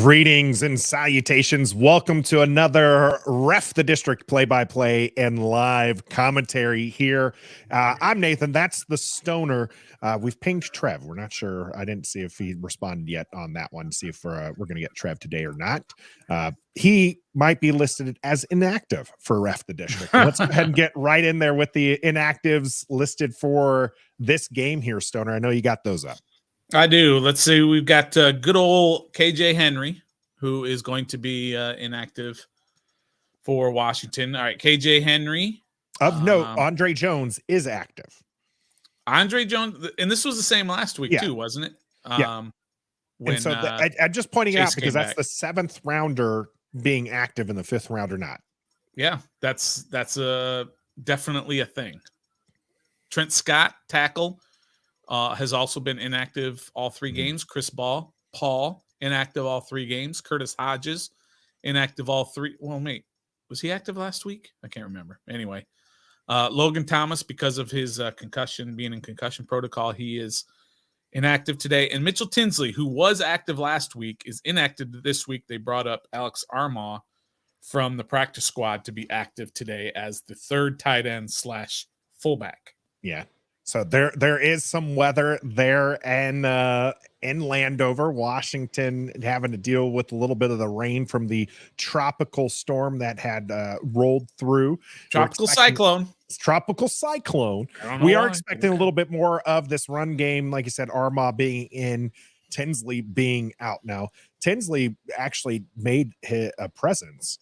Greetings and salutations. Welcome to another Ref the District play-by-play and live commentary here. I'm Nathan. That's the Stoner. We've pinged Trev. We're not sure. I didn't see if he responded yet on that one. See if we're going to get Trev today or not. He might be listed as inactive for Ref the District. Let's go ahead and get right in there with the inactives listed for this game here, Stoner. I know you got those up. I do. Let's see. We've got good old KJ Henry, who is going to be inactive for Washington. All right, KJ Henry. Of note, Andre Jones is active. Andre Jones, and this was the same last week too, wasn't it? Yeah. And so I'm just pointing it out because that's the 7th rounder being active and the 5th rounder not. Yeah, that's definitely a thing. Trent Scott, tackle. Has also been inactive all 3 games. Chris Paul, inactive all 3 games. Curtis Hodges, inactive all 3. Well, mate, was he active last week? I can't remember. Anyway, Logan Thomas, because of his concussion, being in concussion protocol, he is inactive today. And Mitchell Tinsley, who was active last week, is inactive this week. They brought up Alex Armaugh from the practice squad to be active today as the 3rd tight end / fullback. Yeah. So there is some weather there and in Landover, Washington, having to deal with a little bit of the rain from the tropical storm that had rolled through. Tropical cyclone. We are expecting a little bit more of this run game. Like you said, Armaugh being in, Tinsley being out now. Tinsley actually made a presence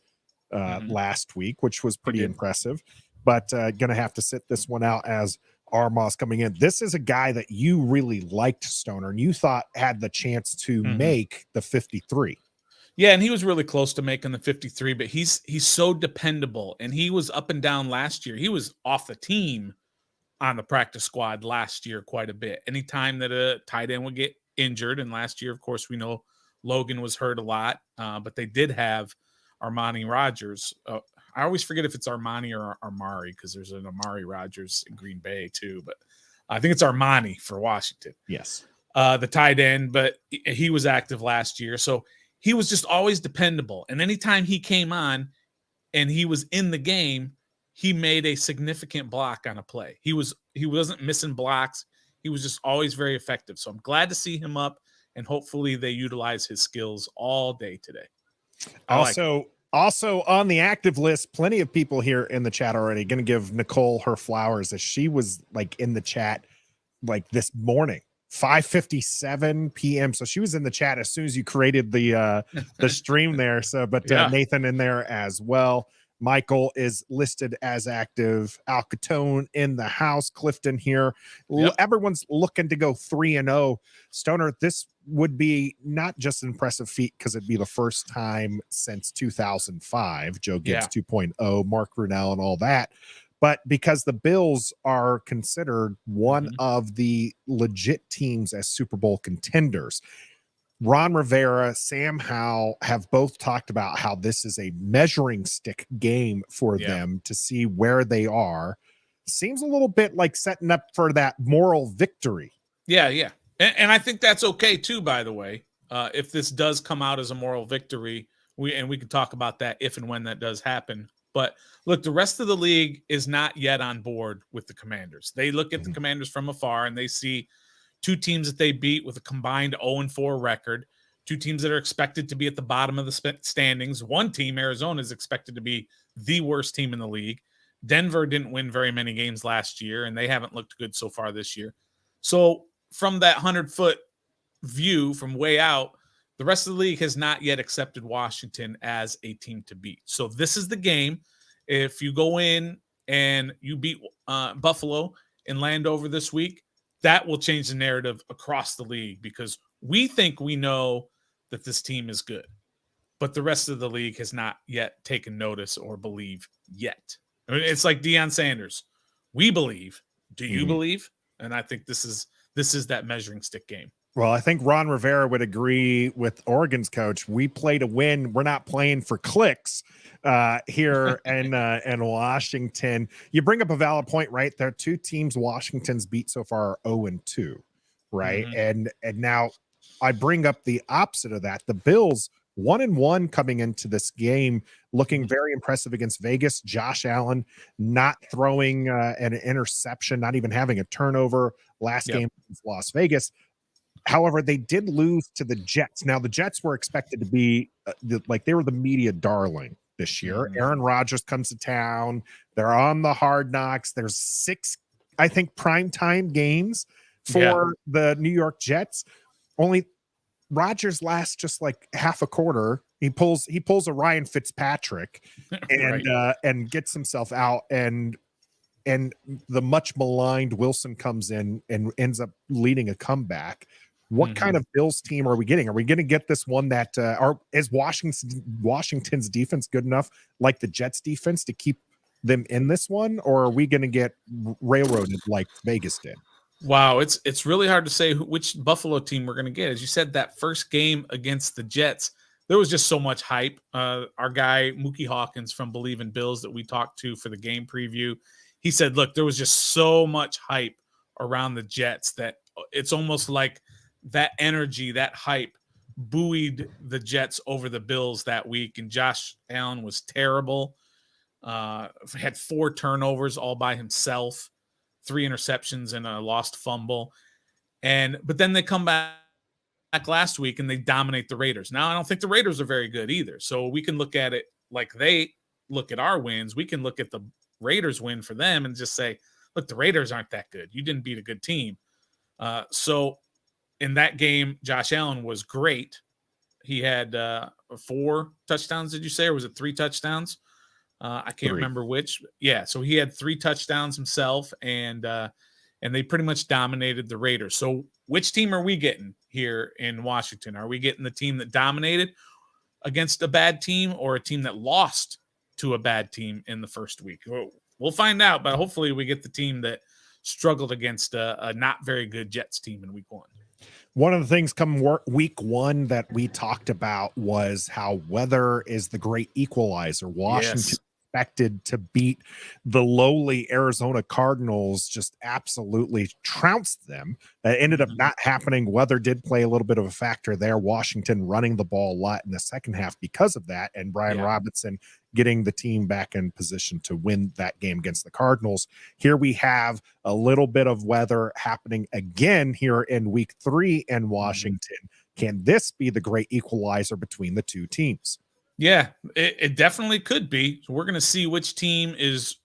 last week, which was pretty impressive, but going to have to sit this one out as Armaugh's coming in. This is a guy that you really liked, Stoner, and you thought had the chance to make the 53. Yeah, and he was really close to making the 53, but he's so dependable, and he was up and down last year. He was off the team on the practice squad last year quite a bit. Anytime that a tight end would get injured, and last year, of course, we know Logan was hurt a lot, but they did have Armani Rogers. I always forget if it's Armani or Armari because there's an Amari Rogers in Green Bay too, but I think it's Armani for Washington. Yes. The tight end, but he was active last year. So he was just always dependable. And anytime he came on and he was in the game, he made a significant block on a play. He wasn't missing blocks. He was just always very effective. So I'm glad to see him up, and hopefully they utilize his skills all day today. Also on the active list, plenty of people here in the chat already. Going to give Nicole her flowers as she was like in the chat like this morning, 5:57 p.m. So she was in the chat as soon as you created the stream there. So, but Nathan in there as well. Michael is listed as active. Alcatone in the house. Clifton here. Yep. Everyone's looking to go 3-0. Stoner, this would be not just an impressive feat because it'd be the first time since 2005. Joe Gibbs 2.0, Mark Brunell, and all that. But because the Bills are considered one of the legit teams as Super Bowl contenders. Ron Rivera, Sam Howell have both talked about how this is a measuring stick game for them to see where they are. Seems a little bit like setting up for that moral victory. Yeah. And I think that's okay too, by the way. If this does come out as a moral victory, we can talk about that if and when that does happen. But look, the rest of the league is not yet on board with the Commanders. They look at the Commanders from afar and they see 2 teams that they beat with a combined 0-4 record, 2 teams that are expected to be at the bottom of the standings. 1 team, Arizona, is expected to be the worst team in the league. Denver didn't win very many games last year, and they haven't looked good so far this year. So from that 100-foot view from way out, the rest of the league has not yet accepted Washington as a team to beat. So this is the game. If you go in and you beat Buffalo and Landover this week, that will change the narrative across the league because we think we know that this team is good, but the rest of the league has not yet taken notice or believe yet. I mean, it's like Deion Sanders. We believe. Do you believe? And I think this is that measuring stick game. Well, I think Ron Rivera would agree with Oregon's coach. We play to win. We're not playing for clicks here in Washington. You bring up a valid point, right? There are 2 teams Washington's beat so far are 0-2, right? And now I bring up the opposite of that. The Bills 1-1 coming into this game, looking very impressive against Vegas. Josh Allen not throwing an interception, not even having a turnover last game against Las Vegas. However, they did lose to the Jets. Now, the Jets were expected to be they were the media darling this year. Aaron Rodgers comes to town. They're on the Hard Knocks. There's 6, I think, primetime games for the New York Jets. Only Rodgers lasts just like half a quarter. He pulls a Ryan Fitzpatrick and gets himself out, and the much maligned Wilson comes in and ends up leading a comeback. What kind of Bills team are we getting? Are we going to get this one that is Washington's defense good enough, like the Jets defense, to keep them in this one, or are we going to get railroaded like Vegas did? Wow, it's really hard to say which Buffalo team we're going to get. As you said, that first game against the Jets, there was just so much hype. Our guy Mookie Hawkins from Believe in Bills that we talked to for the game preview, he said, look, there was just so much hype around the Jets that it's almost like that energy, that hype buoyed the Jets over the Bills that week. And Josh Allen was terrible. Had 4 turnovers all by himself, 3 interceptions and a lost fumble. But then they come back last week and they dominate the Raiders. Now, I don't think the Raiders are very good either. So we can look at it like they look at our wins. We can look at the Raiders win for them and just say, look, the Raiders aren't that good. You didn't beat a good team. So in that game, Josh Allen was great. He had 4 touchdowns, did you say, or was it 3 touchdowns? I can't remember which. Yeah, so he had 3 touchdowns himself, and they pretty much dominated the Raiders. So which team are we getting here in Washington? Are we getting the team that dominated against a bad team, or a team that lost to a bad team in the first week? We'll find out, but hopefully we get the team that struggled against a not very good Jets team in week 1. One of the things come week 1 that we talked about was how weather is the great equalizer. Washington expected to beat the lowly Arizona Cardinals, just absolutely trounced them. That ended up not happening. Weather did play a little bit of a factor there. Washington running the ball a lot in the second half because of that, and Brian Robinson getting the team back in position to win that game against the Cardinals. Here we have a little bit of weather happening again here in week 3 in Washington. Can this be the great equalizer between the two teams? Yeah, it definitely could be. So we're going to see which team is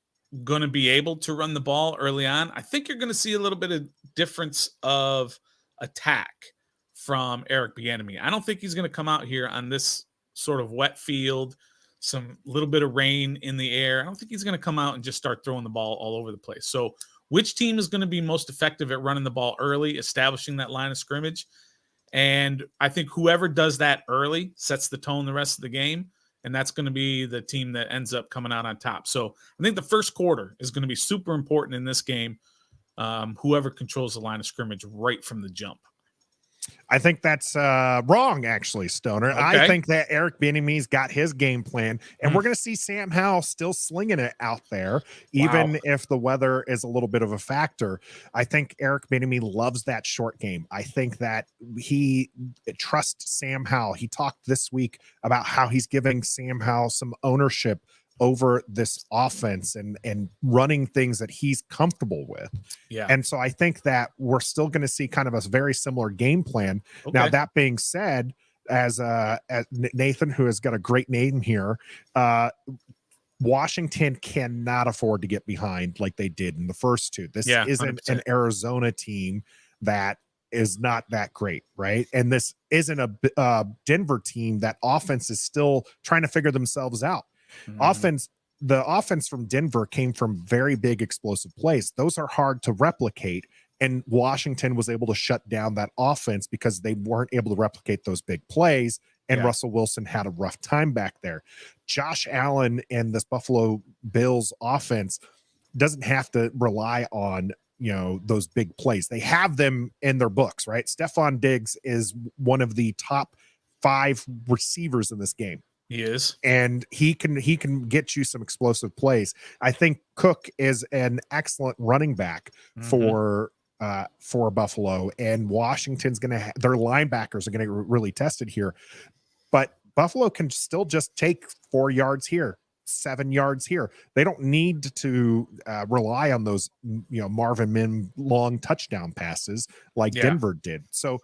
going to be able to run the ball early on. I think you're going to see a little bit of difference of attack from Eric Bieniemy. I don't think he's going to come out here on this sort of wet field, some little bit of rain in the air. I don't think he's going to come out and just start throwing the ball all over the place. So which team is going to be most effective at running the ball early, establishing that line of scrimmage? And I think whoever does that early sets the tone the rest of the game, and that's going to be the team that ends up coming out on top. So I think the first quarter is going to be super important in this game, whoever controls the line of scrimmage right from the jump. I think that's wrong, actually, Stoner. Okay. I think that Eric Bieniemy's got his game plan, and we're going to see Sam Howell still slinging it out there, even if the weather is a little bit of a factor. I think Eric Bieniemy loves that short game. I think that he trusts Sam Howell. He talked this week about how he's giving Sam Howell some ownership over this offense and running things that he's comfortable with. Yeah. And so I think that we're still going to see kind of a very similar game plan. Okay. Now, that being said, as Nathan, who has got a great name here, Washington cannot afford to get behind like they did in the first 2. This isn't 100%. An Arizona team that is not that great, right? And this isn't a Denver team that offense is still trying to figure themselves out. The offense from Denver came from very big explosive plays. Those are hard to replicate, and Washington was able to shut down that offense because they weren't able to replicate those big plays, and Russell Wilson had a rough time back there. Josh Allen and this Buffalo Bills offense doesn't have to rely on those big plays. They have them in their books, right? Stephon Diggs is one of the top 5 receivers in this game. He is. And he can get you some explosive plays. I think Cook is an excellent running back for Buffalo, and Washington's going to their linebackers are going to get really tested here. But Buffalo can still just take 4 yards here, 7 yards here. They don't need to rely on those, Marvin Mims long touchdown passes like Denver did. So,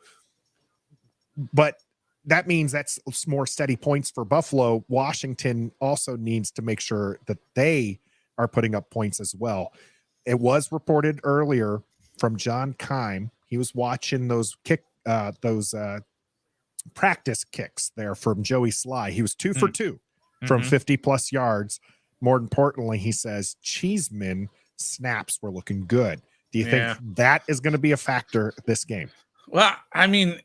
but that means that's more steady points for Buffalo. Washington also needs to make sure that they are putting up points as well. It was reported earlier from John Keim. He was watching those practice kicks there from Joey Sly. He was 2 for 2 from 50 plus yards. More importantly, he says Cheeseman snaps were looking good. Do you think that is going to be a factor this game? Well, I mean,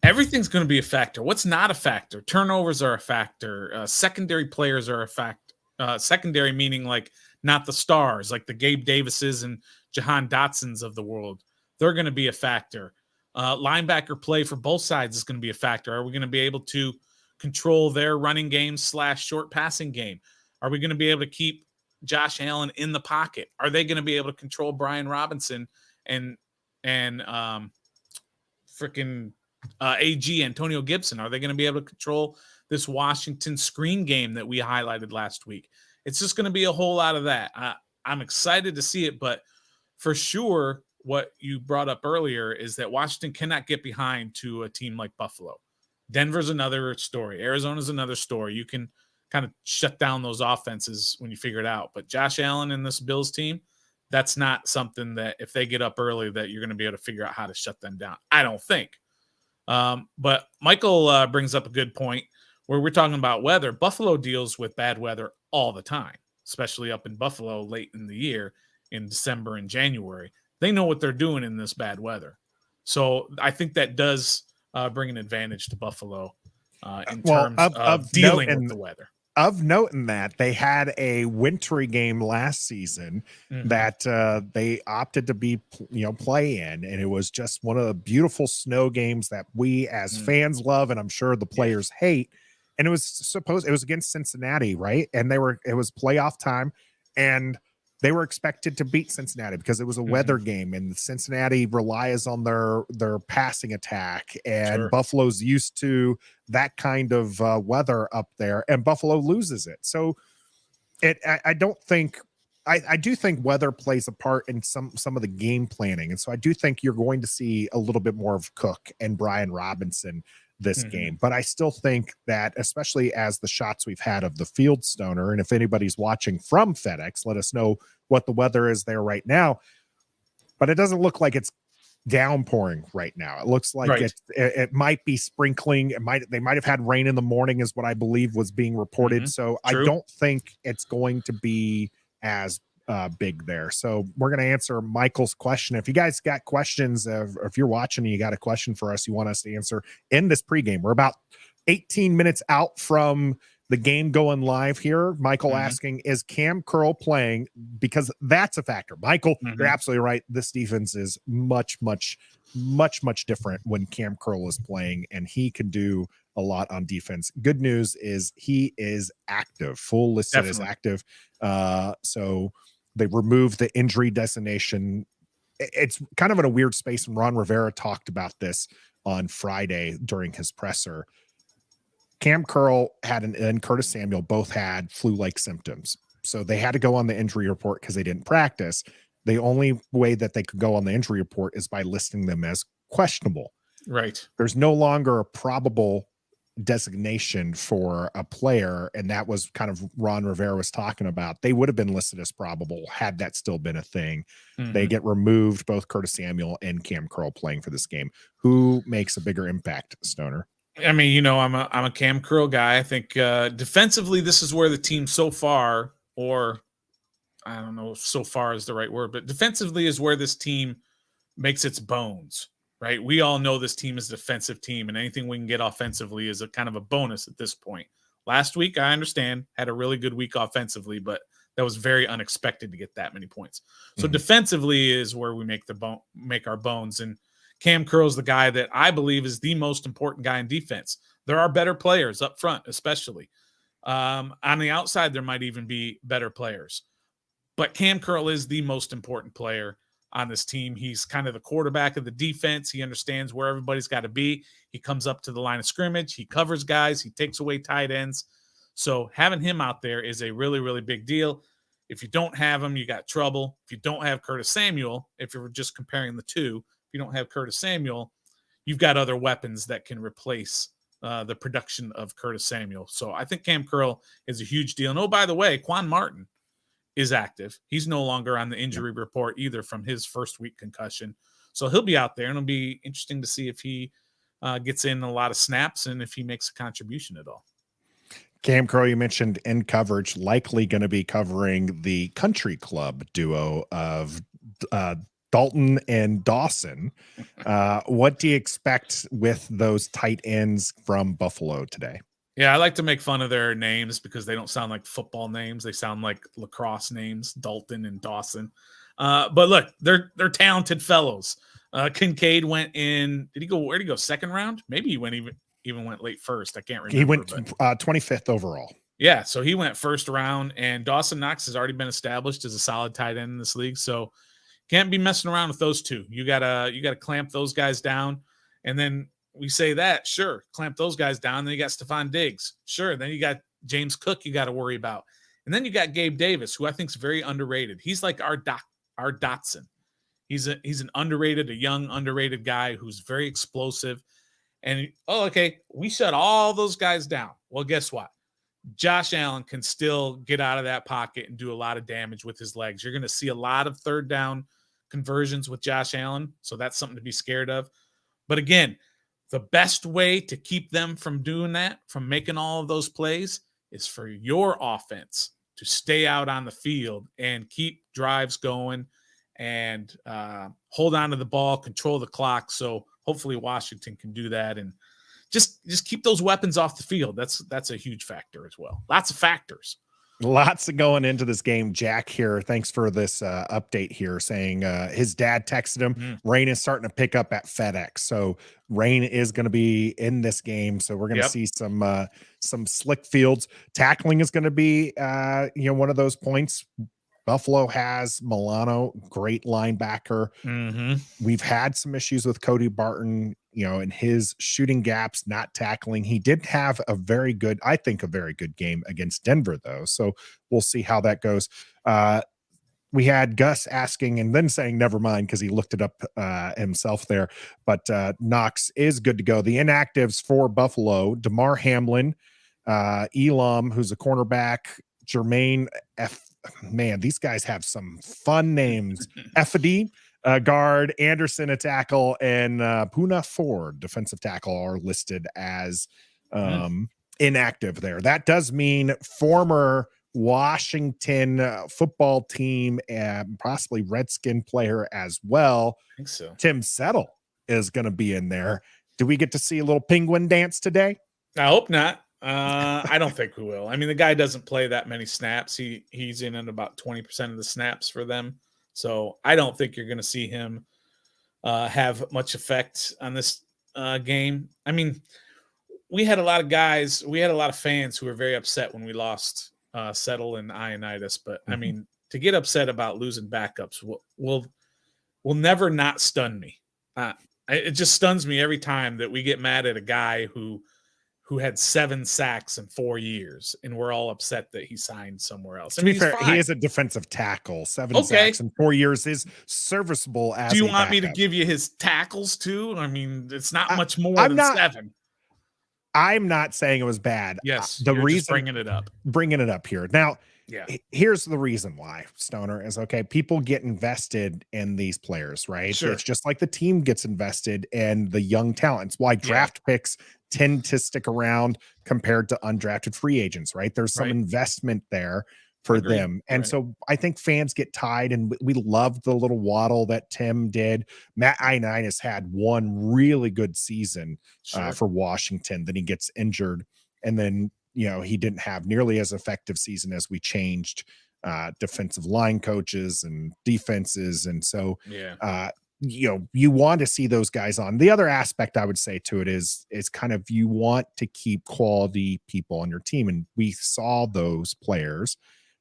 everything's going to be a factor. What's not a factor? Turnovers are a factor. Secondary players are a fact. Secondary meaning like not the stars, like the Gabe Davises and Jahan Dotsons of the world. They're going to be a factor. Linebacker play for both sides is going to be a factor. Are we going to be able to control their running game / short passing game? Are we going to be able to keep Josh Allen in the pocket? Are they going to be able to control Brian Robinson and freaking AG Antonio Gibson? Are they going to be able to control this Washington screen game that we highlighted last week? It's just going to be a whole lot of that. I'm excited to see it, but for sure, what you brought up earlier is that Washington cannot get behind to a team like Buffalo. Denver's another story. Arizona's another story. You can kind of shut down those offenses when you figure it out. But Josh Allen and this Bills team, that's not something that if they get up early that you're going to be able to figure out how to shut them down. I don't think. But Michael brings up a good point where we're talking about weather. Buffalo deals with bad weather all the time, especially up in Buffalo late in the year in December and January. They know what they're doing in this bad weather. So I think that does bring an advantage to Buffalo in terms of dealing with the weather. Of note in that, they had a wintry game last season that they opted to play in, and it was just one of the beautiful snow games that we as fans love, and I'm sure the players hate. And it was against Cincinnati, right? And it was playoff time, and they were expected to beat Cincinnati because it was a weather game, and Cincinnati relies on their passing attack, and Buffalo's used to that kind of weather up there, and Buffalo loses it. So I do think weather plays a part in some of the game planning. And so I do think you're going to see a little bit more of Cook and Brian Robinson this game. But I still think that, especially as the shots we've had of the field, Stoner, and if anybody's watching from FedEx, let us know what the weather is there right now. But it doesn't look like it's downpouring right now. It looks like it might be sprinkling. They might have had rain in the morning is what I believe was being reported. So I don't think it's going to be as big there. So we're going to answer Michael's question. If you guys got questions, if you're watching and you got a question for us, you want us to answer in this pregame, we're about 18 minutes out from the game going live here. Michael asking, is Cam Curl playing? Because that's a factor. Michael, you're absolutely right. This defense is much, much, much, much different when Cam Curl is playing, and he can do a lot on defense. Good news is he is active, full listed as active. So they removed the injury designation. It's kind of in a weird space, and Ron Rivera talked about this on Friday during his presser. Cam Curl and Curtis Samuel both had flu-like symptoms. So they had to go on the injury report because they didn't practice. The only way that they could go on the injury report is by listing them as questionable. Right. There's no longer a probable designation for a player, and that was kind of Ron Rivera was talking about. They would have been listed as probable had that still been a thing. They get removed, both Curtis Samuel and Cam Curl playing for this game. Who makes a bigger impact, Stoner? I mean, I'm a Cam Curl guy. I think defensively, this is where the team so far, or I don't know if so far is the right word, but defensively is where this team makes its bones, right? We all know this team is a defensive team, and anything we can get offensively is a kind of a bonus at this point. Last week, I understand, had a really good week offensively, but that was very unexpected to get that many points. So defensively is where we make our bones, and Cam Curl's the guy that I believe is the most important guy in defense. There are better players up front, especially. On the outside, there might even be better players. But Cam Curl is the most important player. on this team. He's kind of the quarterback of the defense. He understands where everybody's got to be. He comes up to the line of scrimmage. He covers guys. He takes away tight ends. So having him out there is a really, really big deal. If you don't have him, you got trouble. If you don't have Curtis Samuel, if you're just comparing the two, if you don't have Curtis Samuel, you've got other weapons that can replace the production of Curtis Samuel. So I think Cam Curl is a huge deal. And oh, by the way, Quan Martin is active. He's no longer on the injury report either from his first week concussion. So he'll be out there, and it'll be interesting to see if he gets in a lot of snaps and if he makes a contribution at all. Cam Crow, you mentioned in coverage, likely going to be covering the country club duo of Dalton and Dawson. What do you expect with those tight ends from Buffalo today? Yeah, I like to make fun of their names because they don't sound like football names. They sound like lacrosse names, Dalton and Dawson. But look, they're talented fellows. Kincaid went in. Where did he go? Second round? Maybe he went even went late first. I can't remember. He went 25th overall. Yeah, so he went first round, and Dawson Knox has already been established as a solid tight end in this league. So can't be messing around with those two. You gotta clamp those guys down, and then we say that, sure, clamp those guys down. Then you got Stephon Diggs. Sure. Then you got James Cook you got to worry about. And then you got Gabe Davis, who I think is very underrated. He's like our Dotson. He's an underrated, a young, underrated guy who's very explosive. And, okay, we shut all those guys down. Well, guess what? Josh Allen can still get out of that pocket and do a lot of damage with his legs. You're going to see a lot of third down conversions with Josh Allen, so that's something to be scared of. But again, the best way to keep them from doing that, from making all of those plays, is for your offense to stay out on the field and keep drives going and hold on to the ball, control the clock. So hopefully Washington can do that and just keep those weapons off the field. That's a huge factor as well. Lots of factors. Lots of going into this game. Jack here, thanks for this update here, saying his dad texted him. Rain is starting to pick up at FedEx, so rain is going to be in this game. So we're going to see some slick fields. Tackling is going to be one of those points. Buffalo has Milano, great linebacker. We've had some issues with Cody Barton, in his shooting gaps, not tackling. He did have a very good game against Denver, though. So we'll see how that goes. We had Gus asking and then saying, never mind, because he looked it up himself there. But Knox is good to go. The inactives for Buffalo, DeMar Hamlin, Elam, who's a cornerback, Jermaine Man, these guys have some fun names. Efody, guard, Anderson, a tackle, and Puna Ford, defensive tackle, are listed as inactive there. That does mean former Washington football team and possibly Redskin player as well. I think so. Tim Settle is going to be in there. Do we get to see a little penguin dance today? I hope not. I don't think we will. I mean, the guy doesn't play that many snaps. He's in at about 20% of the snaps for them. So I don't think you're going to see him have much effect on this game. I mean, we had a lot of fans who were very upset when we lost Settle and Ioannidis. But I mean, to get upset about losing backups will never not stun me. It just stuns me every time that we get mad at a guy who had 7 sacks in 4 years, and we're all upset that he signed somewhere else. To be fair, he is a defensive tackle. 7 sacks in 4 years is serviceable as. Do you want me to give you his tackles too? I mean, it's not much more than 7. I'm not saying it was bad. Yes, the reason bringing it up here now. Yeah, here's the reason why, Stoner, is okay. People get invested in these players, right? Sure. It's just like the team gets invested in the young talents. Why draft picks tend to stick around compared to undrafted free agents, right? There's some investment there for them. And so I think fans get tied, and we love the little waddle that Tim did. Matt Ioannidis had one really good season for Washington. Then he gets injured, and then he didn't have nearly as effective season as we changed defensive line coaches and defenses. And so, you want to see those guys on. The other aspect I would say to it is kind of, you want to keep quality people on your team. And we saw those players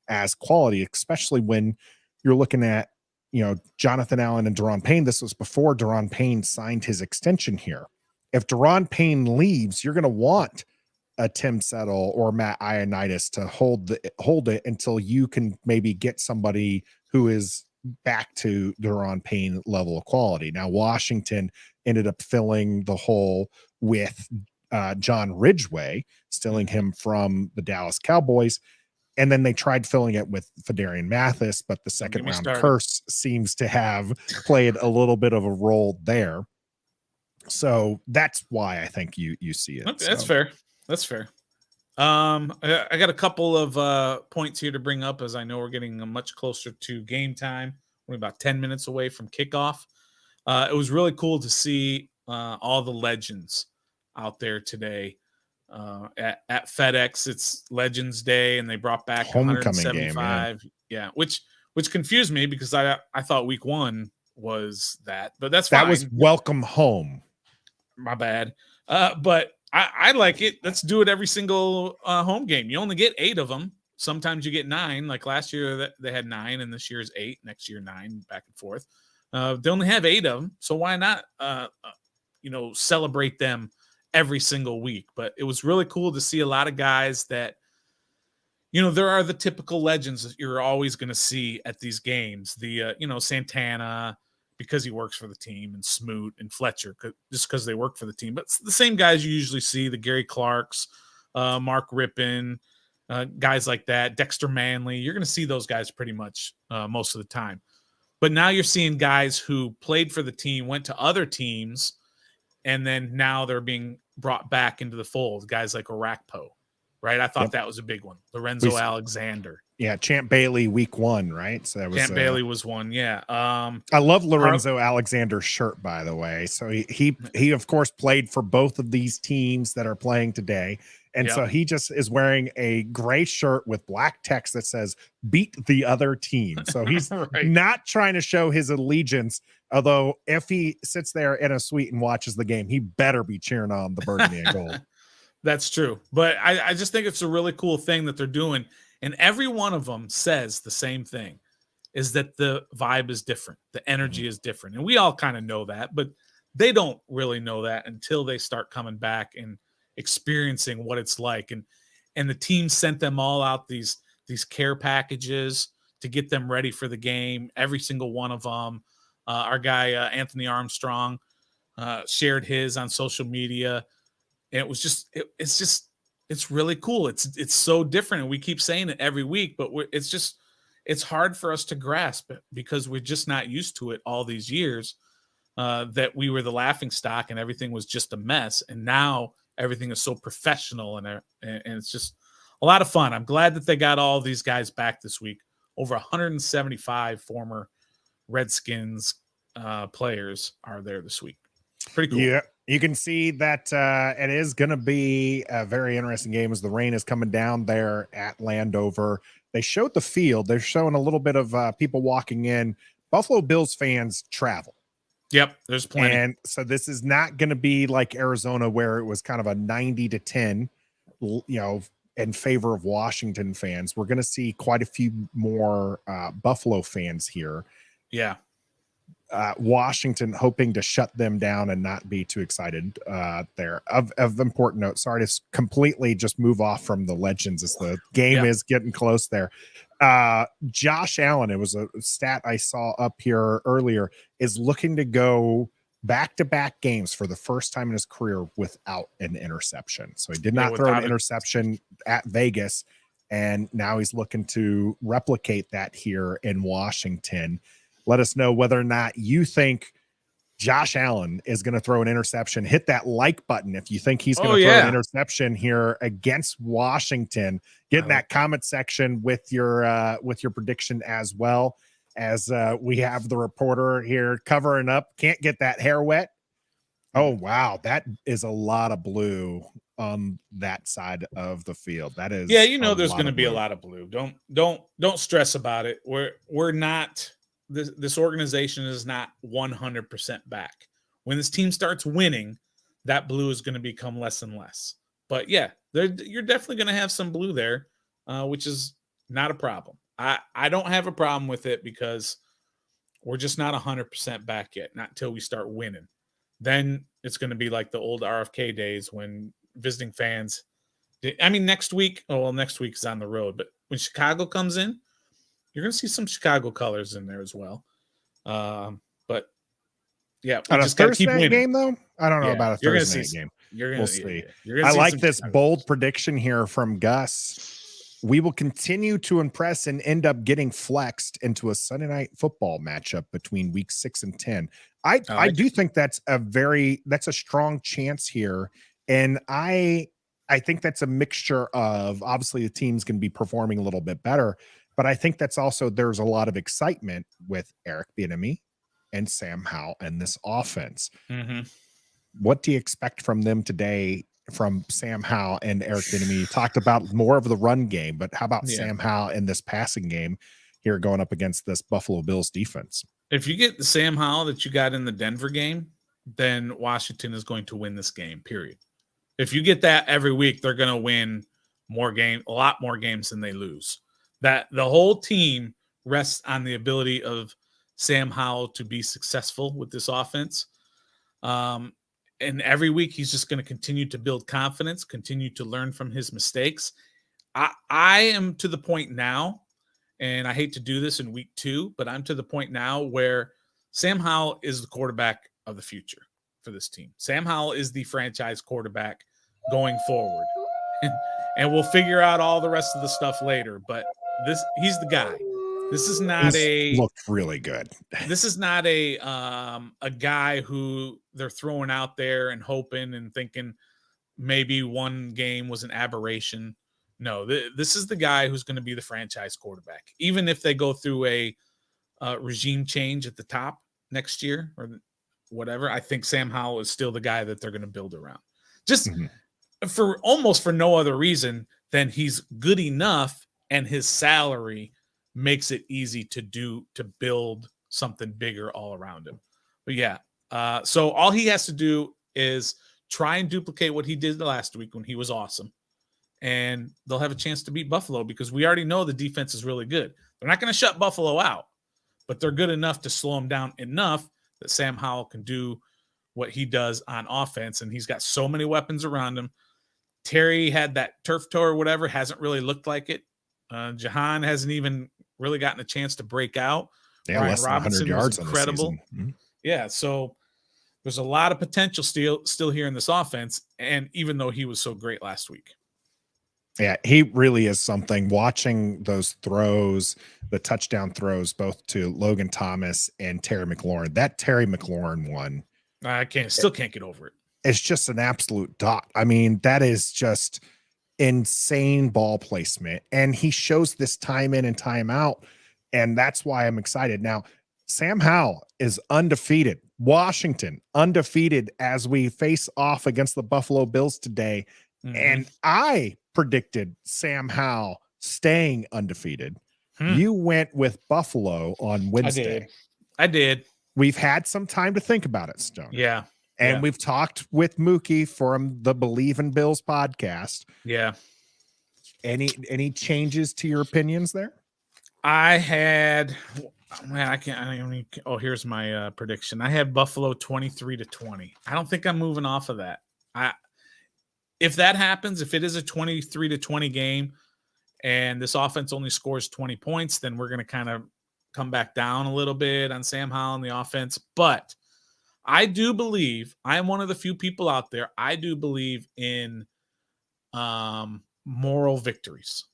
as quality, especially when you're looking at, Jonathan Allen and Deron Payne. This was before Deron Payne signed his extension here. If Deron Payne leaves, you're going to want a Tim Settle or Matt Ioannidis to hold it until you can maybe get somebody who is back to Deron Payne level of quality. Now, Washington ended up filling the hole with John Ridgeway, stealing him from the Dallas Cowboys. And then they tried filling it with Fedarian Mathis, but the second round curse seems to have played a little bit of a role there. So that's why I think you see it. Okay, that's fair. That's fair. I got a couple of points here to bring up, as I know we're getting much closer to game time. We're about 10 minutes away from kickoff. It was really cool to see all the legends out there today. At FedEx, it's Legends Day, and they brought back homecoming 175. Game, yeah, which confused me because I thought week 1 was that, but that's that fine. was welcome home. My bad. But I like it. Let's do it every single home game. You only get 8 of them. Sometimes you get 9. Like last year, they had 9, and this year is 8. Next year, 9, back and forth. They only have 8 of them, so why not? Celebrate them every single week. But it was really cool to see a lot of guys that, there are the typical legends that you're always going to see at these games. The Santana, because he works for the team, and Smoot and Fletcher, just because they work for the team. But it's the same guys you usually see, the Gary Clarks, Mark Rippon, guys like that, Dexter Manley. You're going to see those guys pretty much most of the time. But now you're seeing guys who played for the team, went to other teams, and then now they're being brought back into the fold. Guys like Orakpo, right? I thought that was a big one. Lorenzo Alexander. Yeah, Champ Bailey week 1, right? So that was Champ Bailey was one, yeah. I love Lorenzo Alexander's shirt, by the way. So he of course played for both of these teams that are playing today. And so he just is wearing a gray shirt with black text that says beat the other team. So he's right. Not trying to show his allegiance. Although if he sits there in a suite and watches the game, he better be cheering on the burgundy and gold. That's true. But I just think it's a really cool thing that they're doing. And every one of them says the same thing, is that the vibe is different. The energy is different. And we all kind of know that, but they don't really know that until they start coming back and experiencing what it's like. And the team sent them all out these care packages to get them ready for the game. Every single one of them. Our guy, Anthony Armstrong, shared his on social media. And it was it's really cool. It's so different. And we keep saying it every week, but it's hard for us to grasp it because we're just not used to it all these years, that we were the laughing stock and everything was just a mess. And now everything is so professional and it's just a lot of fun. I'm glad that they got all these guys back this week. Over 175 former Redskins players are there this week. Pretty cool. Yeah, you can see that it is going to be a very interesting game as the rain is coming down there at Landover. They showed the field. They're showing a little bit of people walking in. Buffalo Bills fans travel. Yep, there's plenty. And so this is not going to be like Arizona where it was kind of a 90-10, in favor of Washington fans. We're going to see quite a few more Buffalo fans here. Yeah. Washington hoping to shut them down and not be too excited there. Of important note, sorry to completely just move off from the legends as the game is getting close there. Josh Allen, it was a stat I saw up here earlier, is looking to go back-to-back games for the first time in his career without an interception. So he did not throw an interception at Vegas, and now he's looking to replicate that here in Washington. Let us know whether or not you think Josh Allen is going to throw an interception. Hit that like button if you think he's going to throw an interception here against Washington. Get in that comment section with your prediction, as well as we have the reporter here covering up. Can't get that hair wet. Oh, wow. That is a lot of blue on that side of the field. That is, there's going to be a lot of blue. Don't stress about it. We're not. This organization is not 100% back. When this team starts winning, that blue is going to become less and less. But yeah, you're definitely going to have some blue there, which is not a problem. I don't have a problem with it because we're just not 100% back yet. Not until we start winning. Then it's going to be like the old RFK days when visiting fans. I mean, next week. Oh well, next week is on the road, but when Chicago comes in, you're going to see some Chicago colors in there as well. But yeah, we just got to keep winning. Game though, I don't know about a Thursday night game. We'll see. I like this bold prediction here from Gus. We will continue to impress and end up getting flexed into a Sunday night football matchup between week 6 and 10. I do think that's a strong chance here. And I think that's a mixture of, obviously the team's going to be performing a little bit better, but I think that's also, there's a lot of excitement with Eric Bieniemy and Sam Howell and this offense. Mm-hmm. What do you expect from them today, from Sam Howell and Eric Bieniemy? You talked about more of the run game, but how about Sam Howell in this passing game here going up against this Buffalo Bills defense? If you get the Sam Howell that you got in the Denver game, then Washington is going to win this game, period. If you get that every week, they're going to win a lot more games than they lose. That the whole team rests on the ability of Sam Howell to be successful with this offense. And every week he's just going to continue to build confidence, continue to learn from his mistakes. I am to the point now, and I hate to do this in week 2, but I'm to the point now where Sam Howell is the quarterback of the future for this team. Sam Howell is the franchise quarterback going forward. And we'll figure out all the rest of the stuff later, but he's the guy. This is not looked really good. This is not a guy who they're throwing out there and hoping and thinking maybe one game was an aberration. No, this is the guy who's going to be the franchise quarterback. Even if they go through a regime change at the top next year or whatever, I think Sam Howell is still the guy that they're going to build around. Just for no other reason than he's good enough and his salary makes it easy to build something bigger all around him. But yeah, so all he has to do is try and duplicate what he did last week when he was awesome, and they'll have a chance to beat Buffalo because we already know the defense is really good. They're not going to shut Buffalo out, but they're good enough to slow him down enough that Sam Howell can do what he does on offense, and he's got so many weapons around him. Terry had that turf toe or whatever, hasn't really looked like it. Jahan hasn't even really gotten a chance to break out. Yeah, less than 100 yards. Incredible. On the season. Mm-hmm. Yeah, so there's a lot of potential still here in this offense, and even though he was so great last week. Yeah, he really is something. Watching those throws, the touchdown throws, both to Logan Thomas and Terry McLaurin. That Terry McLaurin one, I still can't get over it. It's just an absolute dot. I mean, that is just insane ball placement, and he shows this time in and time out, and that's why I'm excited. Now, Sam Howell is undefeated. Washington undefeated as we face off against the Buffalo Bills today, and I predicted Sam Howell staying undefeated. You went with Buffalo on Wednesday. I did. We've had some time to think about it, Stone. Yeah. And we've talked with Mookie from the Believe in Bills podcast. Yeah. Any changes to your opinions there? Here's my prediction. I had Buffalo 23-20. I don't think I'm moving off of that. If that happens, if it is a 23-20 game and this offense only scores 20 points, then we're going to kind of come back down a little bit on Sam Howell and the offense. But I do believe, I am one of the few people out there, I do believe in moral victories.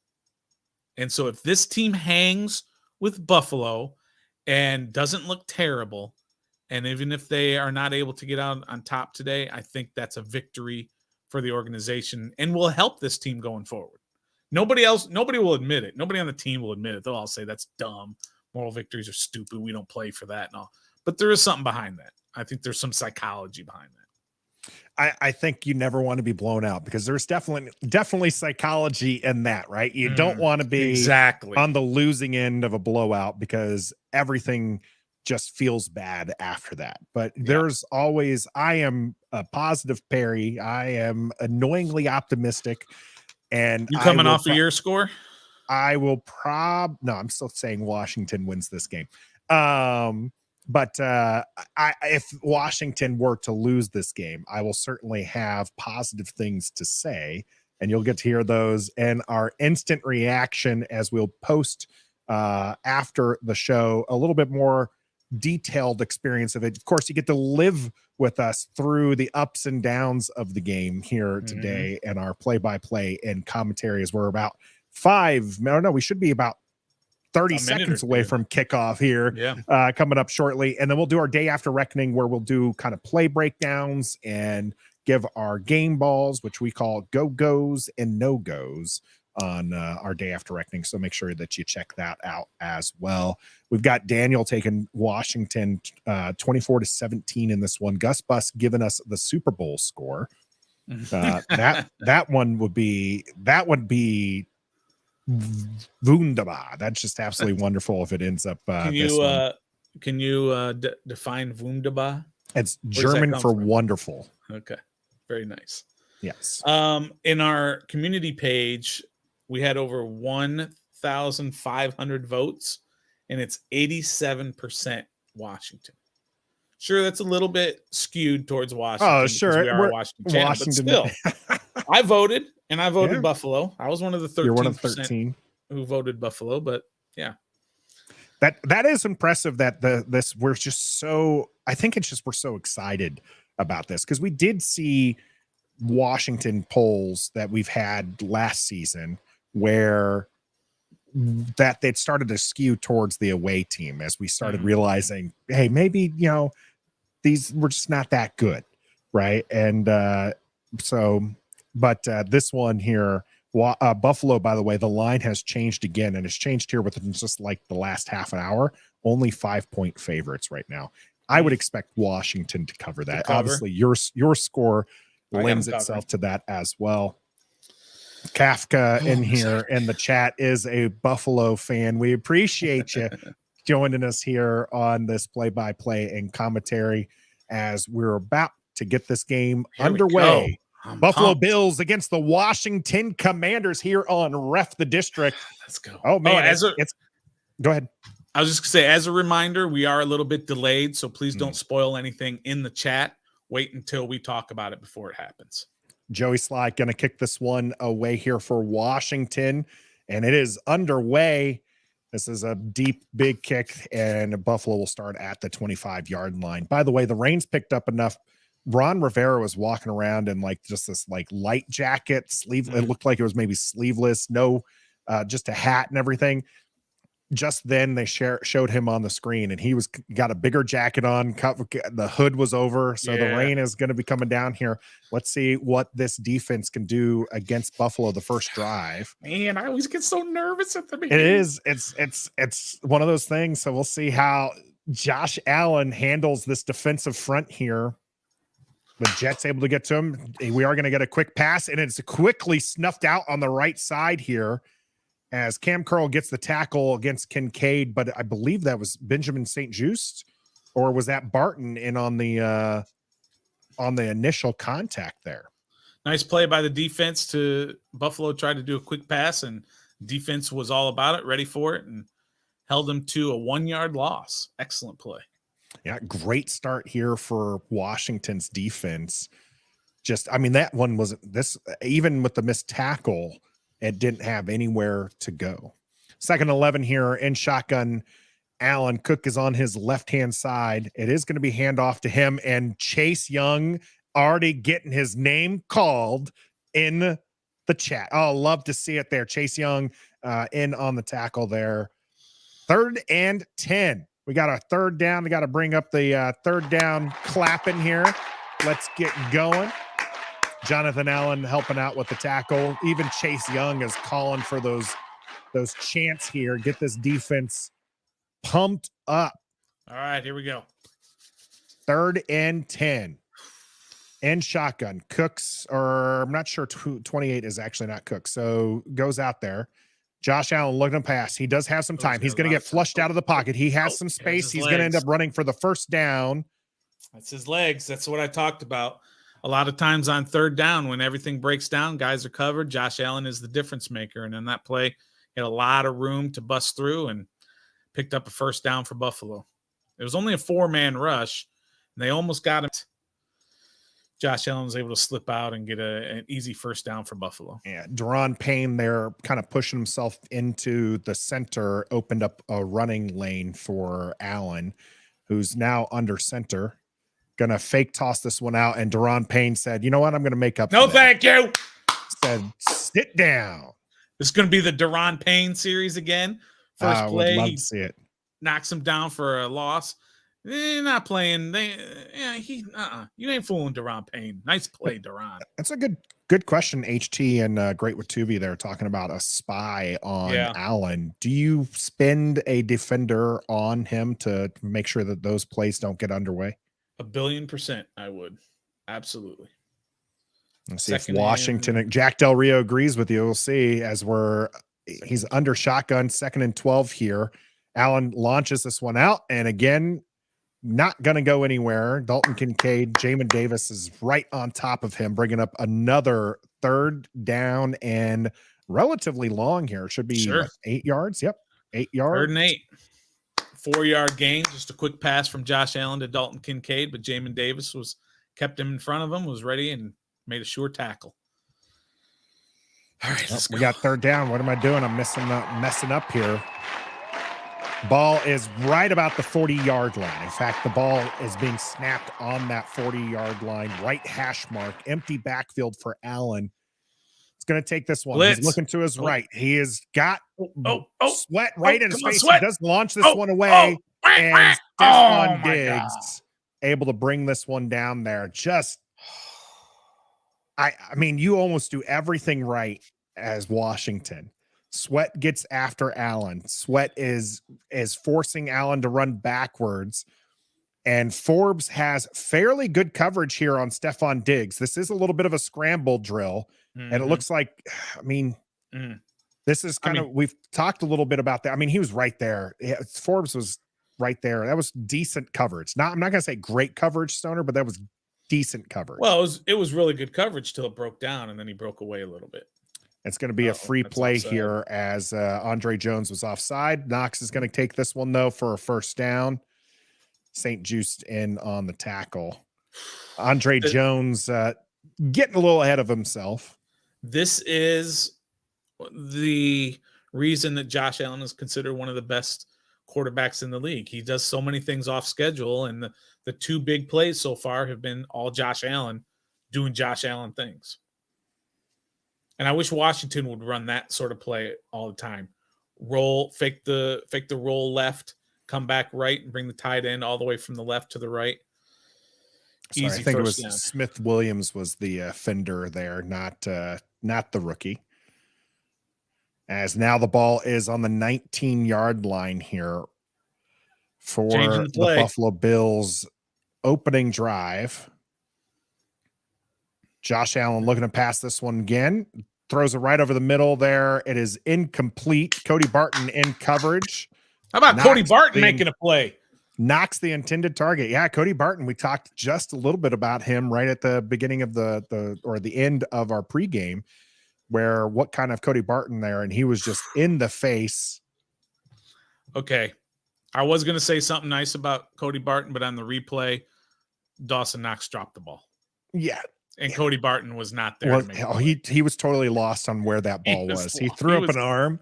And so if this team hangs with Buffalo and doesn't look terrible, and even if they are not able to get out on top today, I think that's a victory for the organization and will help this team going forward. Nobody will admit it. Nobody on the team will admit it. They'll all say that's dumb. Moral victories are stupid. We don't play for that and all. But there is something behind that. I think there's some psychology behind that. I think you never want to be blown out because there's definitely psychology in that, right? You don't want to be exactly on the losing end of a blowout because everything just feels bad after that. But there's always, I am a positive Perry. I am annoyingly optimistic. And you coming off of your score? I will no, I'm still saying Washington wins this game. But if Washington were to lose this game, I will certainly have positive things to say, and you'll get to hear those and our instant reaction as we'll post after the show a little bit more detailed experience of it. Of course, you get to live with us through the ups and downs of the game here today, and our play-by-play and commentary is we're about we should be about 30 seconds away from kickoff here, coming up shortly. And then we'll do our day after reckoning where we'll do kind of play breakdowns and give our game balls, which we call go-goes and no-goes on our day after reckoning. So make sure that you check that out as well. We've got Daniel taking Washington 24-17 in this one. Gus Bus giving us the Super Bowl score. That would be wunderbar. That's just absolutely wonderful if it ends up can you define wunderbar? It's German for wonderful. Okay, very nice. Yes. In our community page, we had over 1,500 votes, and it's 87% Washington. Sure, that's a little bit skewed towards Washington. Oh, sure. We are Washington, but still, I voted, and I voted Buffalo. I was one of the 13%. You're one of 13 who voted Buffalo, but yeah. That is impressive that we're just so, I think it's just we're so excited about this because we did see Washington polls that we've had last season where that they'd started to skew towards the away team as we started realizing, hey, maybe, these were just not that good. Right. And but this one here, Buffalo, by the way, the line has changed again, and it's changed here within just like the last half an hour, only 5-point favorites right now. I would expect Washington to cover that. Obviously your score lends itself to that as well. Kafka in here in the chat is a Buffalo fan. We appreciate you joining us here on this play-by-play and commentary as we're about to get this game underway. Buffalo pumped. Bills against the Washington Commanders here on Ref the District. Let's go. Oh, man. Go ahead. I was just going to say, as a reminder, we are a little bit delayed, so please don't spoil anything in the chat. Wait until we talk about it before it happens. Joey Sly going to kick this one away here for Washington, and it is underway. This is a deep, big kick, and Buffalo will start at the 25-yard line. By the way, the rain's picked up enough. Ron Rivera was walking around in like just this like light jacket, It looked like it was maybe sleeveless, just a hat and everything. Just then they showed him on the screen, and he got a bigger jacket on. The hood was over, so the rain is going to be coming down here. Let's see what this defense can do against Buffalo the first drive. Man, I always get so nervous at the beginning. It is. It's one of those things. So we'll see how Josh Allen handles this defensive front here. The Jets able to get to him. We are going to get a quick pass, and it's quickly snuffed out on the right side here as Cam Curl gets the tackle against Kincaid, but I believe that was Benjamin St. Juste, or was that Barton in on the initial contact there? Nice play by the defense to Buffalo. Tried to do a quick pass, and defense was all about it, ready for it, and held them to a 1-yard loss. Excellent play. Yeah, great start here for Washington's defense. That one wasn't this, even with the missed tackle, it didn't have anywhere to go. 2nd 11 here in shotgun. Allen Cook is on his left-hand side. It is going to be handoff to him, and Chase Young already getting his name called in the chat. Oh, love to see it there. Chase Young in on the tackle there. 3rd and 10. We got a 3rd down. We got to bring up the 3rd down clapping here. Let's get going. Jonathan Allen helping out with the tackle. Even Chase Young is calling for those chants here. Get this defense pumped up. All right, here we go. 3rd and 10. And shotgun. Cooks, or I'm not sure, 28 is actually not Cooks. So goes out there. Josh Allen looking to pass. He does have some time. He's going to get flushed out of the pocket. He has some space. He's going to end up running for the first down. That's his legs. That's what I talked about. A lot of times on 3rd down, when everything breaks down, guys are covered. Josh Allen is the difference maker. And in that play, he had a lot of room to bust through and picked up a first down for Buffalo. It was only a 4-man rush, and they almost got him. Josh Allen was able to slip out and get an easy first down for Buffalo. Yeah, Deron Payne there kind of pushing himself into the center, opened up a running lane for Allen, who's now under center. Gonna fake toss this one out, and Deron Payne said, "You know what? I'm gonna make up." No, thank you. Said, "Sit down." This is gonna be the Deron Payne series again. First play, would love to see it. Knocks him down for a loss. They're not playing. You ain't fooling Deron Payne. Nice play, Deron. That's a good question. HT and Great Watuvi there talking about a spy on Allen. Do you spend a defender on him to make sure that those plays don't get underway? 1,000,000,000% I would. Absolutely. Let's see if Washington, Jack Del Rio agrees with you. We'll see as he's under shotgun, 2nd and 12 here. Allen launches this one out, and again, not going to go anywhere. Dalton Kincaid, Jamin Davis is right on top of him, bringing up another 3rd down and relatively long here. It should be 8 yards. Yep, 8 yards. 3rd and 8. 4-yard gain. Just a quick pass from Josh Allen to Dalton Kincaid, but Jamin Davis kept him in front of him, was ready, and made a sure tackle. All right, let's go. We got 3rd down. What am I doing? I'm messing up here. Ball is right about the 40-yard line. In fact, the ball is being snapped on that 40-yard line, right hash mark, empty backfield for Allen. It's going to take this one. Blitz. He's looking to his right. He has got Sweat right in his face. Sweat. He does launch this one away, and Stephon Diggs able to bring this one down there. I mean, you almost do everything right as Washington. Sweat gets after Allen. Sweat is forcing Allen to run backwards. And Forbes has fairly good coverage here on Stephon Diggs. This is a little bit of a scramble drill. And it looks like, this is we've talked a little bit about that. I mean, he was right there. Forbes was right there. That was decent coverage. I'm not going to say great coverage, Stoner, but that was decent coverage. Well, it was really good coverage till it broke down, and then he broke away a little bit. It's going to be a free play here as Andre Jones was offside. Knox is going to take this one, though, for a first down. St. Just in on the tackle. Andre Jones getting a little ahead of himself. This is the reason that Josh Allen is considered one of the best quarterbacks in the league. He does so many things off schedule, and the 2 big plays so far have been all Josh Allen doing Josh Allen things. And I wish Washington would run that sort of play all the time. Roll, fake the roll left, come back right, and bring the tight end all the way from the left to the right. Sorry, I think it was down. Smith Williams was the fender there, not the rookie. As now the ball is on the 19-yard line here for the Buffalo Bills opening drive. Josh Allen looking to pass this one again. Throws it right over the middle there. It is incomplete. Cody Barton in coverage. How about Cody Barton making a play? Knocks the intended target. Yeah, Cody Barton. We talked just a little bit about him right at the beginning of the end of our pregame, where what kind of Cody Barton there, and he was just in the face. Okay. I was going to say something nice about Cody Barton, but on the replay, Dawson Knox dropped the ball. Yeah. And Cody Barton was not there. Well, he was totally lost on where that ball was. He threw up an arm,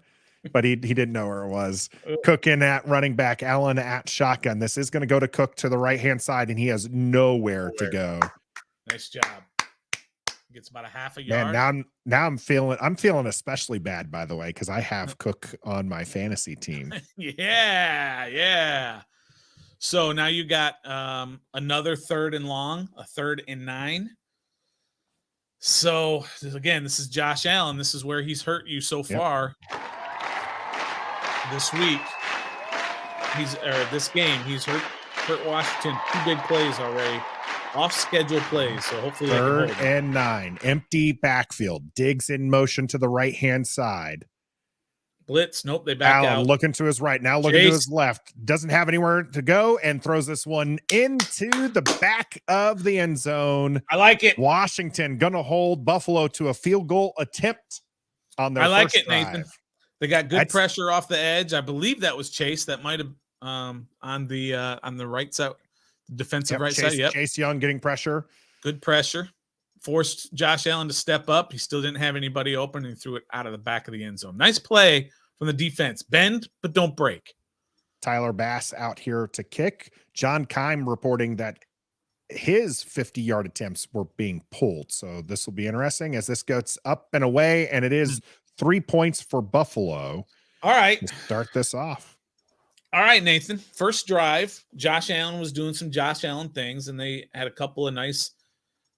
but he didn't know where it was. Cook in at running back, Allen at shotgun. This is going to go to Cook to the right-hand side, and he has nowhere to go. Nice job. Gets about a half a yard. Man, now I'm feeling especially bad, by the way, because I have Cook on my fantasy team. Yeah. So now you got another 3rd and long, a 3rd and 9. So again, this is Josh Allen. This is where he's hurt you so far this week. This game, he's hurt Washington 2 big plays already. Off schedule plays, so hopefully 3rd and 9, empty backfield. Diggs in motion to the right hand side. Blitz, nope, they back Allen out. Looking to his right, now looking to his left. Doesn't have anywhere to go and throws this one into the back of the end zone. I like it. Washington gonna hold Buffalo to a field goal attempt on their I like first it, drive. Nathan. They got good pressure off the edge. I believe that was Chase. That might have on the right side, defensive right Chase, side. Yep. Chase Young getting pressure. Good pressure. Forced Josh Allen to step up. He still didn't have anybody open, and he threw it out of the back of the end zone. Nice play from the defense. Bend, but don't break. Tyler Bass out here to kick. John Keim reporting that his 50-yard attempts were being pulled. So this will be interesting as this goes up and away, and it is 3 points for Buffalo. All right. Let's start this off. All right, Nathan. First drive, Josh Allen was doing some Josh Allen things, and they had a couple of nice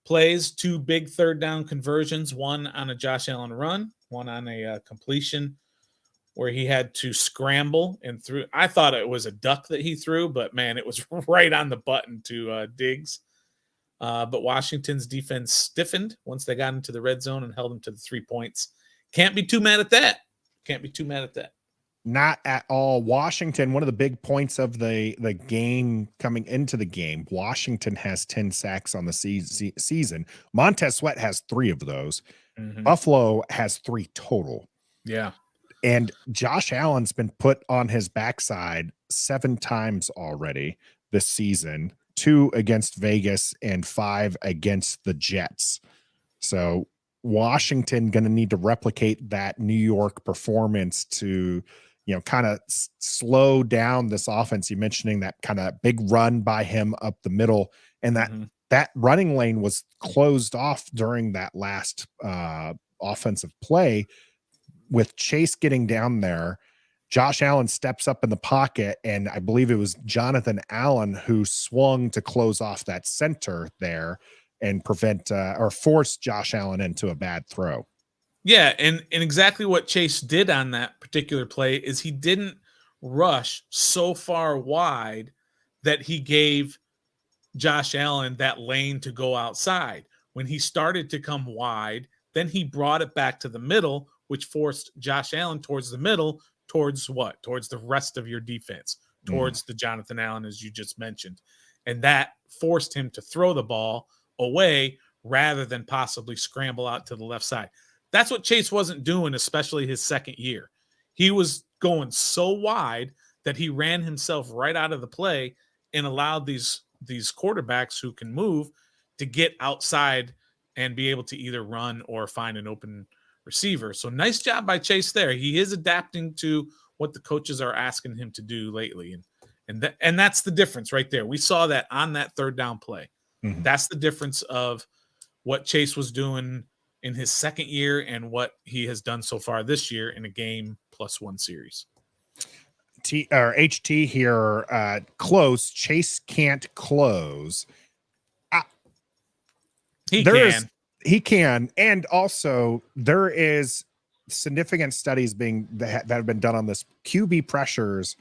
plays, 2 big third down conversions, one on a Josh Allen run, one on a completion where he had to scramble and threw. I thought it was a duck that he threw, but man, it was right on the button to Diggs. But Washington's defense stiffened once they got into the red zone and held them to the 3 points. Can't be too mad at that. Can't be too mad at that. Not at all. Washington, one of the big points of the game coming into the game, Washington has 10 sacks on the season. Montez Sweat has 3 of those. Mm-hmm. Buffalo has 3 total. Yeah. And Josh Allen's been put on his backside 7 times already this season, 2 against Vegas and 5 against the Jets. So Washington going to need to replicate that New York performance to, kind of slow down this offense. You mentioning that kind of big run by him up the middle, and that running lane was closed off during that last offensive play with Chase getting down there. Josh Allen steps up in the pocket, and I believe it was Jonathan Allen who swung to close off that center there and prevent or force Josh Allen into a bad throw. Yeah, and exactly what Chase did on that particular play is he didn't rush so far wide that he gave Josh Allen that lane to go outside. When he started to come wide, then he brought it back to the middle, which forced Josh Allen towards the middle, towards what? Towards the rest of your defense, towards the Jonathan Allen, as you just mentioned. And that forced him to throw the ball away rather than possibly scramble out to the left side. That's what Chase wasn't doing, especially his second year. He was going so wide that he ran himself right out of the play and allowed these quarterbacks who can move to get outside and be able to either run or find an open receiver. So nice job by Chase there. He is adapting to what the coaches are asking him to do lately. And that's the difference right there. We saw that on that third down play. Mm-hmm. That's the difference of what Chase was doing in his second year and what he has done so far this year in a game plus 1 series. HT here, close. Chase can't close. He can. And also there is significant studies that have been done on this. QB pressures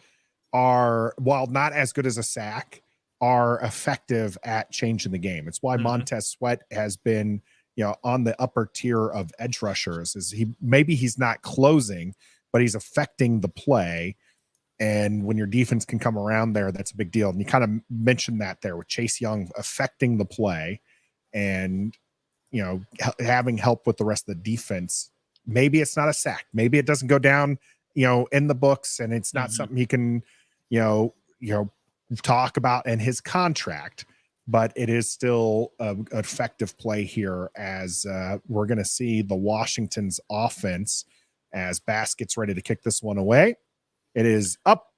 are, while not as good as a sack, are effective at changing the game. It's why Montez Sweat has been, on the upper tier of edge rushers. Is he's not closing, but he's affecting the play. And when your defense can come around there, that's a big deal. And you kind of mentioned that there with Chase Young affecting the play and, having help with the rest of the defense. Maybe it's not a sack. Maybe it doesn't go down, in the books, and it's not something he can, talk about in his contract. But it is still an effective play here as we're going to see the Washington's offense as Bass gets ready to kick this one away. It is up.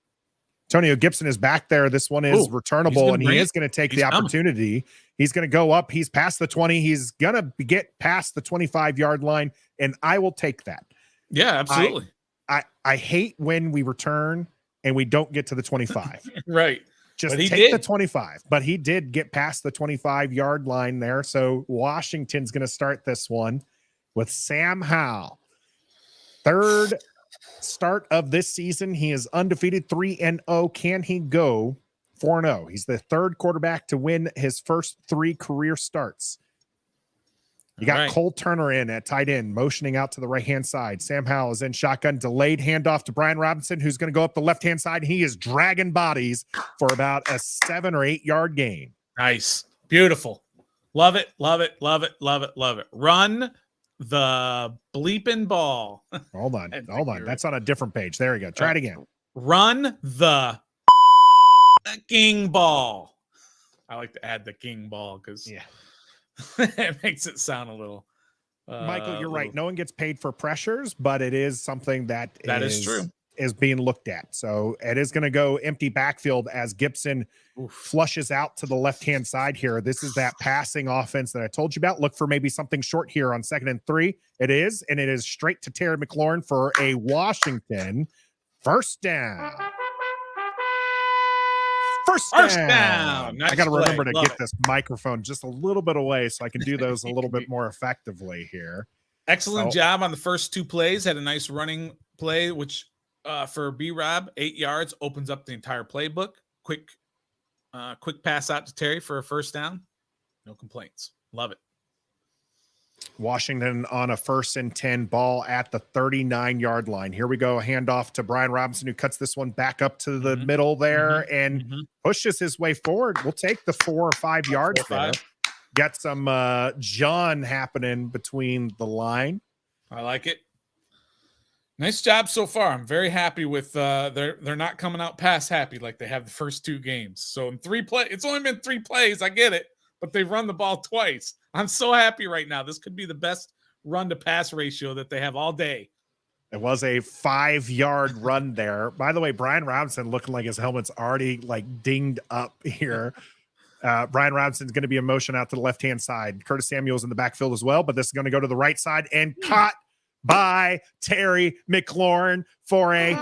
Antonio Gibson is back there. This one is returnable, and he is going to take the opportunity. He's going to go up. He's past the 20. He's going to get past the 25-yard line, and I will take that. Yeah, absolutely. I hate when we return and we don't get to the 25. Right. Just take the 25, but he did get past the 25-yard line there. So Washington's going to start this one with Sam Howell. Third start of this season. He is undefeated, 3-0. Can he go 4-0? He's the third quarterback to win his first 3 career starts. You got Cole Turner in at tight end, motioning out to the right-hand side. Sam Howell is in shotgun, delayed handoff to Brian Robinson, who's going to go up the left-hand side. He is dragging bodies for about a 7 or 8 yard gain. Nice. Beautiful. Love it, love it, love it, love it, love it. Run the bleeping ball. Hold on. That's on a different page. There we go. Try it again. Run the king ball. I like to add the king ball because it makes it sound a little. Michael, you're right. No one gets paid for pressures, but it is something that is true. Is being looked at. So it is going to go empty backfield as Gibson flushes out to the left-hand side here. This is that passing offense that I told you about. Look for maybe something short here on 2nd and 3. It is, and it is straight to Terry McLaurin for a Washington first down. First down. Nice I got to remember to get it. this microphone just a little bit away so I can do those a little bit more effectively here. Excellent job on the first 2 plays. Had a nice running play, which for B-Rob, 8 yards, opens up the entire playbook. Quick pass out to Terry for a first down. No complaints. Love it. Washington on a 1st and 10 ball at the 39-yard line. Here we go. A handoff to Brian Robinson, who cuts this one back up to the middle there and pushes his way forward. We'll take the 4 or 5 yards there. Got some John happening between the line. I like it. Nice job so far. I'm very happy with they're not coming out pass happy like they have the first 2 games. So in 3 plays, it's only been 3 plays. I get it, but they've run the ball twice. I'm so happy right now. This could be the best run to pass ratio that they have all day. It was a 5-yard run there. By the way, Brian Robinson looking like his helmet's already like dinged up here. Brian Robinson's going to be in motion out to the left-hand side. Curtis Samuel's in the backfield as well, but this is going to go to the right side and caught by Terry McLaurin for a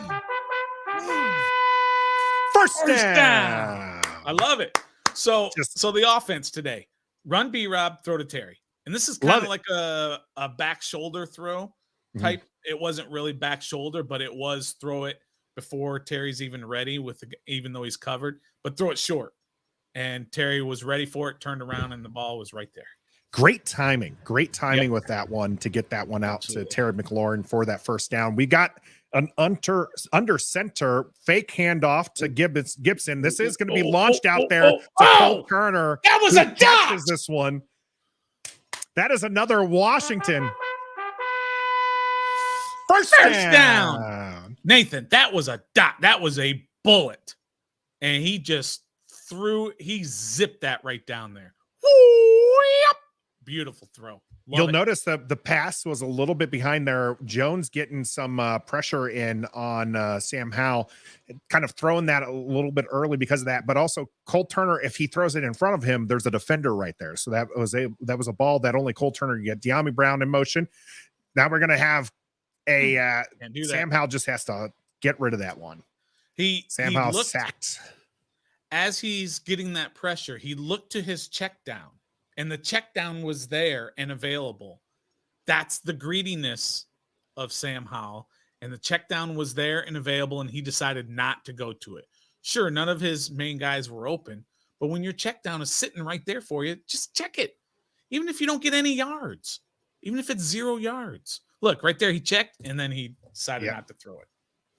first down. I love it. So the offense today, run B-Rob, throw to Terry. And this is kind of like a back shoulder throw type. It wasn't really back shoulder, but it was throw it before Terry's even ready even though he's covered, but throw it short. And Terry was ready for it, turned around, and the ball was right there. Great timing with that one to get that one out to Terry McLaurin for that first down. We got an under center fake handoff to Gibson. This is going to be launched out there to Cole Kerner. That was a dot. This one. That is another Washington first down. Nathan, that was a dot. That was a bullet. And he just he zipped that right down there. Beautiful throw. You'll notice that the pass was a little bit behind there. Jones getting some pressure in on Sam Howell, kind of throwing that a little bit early because of that. But also Cole Turner, if he throws it in front of him, there's a defender right there. So that was a ball that only Cole Turner could get. De'Ami Brown in motion. Now we're going to have a Sam Howell just has to get rid of that one. Sam Howell sacked. As he's getting that pressure, he looked to his check down. And the check down was there and available. That's the greediness of Sam Howell. And the check down was there and available, and he decided not to go to it. Sure, none of his main guys were open, but when your check down is sitting right there for you, just check it. Even if you don't get any yards, even if it's 0 yards. Look, right there, he checked, and then he decided not to throw it.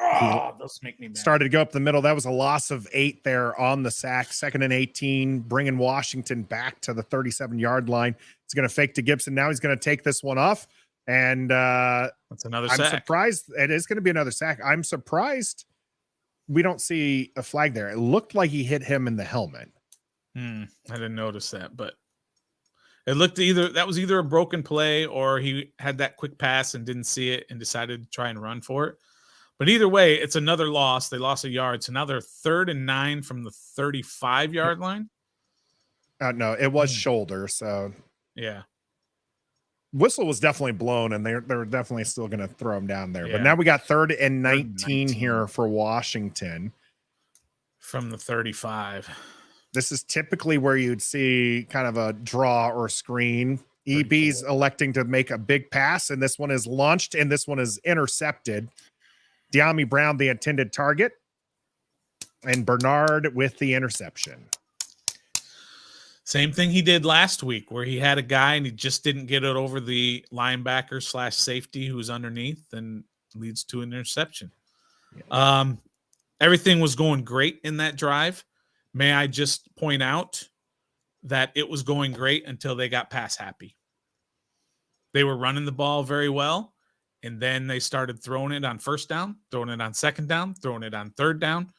Oh, those make me mad. Started to go up the middle. That was a loss of 8 there on the sack. 2nd and 18, bringing Washington back to the 37-yard line. He's going to fake to Gibson. Now he's going to take this one off. And that's another sack. I'm surprised. It is going to be another sack. I'm surprised we don't see a flag there. It looked like he hit him in the helmet. I didn't notice that, but it looked that was either a broken play or he had that quick pass and didn't see it and decided to try and run for it. But either way, it's another loss. They lost a yard. So now they're 3rd and 9 from the 35-yard line. No, it was shoulder. So yeah, whistle was definitely blown, and they're definitely still going to throw him down there. Yeah. But now we got 3rd and 19 here for Washington from the 35. This is typically where you'd see kind of a draw or screen. EB's electing to make a big pass, and this one is launched, and this one is intercepted. De'Ami Brown, the intended target, and Bernard with the interception. Same thing he did last week where he had a guy and he just didn't get it over the linebacker / safety who was underneath and leads to an interception. Yeah. Everything was going great in that drive. May I just point out that it was going great until they got pass happy. They were running the ball very well. And then they started throwing it on first down, throwing it on second down, throwing it on third down.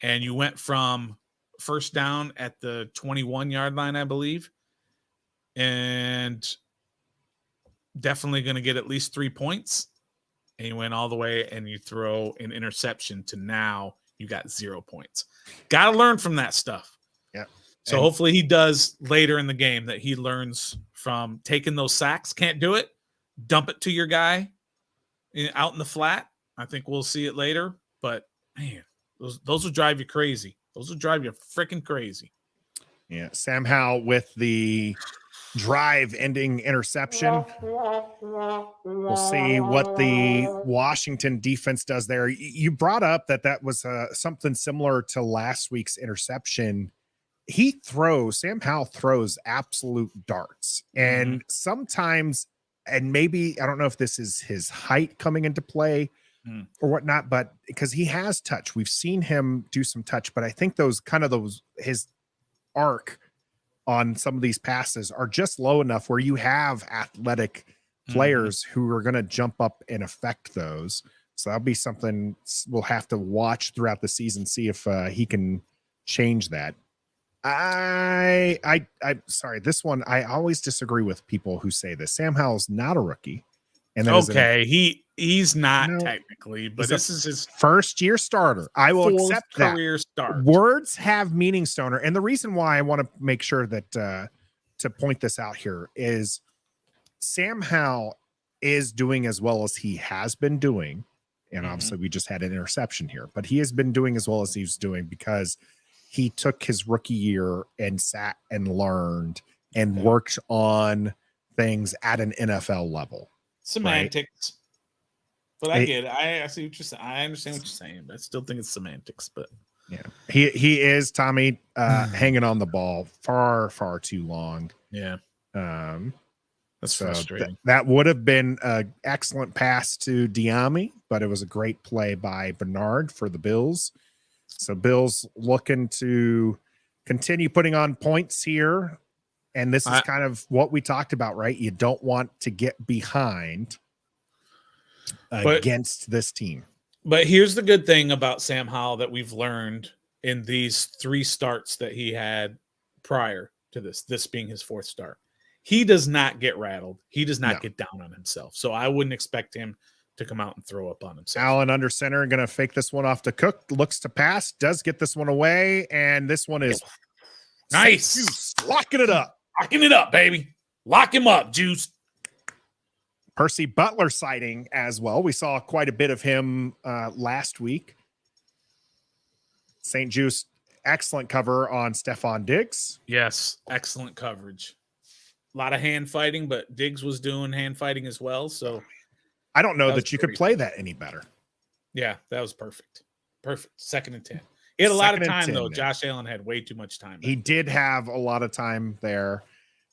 And you went from first down at the 21-yard line, I believe. And definitely going to get at least 3 points. And you went all the way and you throw an interception to now you got 0 points. Got to learn from that stuff. Yeah. So hopefully he does later in the game, that he learns from taking those sacks. Can't do it. Dump it to your guy out in the flat. I think we'll see it later. But, man, those will drive you crazy. Those will drive you freaking crazy. Yeah. Sam Howell with the drive-ending interception. We'll see what the Washington defense does there. You brought up that was something similar to last week's interception. Sam Howell throws absolute darts. And sometimes, and maybe, I don't know if this is his height coming into play or whatnot, but because he has touch. We've seen him do some touch, but I think his arc on some of these passes are just low enough where you have athletic players who are going to jump up and affect those. So that'll be something we'll have to watch throughout the season, see if he can change that. I'm sorry. This one, I always disagree with people who say this. Sam Howell's not a rookie. And he's not technically, but this is his first year starter. I will accept that. Career start. Words have meaning, Stoner. And the reason why I want to make sure that to point this out here is Sam Howell is doing as well as he has been doing. And obviously we just had an interception here, but he has been doing as well as he's doing because he took his rookie year and sat and learned and worked on things at an NFL level. Semantics. Right? But I get it. I see what you're saying. I understand what you're saying, but I still think it's semantics. But yeah, he is, Tommy, hanging on the ball far too long. Yeah. That's frustrating. That would have been an excellent pass to Diami, but it was a great play by Bernard for the Bills. So Bills looking to continue putting on points here. And this is kind of what we talked about, right? You don't want to get behind against this team. But here's the good thing about Sam Howell that we've learned in these 3 starts that he had prior to this being his 4th start. He does not get rattled. He does not get down on himself. So I wouldn't expect him to come out and throw up on himself. Allen under center, going to fake this one off to Cook. Looks to pass, does get this one away, and this one is nice. Locking it up. Locking it up, baby. Lock him up, Juice. Percy Butler sighting as well. We saw quite a bit of him last week. St. Juice, excellent cover on Stephon Diggs. Yes, excellent coverage. A lot of hand fighting, but Diggs was doing hand fighting as well. So I don't know that you could play that any better. Yeah, that was perfect. Perfect. 2nd and 10. He had a lot of time, though. Josh Allen had way too much time. He did have a lot of time there.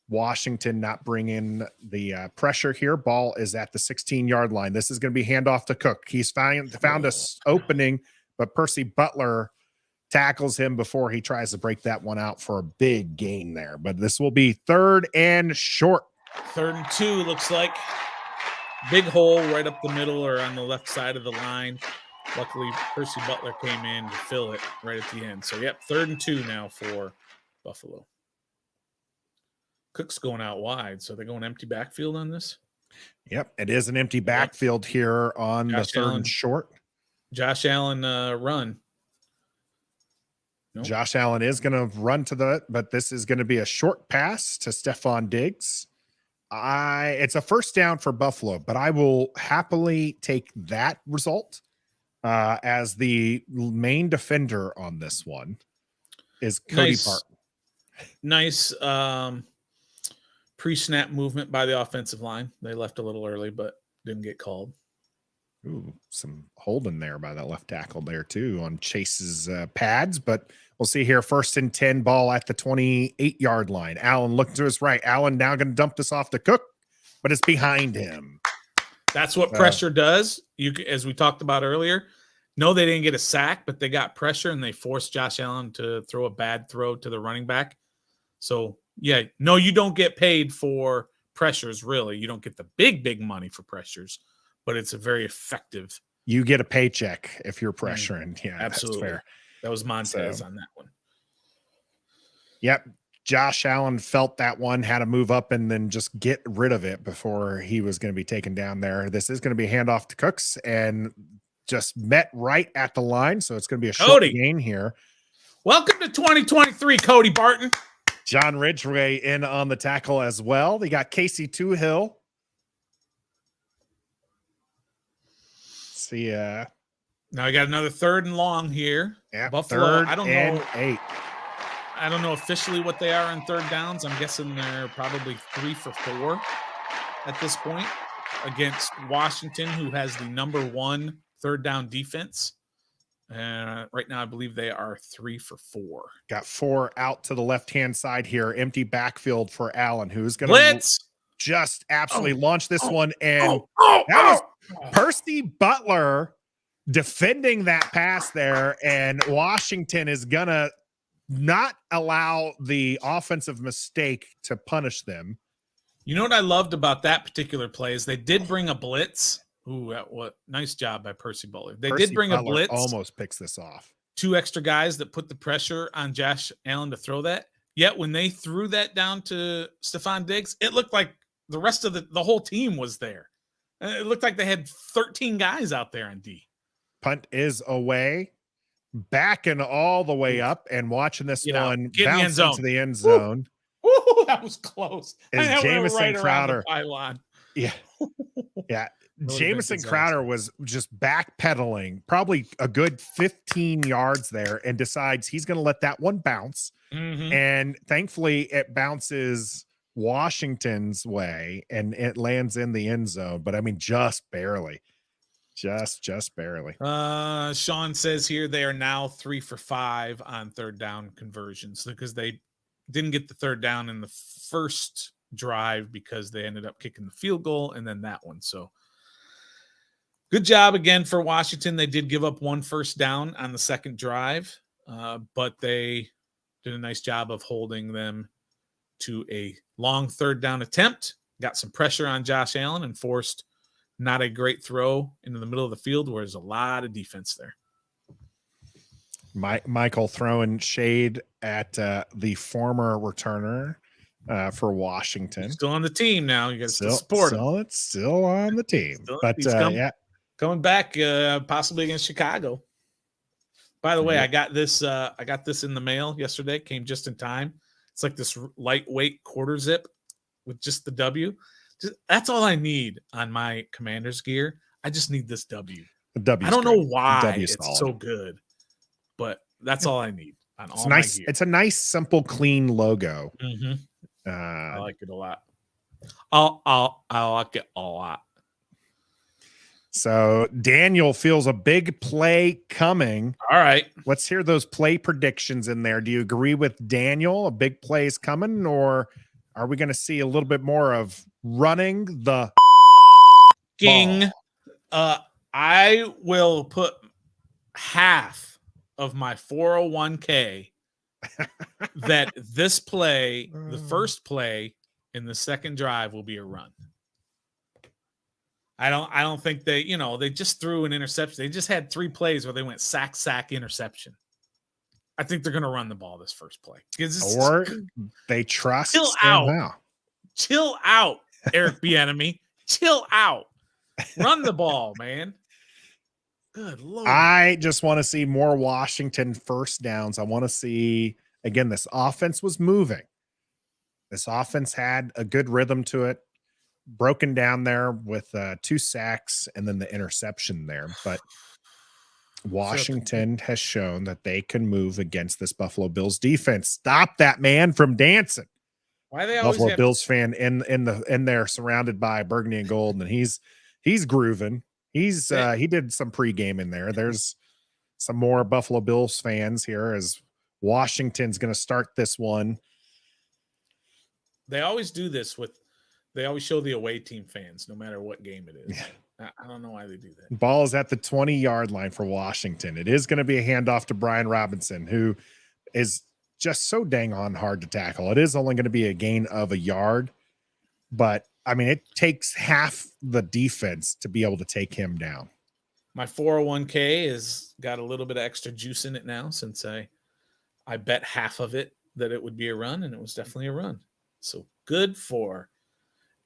Washington not bringing the pressure here. Ball is at the 16-yard line. This is going to be handoff to Cook. He's found a opening, but Percy Butler tackles him before he tries to break that one out for a big gain there. But this will be 3rd and short. 3rd and 2 looks like. Big hole right up the middle or on the left side of the line. Luckily, Percy Butler came in to fill it right at the end. So, 3rd and 2 now for Buffalo. Cook's going out wide, so they're going empty backfield on this? Yep, it is an empty backfield here on the 3rd and short. Josh Allen run. Nope. Josh Allen is going to run but this is going to be a short pass to Stephon Diggs. It's a first down for Buffalo, but I will happily take that result as the main defender on this one is Cody Barton. Nice pre-snap movement by the offensive line. They left a little early, but didn't get called. Ooh, some holding there by that left tackle there too on Chase's pads, but we'll see here. 1st and 10, ball at the 28-yard line. Allen looking to his right. Allen now going to dump this off to Cook, but it's behind him. That's what pressure does. As we talked about earlier, no, they didn't get a sack, but they got pressure and they forced Josh Allen to throw a bad throw to the running back. So, no, you don't get paid for pressures, really. You don't get the big money for pressures, but it's a very effective. You get a paycheck if you're pressuring. Yeah, absolutely. That's fair. That was Montez on that one. Yep. Josh Allen felt that one, had to move up and then just get rid of it before he was going to be taken down there. This is going to be a handoff to Cooks and just met right at the line. So it's going to be a short gain here. Welcome to 2023, Cody Barton. John Ridgway in on the tackle as well. They got Casey Toohill. See, now we got another 3rd and long here. Yeah, Buffalo. I don't know. 8. I don't know officially what they are on 3rd downs. I'm guessing they're probably 3 for 4 at this point against Washington, who has the number 1 3rd down defense. Right now, I believe they are 3 for 4. Got 4 out to the left-hand side here. Empty backfield for Allen, who's going to just absolutely launch this one. And that was Percy Butler defending that pass there. And Washington is going to not allow the offensive mistake to punish them. You know what I loved about that particular play is they did bring a blitz. Ooh, what nice job by Percy Butler. They did bring a blitz. Almost picks this off. 2 extra guys that put the pressure on Josh Allen to throw that. Yet when they threw that down to Stephon Diggs, it looked like the rest of the whole team was there. It looked like they had 13 guys out there on D. Punt is away. Backing all the way up and watching this one bounce into the end zone. Ooh, that was close. Is Jamison Crowder. Yeah. Yeah. Jamison Crowder was just backpedaling probably a good 15 yards there and decides he's going to let that one bounce. And thankfully it bounces Washington's way and it lands in the end zone. But I mean, just barely. Just barely. Sean says here they are now 3 for 5 on 3rd down conversions because they didn't get the 3rd down in the first drive because they ended up kicking the field goal and then that one. So good job again for Washington. They did give up 1 first down on the 2nd drive, but they did a nice job of holding them to a long 3rd down attempt. Got some pressure on Josh Allen and forced not a great throw into the middle of the field where there's a lot of defense there. Michael throwing shade at the former returner for Washington. He's still on the team now. You got to support him. It's still on the team. Coming back possibly against Chicago. By the way, I got this in the mail yesterday. Came just in time. It's like this lightweight quarter zip with just the W. That's all I need on my Commander's gear. I just need this W. I don't know why it's so good, but that's all I need on all my gear. It's a nice, simple, clean logo. I like it a lot. I like it a lot. So Daniel feels a big play coming. All right. Let's hear those play predictions in there. Do you agree with Daniel? A big play is coming, or are we going to see a little bit more of running the ball? I will put half of my 401k that this play, the first play in the 2nd drive, will be a run. I don't think they just threw an interception. They just had 3 plays where they went sack, interception. I think they're going to run the ball this first play. Or they trust. Chill out, Eric Bieniemy. Chill out. Run the ball, man. Good Lord. I just want to see more Washington first downs. I want to see, again, this offense was moving. This offense had a good rhythm to it. Broken down there with 2 sacks and then the interception there. But Washington has shown that they can move against this Buffalo Bills defense. Stop that man from dancing. Why they always Buffalo Bills fan in there surrounded by burgundy and gold, and he's grooving. He did some pregame in there. There's some more Buffalo Bills fans here as Washington's going to start this one. They always do this they always show the away team fans no matter what game it is. Yeah. I don't know why they do that. Ball is at the 20-yard line for Washington. It is going to be a handoff to Brian Robinson, who is just so dang on hard to tackle. It is only going to be a gain of a yard, but I mean, it takes half the defense to be able to take him down. My 401k has got a little bit of extra juice in it now since I bet half of it that it would be a run, and it was definitely a run. So good for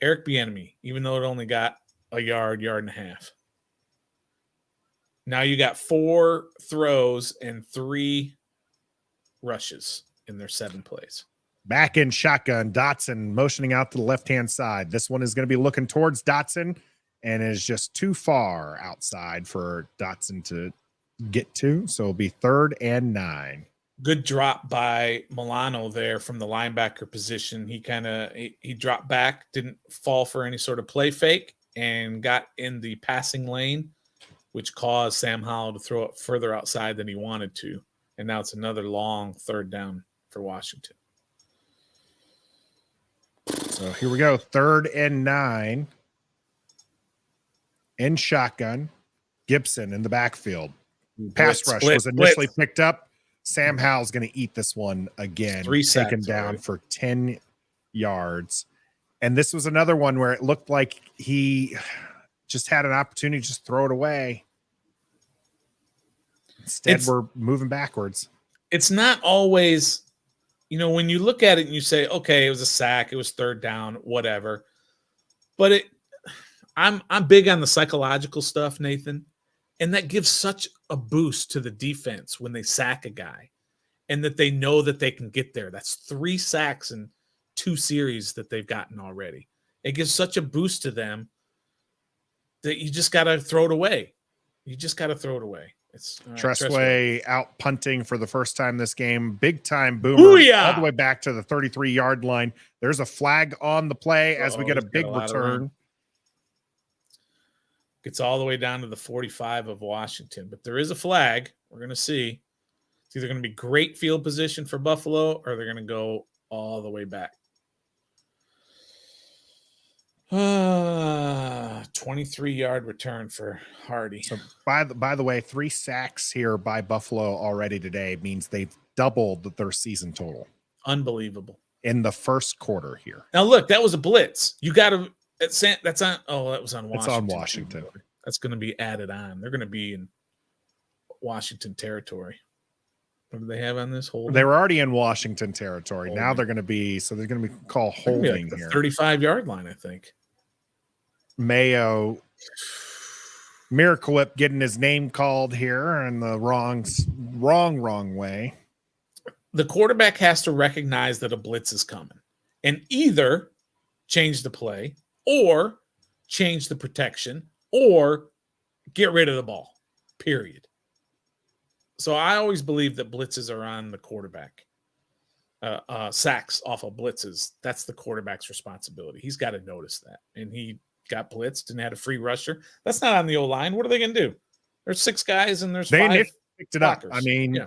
Eric Bieniemy, even though it only got a yard and a half. Now you got 4 throws and 3 rushes in their 7 plays. Back in shotgun, Dotson motioning out to the left-hand side. This one is going to be looking towards Dotson and is just too far outside for Dotson to get to. So it'll be 3rd and 9. Good drop by Milano there from the linebacker position. He dropped back, didn't fall for any sort of play fake, and got in the passing lane, which caused Sam Howell to throw it further outside than he wanted to. And now it's another long 3rd down for Washington. So here we go. 3rd and 9. In shotgun. Gibson in the backfield. Pass rush was initially picked up. Sam Howell's going to eat this one again. 3 sacks taken down already for 10 yards. And this was another one where it looked like he just had an opportunity to just throw it away. Instead, we're moving backwards. It's not always, when you look at it and you say, okay, it was a sack, it was 3rd down, whatever. But I'm big on the psychological stuff, Nathan. And that gives such a boost to the defense when they sack a guy and that they know that they can get there. That's 3 sacks in 2 series that they've gotten already. It gives such a boost to them that you just got to throw it away. It's Tressway out punting for the first time this game. Big time boomer. Booyah! All the way back to the 33-yard line. There's a flag on the play as we get a big return. Gets all the way down to the 45 of Washington. But there is a flag. We're going to see. It's either going to be great field position for Buffalo or they're going to go all the way back. 23-yard return for Hardy. So by the way, 3 sacks here by Buffalo already today means they've doubled their season total. Unbelievable. In the first quarter here. Now look, that was a blitz. You got to that was on Washington. It's on Washington. That's going to be added on. They're going to be in Washington territory. What do they have on this? Holding? They were already in Washington territory. Holding. Now they're going to be called holding like here. 35-yard line, I think. Mayo, Miracle Whip getting his name called here in the wrong way. The quarterback has to recognize that a blitz is coming and either change the play or change the protection or get rid of the ball, period. So I always believe that blitzes are on the quarterback. Sacks off of blitzes, that's the quarterback's responsibility. He's got to notice that. And he got blitzed and had a free rusher. That's not on the O-line. What are they going to do? There's 6 guys and there's 5 picked it up. I mean, yeah.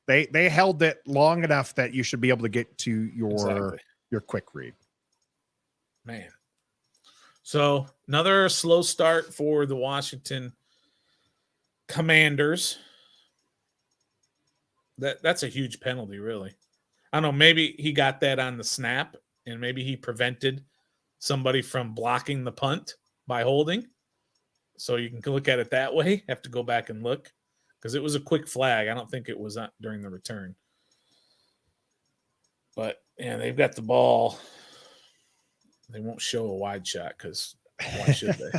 They held it long enough that you should be able to get to your quick read. Man. So another slow start for the Washington Commanders. That's a huge penalty, really. I don't know. Maybe he got that on the snap, and maybe he prevented somebody from blocking the punt by holding. So you can look at it that way. Have to go back and look because it was a quick flag. I don't think it was during the return. But, yeah, they've got the ball. They won't show a wide shot because why should they?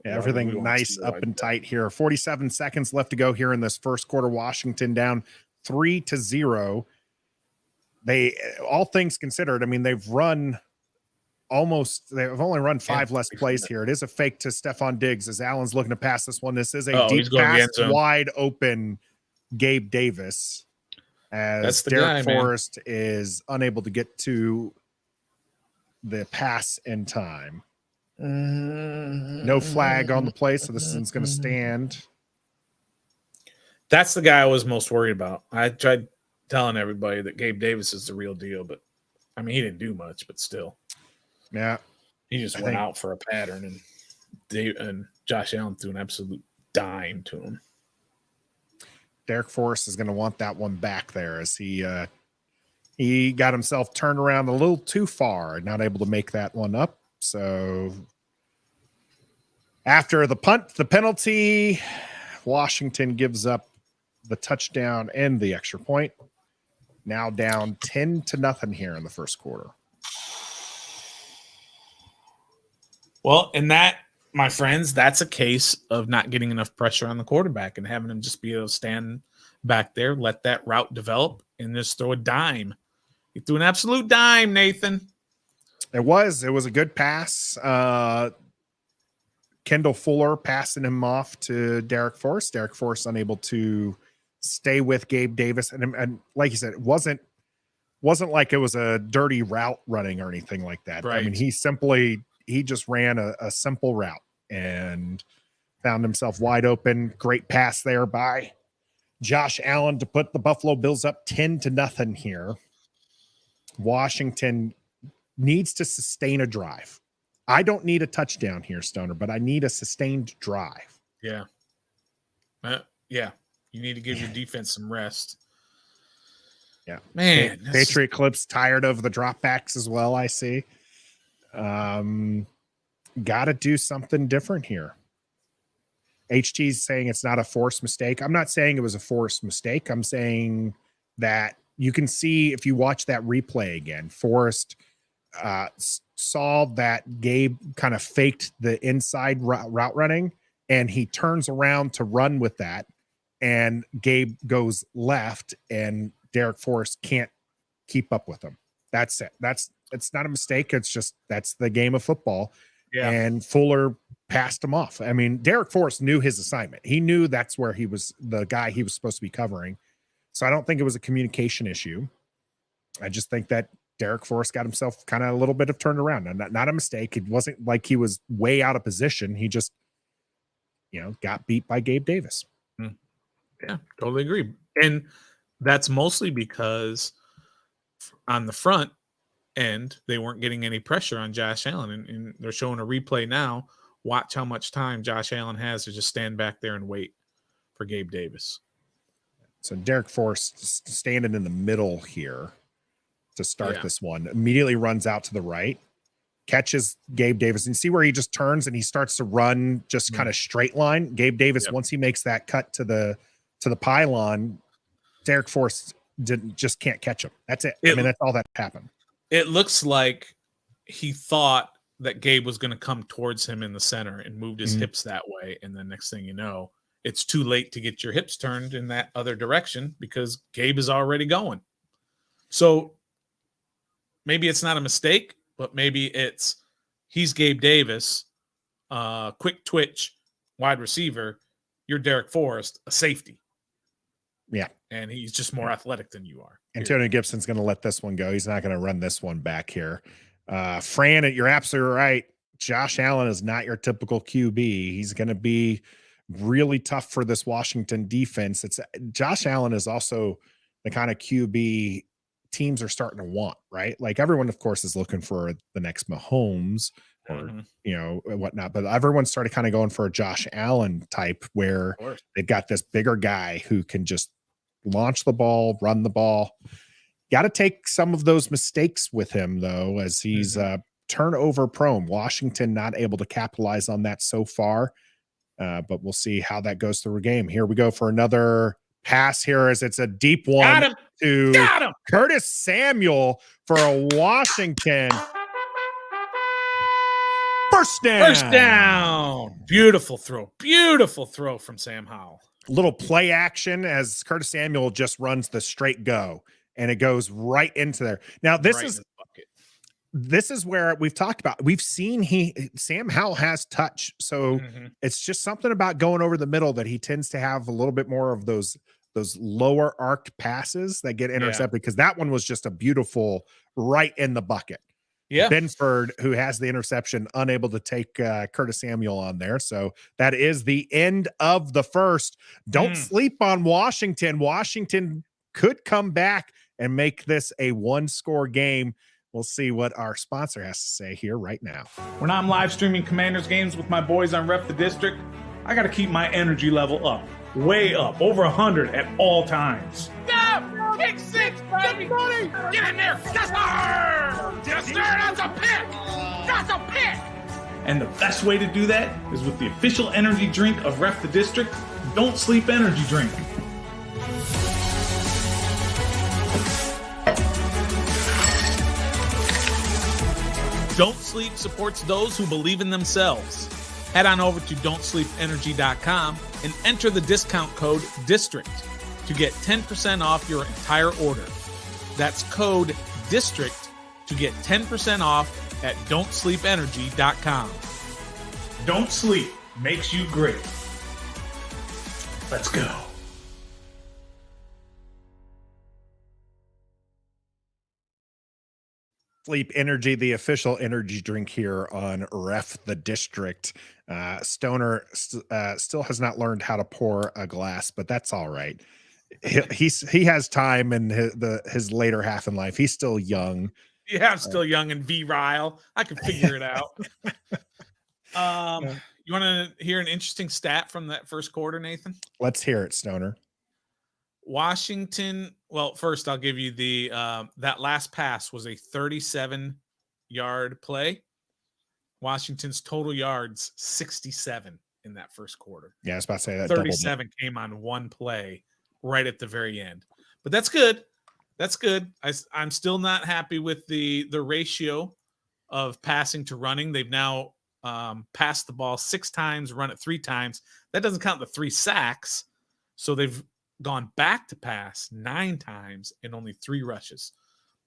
Yeah, everything nice up and tight here. 47 seconds left to go here in this first quarter. Washington down 3-0. They, all things considered, I mean, they've only run 5 less plays here. It is a fake to Stephon Diggs as Allen's looking to pass this one. This is a deep pass, wide open Gabe Davis as Derek Forrest is unable to get to the pass in time. No flag on the play, so this one's going to stand. That's the guy I was most worried about. I tried telling everybody that Gabe Davis is the real deal, but I mean, he didn't do much, but still. Yeah. He just went out for a pattern, and Josh Allen threw an absolute dime to him. Derek Forrest is going to want that one back there as he got himself turned around a little too far, not able to make that one up. So after the punt, the penalty, Washington gives up the touchdown and the extra point. now down 10-0 here in the first quarter. Well, and that, my friends, that's a case of not getting enough pressure on the quarterback and having him just be able to stand back there, let that route develop, and just throw a dime. He threw an absolute dime, Nathan. It was a good pass. Kendall Fuller passing him off to Derek Forrest. Derek Forrest unable to stay with Gabe Davis. And like you said, it wasn't like it was a dirty route running or anything like that. Right. I mean, he just ran a simple route and found himself wide open. Great pass there by Josh Allen to put the Buffalo Bills up 10-0 here. Washington needs to sustain a drive. I don't need a touchdown here, Stoner, but I need a sustained drive. Yeah. Yeah. You need to give your defense some rest. Yeah. Man. Patriot Clip's tired of the dropbacks as well, I see. Got to do something different here. HT's saying it's not a forced mistake. I'm not saying it was a forced mistake. I'm saying that you can see if you watch that replay again, Forrest saw that Gabe kind of faked the inside route running, and he turns around to run with that, and Gabe goes left, and Derek Forrest can't keep up with him. That's it. It's not a mistake. It's just that's the game of football. Yeah. And Fuller passed him off. I mean, Derek Forrest knew his assignment. He knew that's where he was, the guy he was supposed to be covering. So I don't think it was a communication issue. I just think that Derek Forrest got himself kind of a little bit of turned around. Not a mistake. It wasn't like he was way out of position. He just, got beat by Gabe Davis. Yeah, totally agree. And that's mostly because on the front end, they weren't getting any pressure on Josh Allen. And they're showing a replay now. Watch how much time Josh Allen has to just stand back there and wait for Gabe Davis. So Derek Forrest standing in the middle here to start this one, immediately runs out to the right, catches Gabe Davis, and see where he just turns and he starts to run just kind of straight line. Gabe Davis, once he makes that cut to the pylon, Derek Forrest just can't catch him. That's it. I mean, that's all that happened. It looks like he thought that Gabe was going to come towards him in the center and moved his hips that way. And then next thing you know, it's too late to get your hips turned in that other direction because Gabe is already going. So maybe it's not a mistake, but maybe he's Gabe Davis, quick twitch, wide receiver. You're Derek Forrest, a safety. Yeah. And he's just more athletic than you are. Antonio Gibson's going to let this one go. He's not going to run this one back here. Fran, you're absolutely right. Josh Allen is not your typical QB. He's going to be really tough for this Washington defense. Josh Allen is also the kind of QB teams are starting to want, right? Like everyone, of course, is looking for the next Mahomes or, whatnot, but everyone started kind of going for a Josh Allen type where they've got this bigger guy who can just launch the ball, run the ball. Got to take some of those mistakes with him, though, as he's turnover prone. Washington not able to capitalize on that so far, but we'll see how that goes through a game. Here we go for another pass here as it's a deep one to Curtis Samuel for a Washington first down. First down. Beautiful throw from Sam Howell. Little play action as Curtis Samuel just runs the straight go. And it goes right into there. Now, this is where we've talked about. We've seen Sam Howell has touch. So it's just something about going over the middle that he tends to have a little bit more of those lower arced passes that get intercepted because that one was just a beautiful right in the bucket. Yeah. Benford, who has the interception, unable to take Curtis Samuel on there. So that is the end of the first. Don't sleep on Washington. Washington could come back and make this a one-score game. We'll see what our sponsor has to say here right now. When I'm live streaming Commanders games with my boys on Ref the District, I got to keep my energy level up, way up, over 100 at all times. Go! Kick six, baby! Get in there! Yes, sir! That's a pick! That's a pick! And the best way to do that is with the official energy drink of Ref the District, Don't Sleep Energy Drink. Don't Sleep supports those who believe in themselves. Head on over to don'tsleepenergy.com and enter the discount code DISTRICT to get 10% off your entire order. That's code DISTRICT to get 10% off at don'tsleepenergy.com. Don't sleep makes you great. Let's go. Sleep Energy, the official energy drink here on Ref the District. Stoner still has not learned how to pour a glass, but that's all right. He has time in his later half in life. He's still young. Yeah, I'm still young and virile. I can figure it out. You want to hear an interesting stat from that first quarter, Nathan? Let's hear it, Stoner. Washington. Well, first I'll give you the that last pass was a 37-yard play. Washington's total yards 67 in that first quarter. Yeah, I was about to say that 37 came on one play right at the very end. But that's good. That's good. I'm still not happy with the ratio of passing to running. They've now passed the ball 6 times, run it 3 times. That doesn't count the 3 sacks. So they've gone back to pass 9 times and only 3 rushes.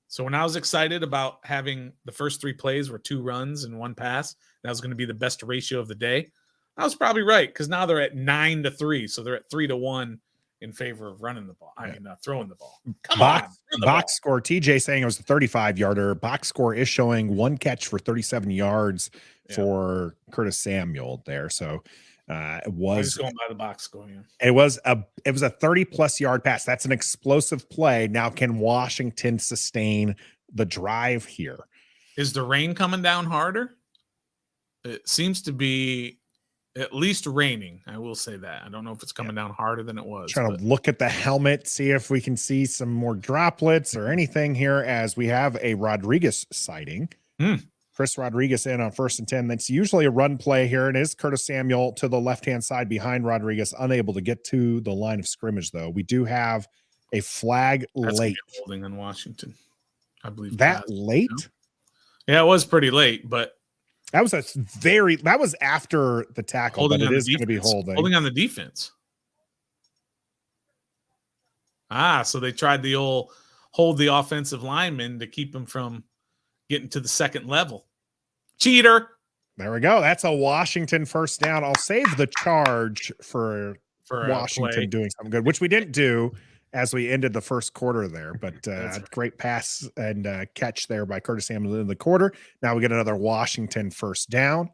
So when I was excited about having the first 3 plays were 2 runs and 1 pass, that was going to be the best ratio of the day. I was probably right because now they're at 9-3. So they're at 3-1 in favor of running the ball. I mean, throwing the ball. Come on. Box score. TJ saying it was a 35-yarder. Box score is showing 1 catch for 37 yards for Curtis Samuel there. So it was going by the box score. Yeah. It was a 30+ yard pass. That's an explosive play. Now, can Washington sustain the drive here? Is the rain coming down harder? It seems to be at least raining. I will say that. I don't know if it's coming down harder than it was. Trying to look at the helmet, see if we can see some more droplets or anything here as we have a Rodriguez sighting. Chris Rodriguez in on 1st and 10. That's usually a run play here. And it is Curtis Samuel to the left-hand side behind Rodriguez, unable to get to the line of scrimmage, though. We do have a flag late. Holding on Washington, I believe. That late? Yeah, it was pretty late, but that was after the tackle, but it is going to be holding. Holding on the defense. So they tried the old hold the offensive lineman to keep him from getting to the second level. Cheater. There we go. That's a Washington first down. I'll save the charge for Washington doing something good, which we didn't do as we ended the first quarter there. But great pass and catch there by Curtis Samuel in the quarter. Now we get another Washington first down.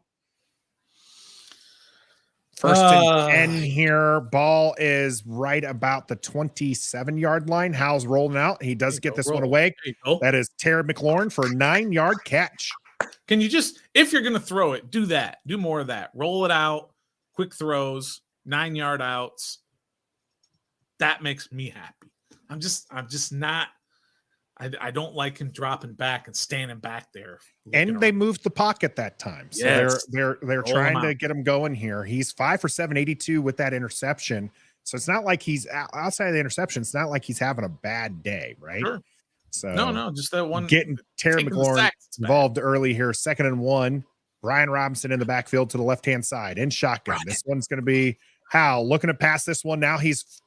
First and 10 here. Ball is right about the 27-yard line. Howell's rolling out. He does get this one away. That is Terry McLaurin for a 9-yard catch. Can you just, if you're going to throw it, do that. Do more of that. Roll it out. Quick throws. 9-yard outs. That makes me happy. I'm just not. I don't like him dropping back and standing back there. And they moved the pocket that time. So they're trying to get him going here. He's 5 for 782 with that interception. So it's not like he's outside of the interception. It's not like he's having a bad day, right? Sure. So no, just that one. Getting Terry McLaurin involved early here. 2nd and 1. Brian Robinson in the backfield to the left-hand side in shotgun. This one's going to be Howell looking to pass this one. Now he's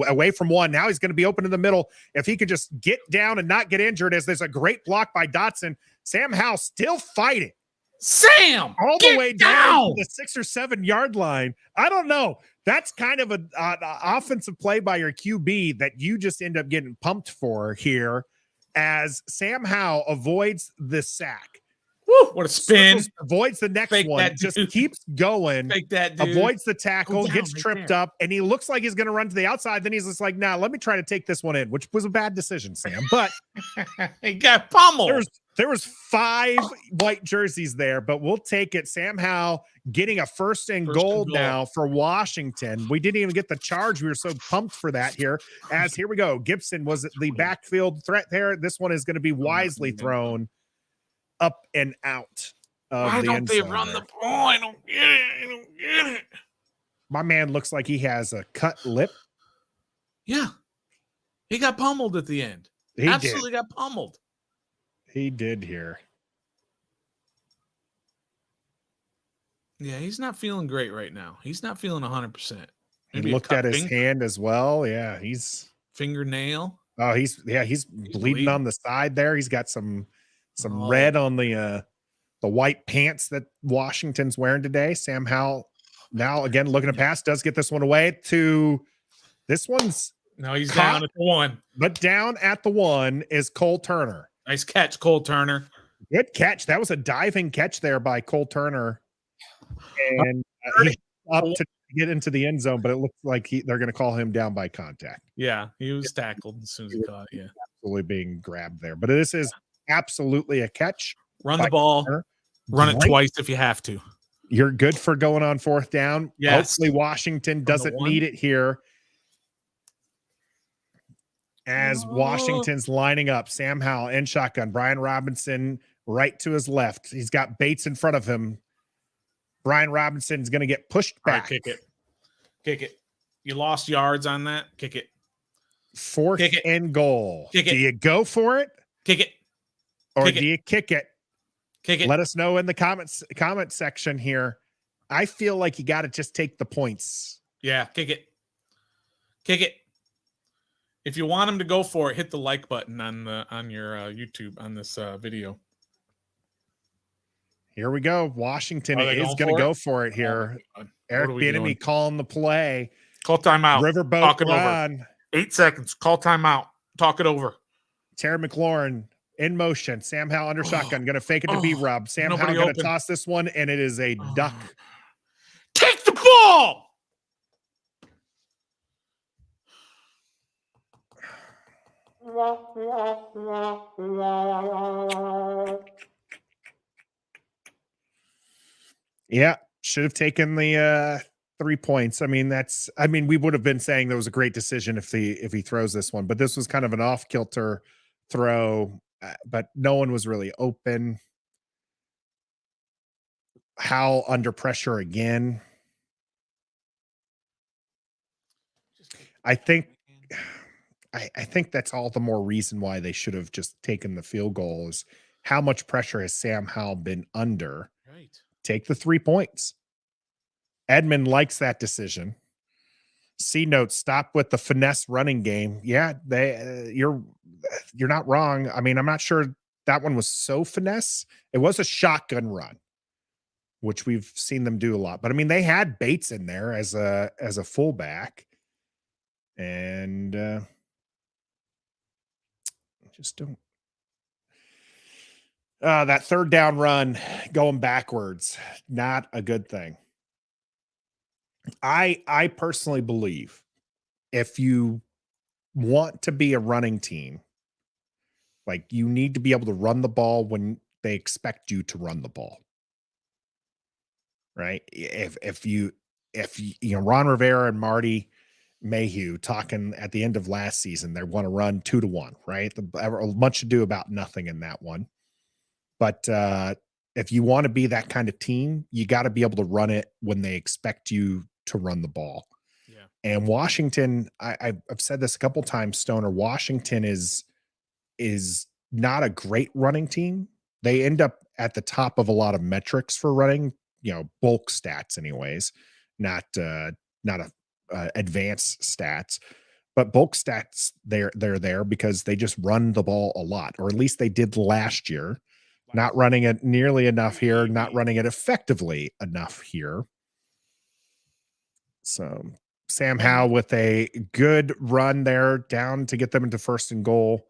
away from one. Now he's going to be open in the middle. If he could just get down and not get injured, as there's a great block by Dotson. Sam Howell still fighting. Sam! All the way down to the 6 or 7 yard line. I don't know. That's kind of an offensive play by your QB that you just end up getting pumped for here as Sam Howell avoids the sack. Woo, what a spin. Avoids the next one. Just keeps going. Fake that, dude. Avoids the tackle. Gets tripped up. And he looks like he's going to run to the outside. Then he's just like, nah, let me try to take this one in, which was a bad decision, Sam. But he got pummeled. There was 5 white jerseys there, but we'll take it. Sam Howell getting a first and goal now for Washington. We didn't even get the charge. We were so pumped for that here. As here we go. Gibson was the backfield threat there. This one is going to be wisely thrown up and out of Why the don't end they zone run there. the ball? I don't get it. My man looks like he has a cut lip. Yeah. He got pummeled at the end. He Absolutely got pummeled. He did here. Yeah, he's not feeling great right now. He's not feeling 100%. He Maybe a looked cut at his finger, hand as well. Yeah, he's fingernail. he's bleeding bleeding. on the side there. He's got some Oh. red on the white pants that Washington's wearing today. Sam Howell now again looking to pass, does get this one away to this one's No, he's caught, down at the 1. but down at the 1 is Cole Turner. Nice catch, Cole Turner. Good catch. That was a diving catch there by Cole Turner. And he's up to get into the end zone, but it looks like they're going to call him down by contact. Yeah, he was tackled as soon as he caught it. Yeah. Absolutely being grabbed there. But this is absolutely a catch. Run the ball. Turner. Run it Great. twice if you have to. You're good for going on 4th down. Yes. Hopefully Washington doesn't need it here. As Washington's lining up, Sam Howell in shotgun, Brian Robinson right to his left. He's got Bates in front of him. Brian Robinson's going to get pushed back. Right, kick it. Kick it. You lost yards on that. Kick it. 4th and goal. Kick it. Do you go for it? Kick it. Or Kick do it. you kick it? Kick it. Let us know in the comment section here. I feel like you got to just take the points. Yeah, kick it. Kick it. If you want him to go for it, hit the like button on your YouTube on this video. Here we go. Washington is going to go for it here. Eric Bieniemy calling the play. Call timeout. Riverboat Talk it run. over. 8 seconds. Call timeout. Talk it over. Terry McLaurin in motion. Sam Howell under shotgun. Going to fake it to B-Rob. Sam Howell going to toss this one, and it is a duck. Take the ball! Yeah, should have taken the 3 points. I mean, we would have been saying that was a great decision if he throws this one, but this was kind of an off-kilter throw, but no one was really open. Howell under pressure again. I think that's all the more reason why they should have just taken the field goal. Is how much pressure has Sam Howell been under? Right. Take the 3 points. Edmund likes that decision. C note, stop with the finesse running game. Yeah, you're not wrong. I mean, I'm not sure that one was so finesse. It was a shotgun run, which we've seen them do a lot. But I mean, they had Bates in there as a fullback. And just don't. That 3rd down run going backwards, not a good thing. I personally believe if you want to be a running team, like you need to be able to run the ball when they expect you to run the ball. Right? If you know, Ron Rivera and Marty Mayhew talking at the end of last season, they want to run 2-1, right? Much ado about nothing in that one. But if you want to be that kind of team, you got to be able to run it when they expect you to run the ball. Yeah. And Washington, I've said this a couple times, Stoner, Washington is not a great running team. They end up at the top of a lot of metrics for running, you know, bulk stats anyways, not advanced stats, but bulk stats. They're there because they just run the ball a lot, or at least they did last year. Not running it nearly enough here, not running it effectively enough here. So Sam Howell with a good run there down to get them into 1st and goal,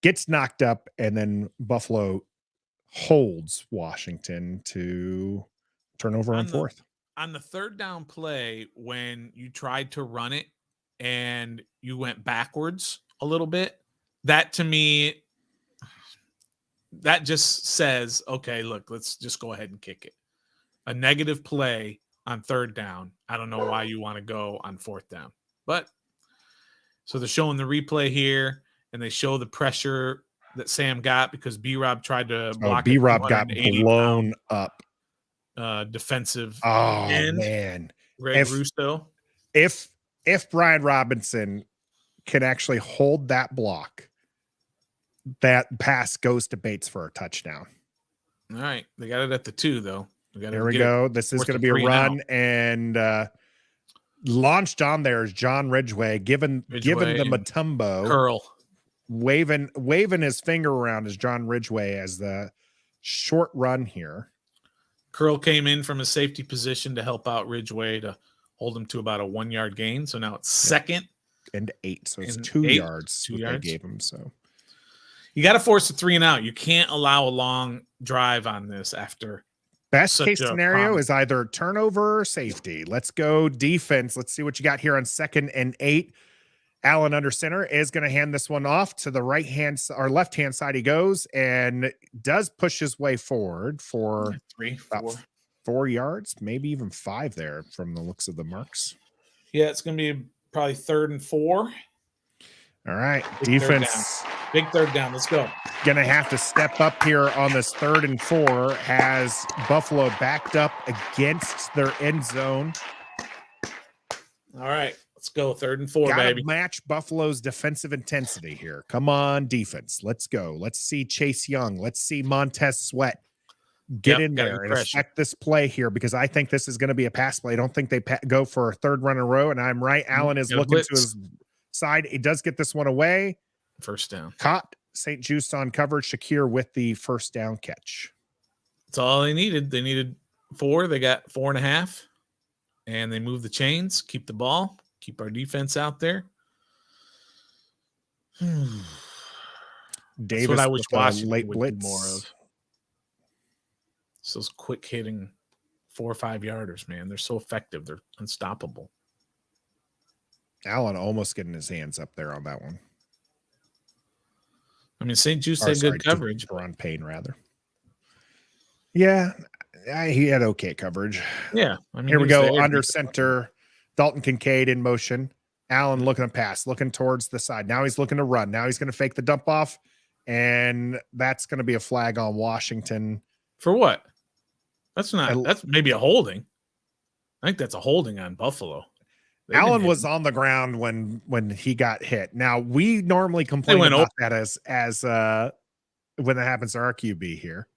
gets knocked up, and then Buffalo holds Washington to turnover on 4th. On the 3rd down play, when you tried to run it and you went backwards a little bit, that to me, that just says, okay, look, let's just go ahead and kick it. A negative play on 3rd down. I don't know why you want to go on 4th down. But so they're showing the replay here, and they show the pressure that Sam got because B-Rob tried to block. B-Rob got blown up. Defensive end. Man. Greg Russo. If Brian Robinson can actually hold that block, that pass goes to Bates for a touchdown. All right. They got it at the 2, though. Here we go. This is going to be a run, and launched on there is John Ridgway, given the Matumbo curl, waving his finger around as John Ridgway as the short run here. Curl came in from a safety position to help out Ridgway to hold him to about a 1 yard gain. So now it's second and 8. So it's 2 yards. 2 yards. They gave him. So you got to force a 3 and out. You can't allow a long drive on this after. Best case scenario is either turnover or safety. Let's go defense. Let's see what you got here on 2nd and 8. Allen under center is going to hand this one off to the right hand or left hand side. He goes and does push his way forward for 4 yards, maybe even 5 there from the looks of the marks. Yeah, it's going to be probably 3rd and 4. All right, Big defense. Big 3rd down. Let's go. Going to have to step up here on this 3rd and 4. Has Buffalo backed up against their end zone. All right. Let's go 3rd and 4, Gotta baby. Match Buffalo's defensive intensity here. Come on, defense. Let's go. Let's see Chase Young. Let's see Montez Sweat get in there and affect this play here, because I think this is going to be a pass play. I don't think they go for a 3rd run in a row, and I'm right. Allen is looking to his side. He does get this one away. 1st down. Caught St. Juste on coverage. Shakir with the 1st down catch. That's all they needed. They needed 4. They got 4.5, and they move the chains, keep the ball. Keep our defense out there. Davis, that's what I wish Washington late would blitz. do more of. It's those quick hitting 4 or 5 yarders, man. They're so effective. They're unstoppable. Allen almost getting his hands up there on that one. I mean, St. Juste had good coverage. Ron Payne, rather. Yeah, he had okay coverage. Yeah. I mean, here we go. Under center. Dalton Kincaid in motion. Allen looking to pass, looking towards the side. Now he's looking to run. Now he's going to fake the dump off, and that's going to be a flag on Washington. For what? That's maybe a holding. I think that's a holding on Buffalo. Allen was on the ground when he got hit. Now, we normally complain about that as when that happens to our QB here.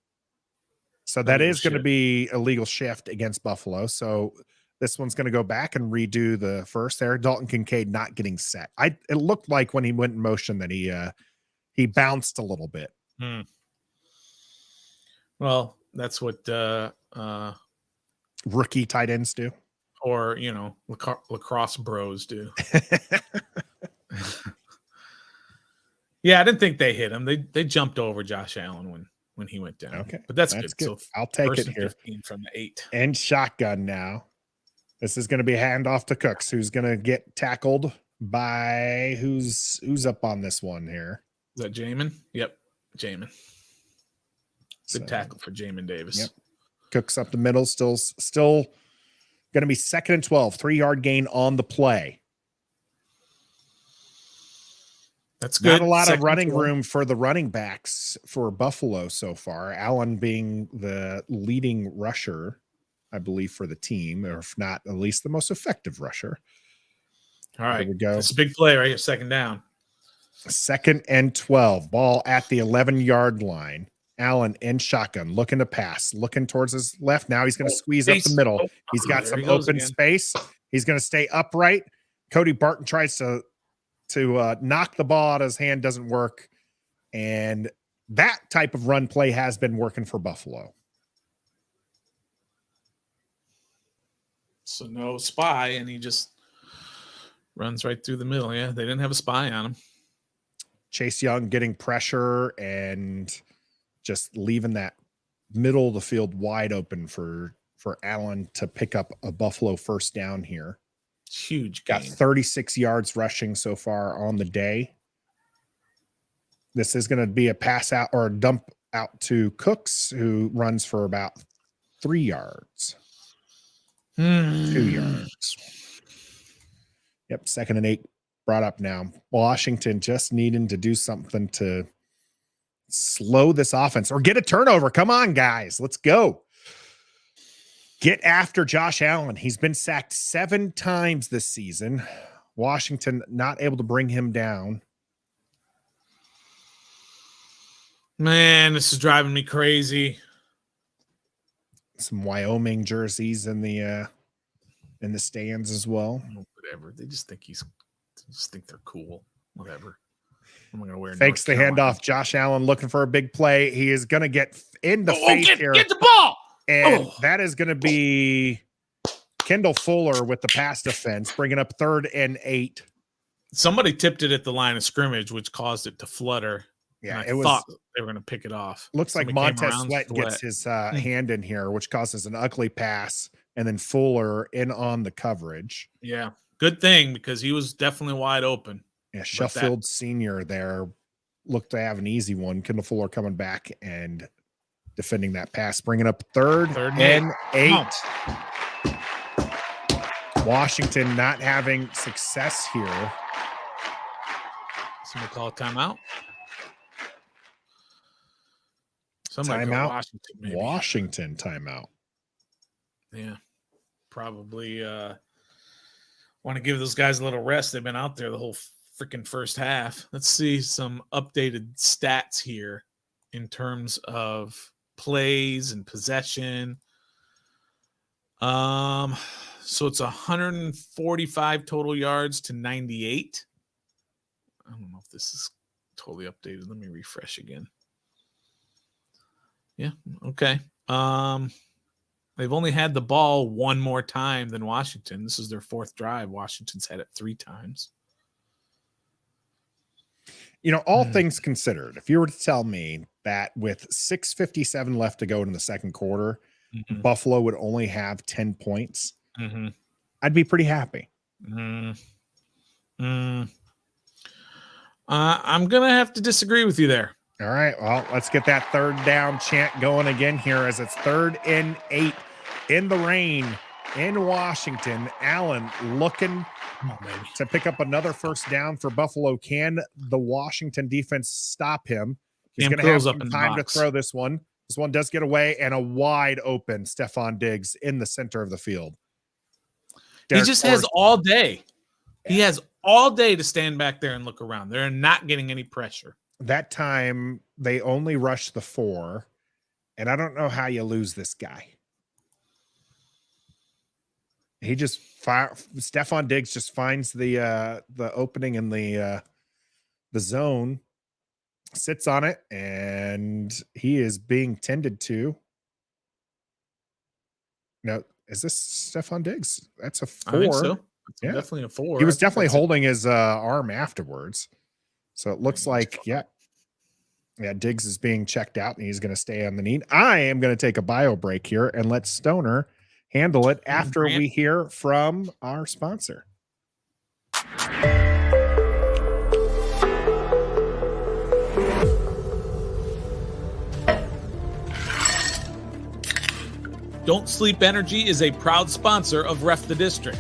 So that is going to be a legal shift against Buffalo. So this one's going to go back and redo the first there. Dalton Kincaid not getting set. It looked like when he went in motion that he bounced a little bit. Well, that's what rookie tight ends do. Or, lacrosse bros do. Yeah, I didn't think they hit him. They jumped over Josh Allen when he went down. Okay. But that's good. So I'll take it here. 15 from the 8. And shotgun now. This is going to be a handoff to Cooks, who's going to get tackled by who's up on this one here. Is that Jamin? Yep, Jamin. Good tackle for Jamin Davis. Yep. Cooks up the middle, still going to be 2nd and 12, 3-yard gain on the play. That's good. Not a lot of running room for the running backs for Buffalo so far. Allen being the leading rusher, I believe, for the team, or if not, at least the most effective rusher. All right. There we go. It's a big play right here, 2nd down. 2nd and 12, ball at the 11-yard line. Allen in shotgun, looking to pass, looking towards his left. Now he's going to squeeze up the middle. He's got some open space. He's going to stay upright. Cody Barton tries to knock the ball out of his hand, doesn't work. And that type of run play has been working for Buffalo. So no spy, and he just runs right through the middle. Yeah, they didn't have a spy on him. Chase Young getting pressure and just leaving that middle of the field wide open for Allen to pick up a Buffalo 1st down here. Huge gain. Got 36 yards rushing so far on the day. This is going to be a pass out or a dump out to Cooks, who runs for about 3 yards. 2 yards. Yep, 2nd and 8 brought up now. Washington just needing to do something to slow this offense or get a turnover. Come on, guys. Let's go. Get after Josh Allen. He's been sacked 7 times this season. Washington not able to bring him down. Man, this is driving me crazy. some Wyoming jerseys in the stands as well. Whatever. They just think they're cool. Whatever. I'm gonna wear Fakes the handoff. Josh Allen looking for a big play. He is gonna get in the face here. Get the ball. And that is gonna be Kendall Fuller with the pass defense, bringing up 3rd and 8. Somebody tipped it at the line of scrimmage, which caused it to flutter. Yeah, it thought they were going to pick it off. Looks like Montez Sweat gets his hand in here, which causes an ugly pass, and then Fuller in on the coverage. Yeah, good thing because he was definitely wide open. Yeah, Sheffield Senior there looked to have an easy one. Kendall Fuller coming back and defending that pass, bringing up 3rd and 8. Washington not having success here. Somebody call a timeout. Timeout. Washington timeout. Yeah, probably want to give those guys a little rest. They've been out there the whole freaking first half. Let's see some updated stats here in terms of plays and possession. So it's 145 total yards to 98. I don't know if this is totally updated. Let me refresh again. Yeah, okay. They've only had the ball one more time than Washington. This is their 4th drive. Washington's had it 3 times. You know, all things considered, if you were to tell me that with 6:57 left to go in the second quarter, Buffalo would only have 10 points, I'd be pretty happy. I'm going to have to disagree with you there. All right. Well, let's get that 3rd down chant going again here as it's 3rd and 8 in the rain in Washington. Allen looking to pick up another first down for Buffalo. Can the Washington defense stop him? He's going to have some time to throw this one. This one does get away, and a wide open Stephon Diggs in the center of the field. He just has all day. He has all day to stand back there and look around. They're not getting any pressure. That time, they only rushed the 4, and I don't know how you lose this guy. He just Stephon Diggs just finds the opening in the zone, sits on it, and he is being tended to. No, is this Stephon Diggs? That's a 4. I think so. Yeah, definitely a 4. He was definitely holding his arm afterwards. So it looks like, yeah, Diggs is being checked out, and he's going to stay on the knee. I am going to take a bio break here and let Stoner handle it after we hear from our sponsor. Don't Sleep Energy is a proud sponsor of Ref the District.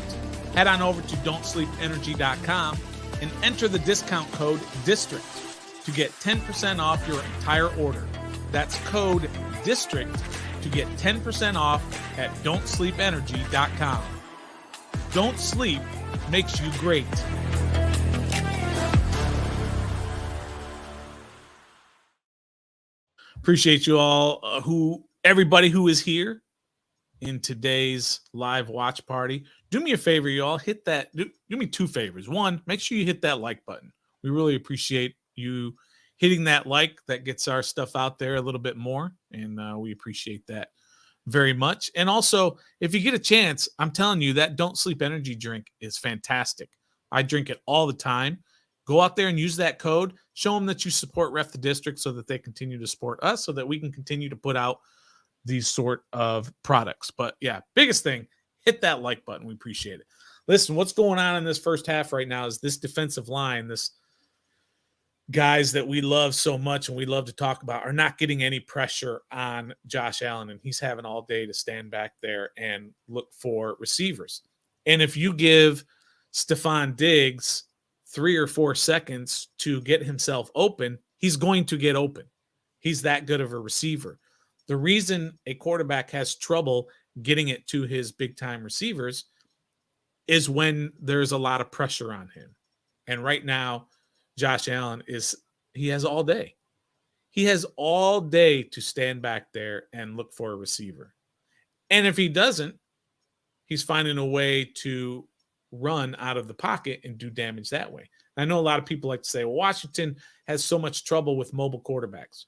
Head on over to don'tsleepenergy.com and enter the discount code DISTRICT to get 10% off your entire order. That's code DISTRICT to get 10% off at don'tsleepenergy.com. Don't Sleep makes you great. Appreciate you all, everybody who is here in today's live watch party. Do me a favor, y'all. Hit that. Do me 2 favors. 1, make sure you hit that like button. We really appreciate you hitting that like. That gets our stuff out there a little bit more, and we appreciate that very much. And also, if you get a chance, I'm telling you that Don't Sleep Energy drink is fantastic. I drink it all the time. Go out there and use that code. Show them that you support Ref the District so that they continue to support us, so that we can continue to put out these sort of products. But yeah, biggest thing, hit that like button. We appreciate it. Listen, what's going on in this first half right now is this defensive line, this guys that we love so much and we love to talk about, are not getting any pressure on Josh Allen, and he's having all day to stand back there and look for receivers. And if you give Stephon Diggs 3 or 4 seconds to get himself open, he's going to get open. He's that good of a receiver. The reason a quarterback has trouble getting it to his big-time receivers is when there's a lot of pressure on him. And right now, Josh Allen he has all day. He has all day to stand back there and look for a receiver. And if he doesn't, he's finding a way to run out of the pocket and do damage that way. I know a lot of people like to say, well, Washington has so much trouble with mobile quarterbacks.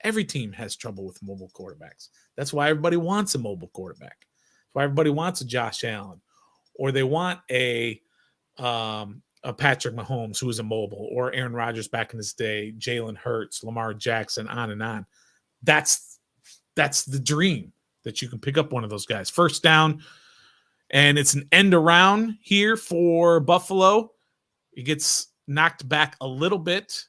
Every team has trouble with mobile quarterbacks. That's why everybody wants a mobile quarterback. That's why everybody wants a Josh Allen, or they want a Patrick Mahomes who is immobile, or Aaron Rodgers back in his day, Jalen Hurts, Lamar Jackson, on and on. That's the dream, that you can pick up one of those guys. First down, and it's an end around here for Buffalo. He gets knocked back a little bit,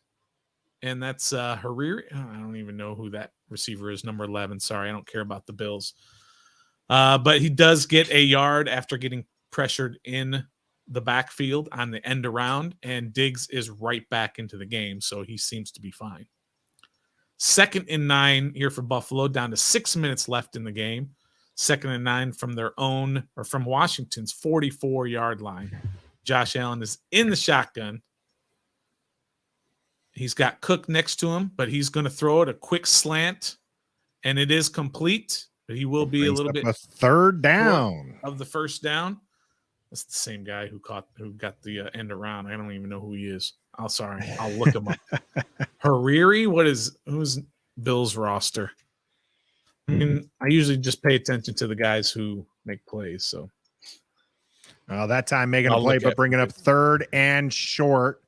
and that's Hariri. I don't even know who that receiver is, number 11. Sorry, I don't care about the Bills. But he does get a yard after getting pressured in the backfield on the end around, and Diggs is right back into the game, so he seems to be fine. 2nd and 9 here for Buffalo, down to 6 minutes left in the game. 2nd and 9 from their own, or from Washington's 44-yard line. Josh Allen is in the shotgun. He's got Cook next to him, but he's going to throw it a quick slant, and it is complete. But he will be a little bit a third down of the first down. That's the same guy who got the end around. I don't even know who he is. Oh, sorry. I'll look him up. Hariri? Who's Bill's roster? I mean, I usually just pay attention to the guys who make plays. So, that time making a play, but bringing up 3rd and short.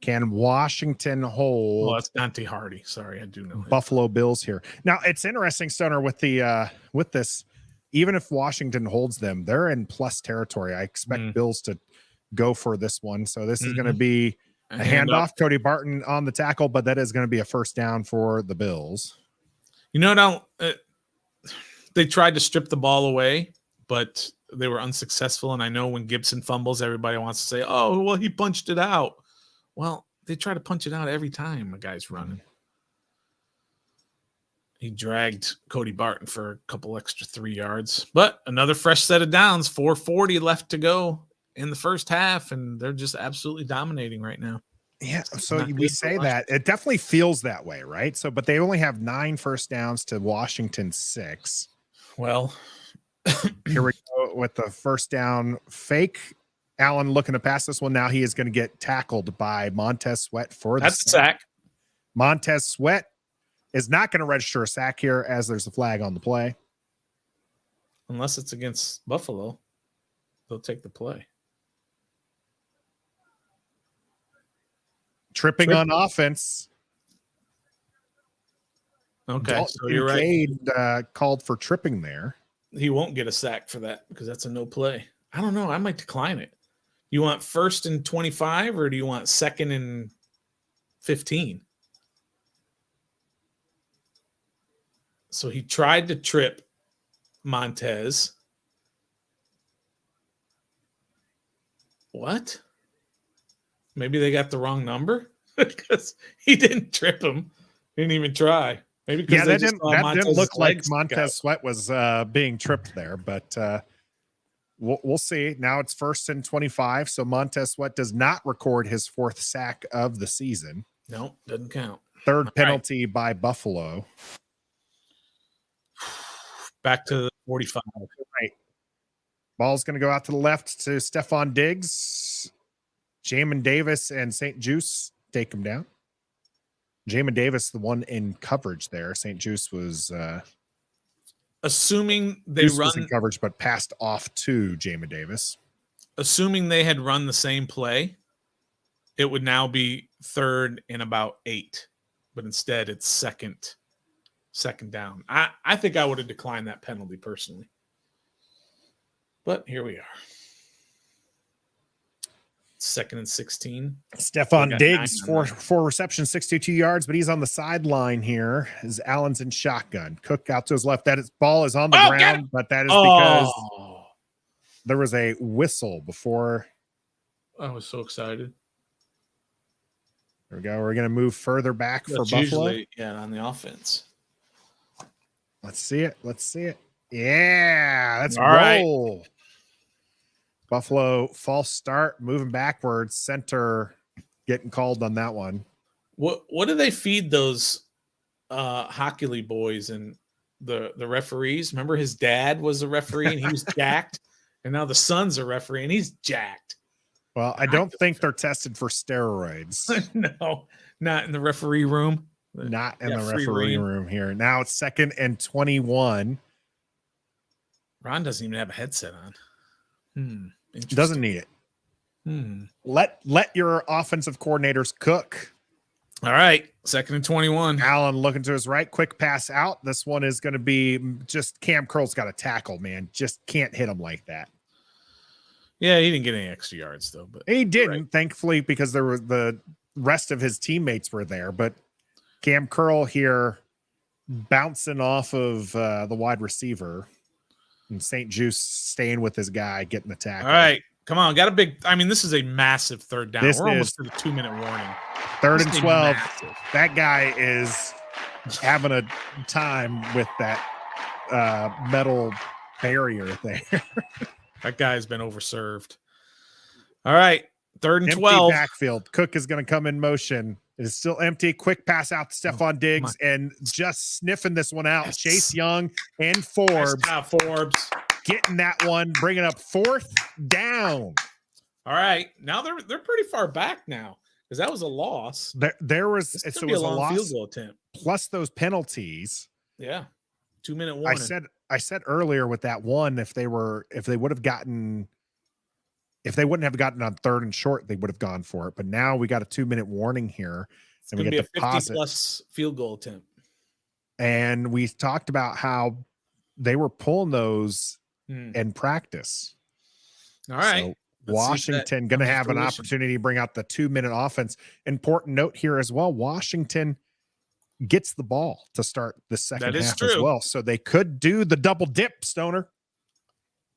Can Washington hold? Oh, that's Dante Hardy. Sorry, I do know him. Buffalo Bills here. Now it's interesting, Stoner, with this. Even if Washington holds them, they're in plus territory. I expect Bills to go for this one. So this is going to be a handoff. Cody Barton on the tackle, but that is going to be a first down for the Bills. You know, they tried to strip the ball away, but they were unsuccessful. And I know when Gibson fumbles, everybody wants to say, oh, well, he punched it out. Well, they try to punch it out every time a guy's running. He dragged Cody Barton for a couple extra 3 yards. But another fresh set of downs, 4:40 left to go in the first half, and they're just absolutely dominating right now. Yeah, so we say that. It definitely feels that way, right? So, but they only have 9 first downs to Washington's 6. Well, here we go with the first down fake. Allen looking to pass this one. Now he is going to get tackled by Montez Sweat for the sack. Montez Sweat is not going to register a sack here, as there's a flag on the play. Unless it's against Buffalo, they'll take the play. Tripping on offense. Okay, Dalton so you're right. Called for tripping there. He won't get a sack for that because that's a no play. I don't know. I might decline it. You want 1st and 25, or do you want 2nd and 15? So he tried to trip Montez. What? Maybe they got the wrong number because he didn't trip him. He didn't even try. Maybe because that didn't look like Montez Sweat was being tripped there, but we'll see. Now it's 1st and 25, so Montez Sweat does not record his 4th sack of the season. No, doesn't count. 3rd penalty by Buffalo. Back to the 45. Right. Ball's going to go out to the left to Stephon Diggs. Jamin Davis and St. Juice take him down. Jamin Davis, the one in coverage there. St. Juice was assuming they Juice run was in coverage, but passed off to Jamin Davis. Assuming they had run the same play, it would now be 3rd and about 8. But instead, it's second down. I think I would have declined that penalty personally. But here we are. 2nd and 16. Stephon Diggs, four receptions, 62 yards, but he's on the sideline here as Allen's in shotgun. Cook out to his left. Ball is on the ground, but that is because there was a whistle before. I was so excited. There we go. We're going to move further back for Buffalo. Usually, on the offense. Let's see it. Yeah, let's roll. Right. Buffalo false start, moving backwards. Center getting called on that one. What do they feed those Hockley boys in the referees. Remember his dad was a referee and he was jacked, and now the son's a referee and he's jacked. Well, I don't think they're tested for steroids. No, not in the referee room. Not in the referee room here. Now it's 2nd and 21. Ron doesn't even have a headset on. Doesn't need it. Let your offensive coordinators cook. All right, 2nd and 21. Allen looking to his right, quick pass out. This one is going to be just Cam Curl's got a tackle, man. Just can't hit him like that. Yeah, he didn't get any extra yards though, but he didn't, thankfully, because there was the rest of his teammates were there. But Cam Curl here bouncing off of the wide receiver, and St. Juice staying with his guy, getting the tackle. All right, come on, got a big. I mean, this is a massive 3rd down. We're almost to the 2-minute warning. 3rd and 12. That guy is having a time with that metal barrier there. That guy's been overserved. All right, 3rd and empty 12. Backfield. Cook is going to come in motion. It is still empty. Quick pass out to Stephon Diggs and just sniffing this one out. Yes. Chase Young and Forbes. Nice job, Forbes. Getting that one, bringing up 4th down. All right, now they're pretty far back now because that was a loss. There was so it was a loss field goal attempt plus those penalties. Yeah, 2-minute warning. I said earlier with that one, if they wouldn't have gotten on 3rd and short, they would have gone for it. But now we got a 2-minute warning here, and we get the 50+ field goal attempt. And we talked about how they were pulling those in practice. All right. So Washington going to have an opportunity to bring out the 2-minute offense. Important note here as well. Washington gets the ball to start the second half as well. So they could do the double dip, Stoner.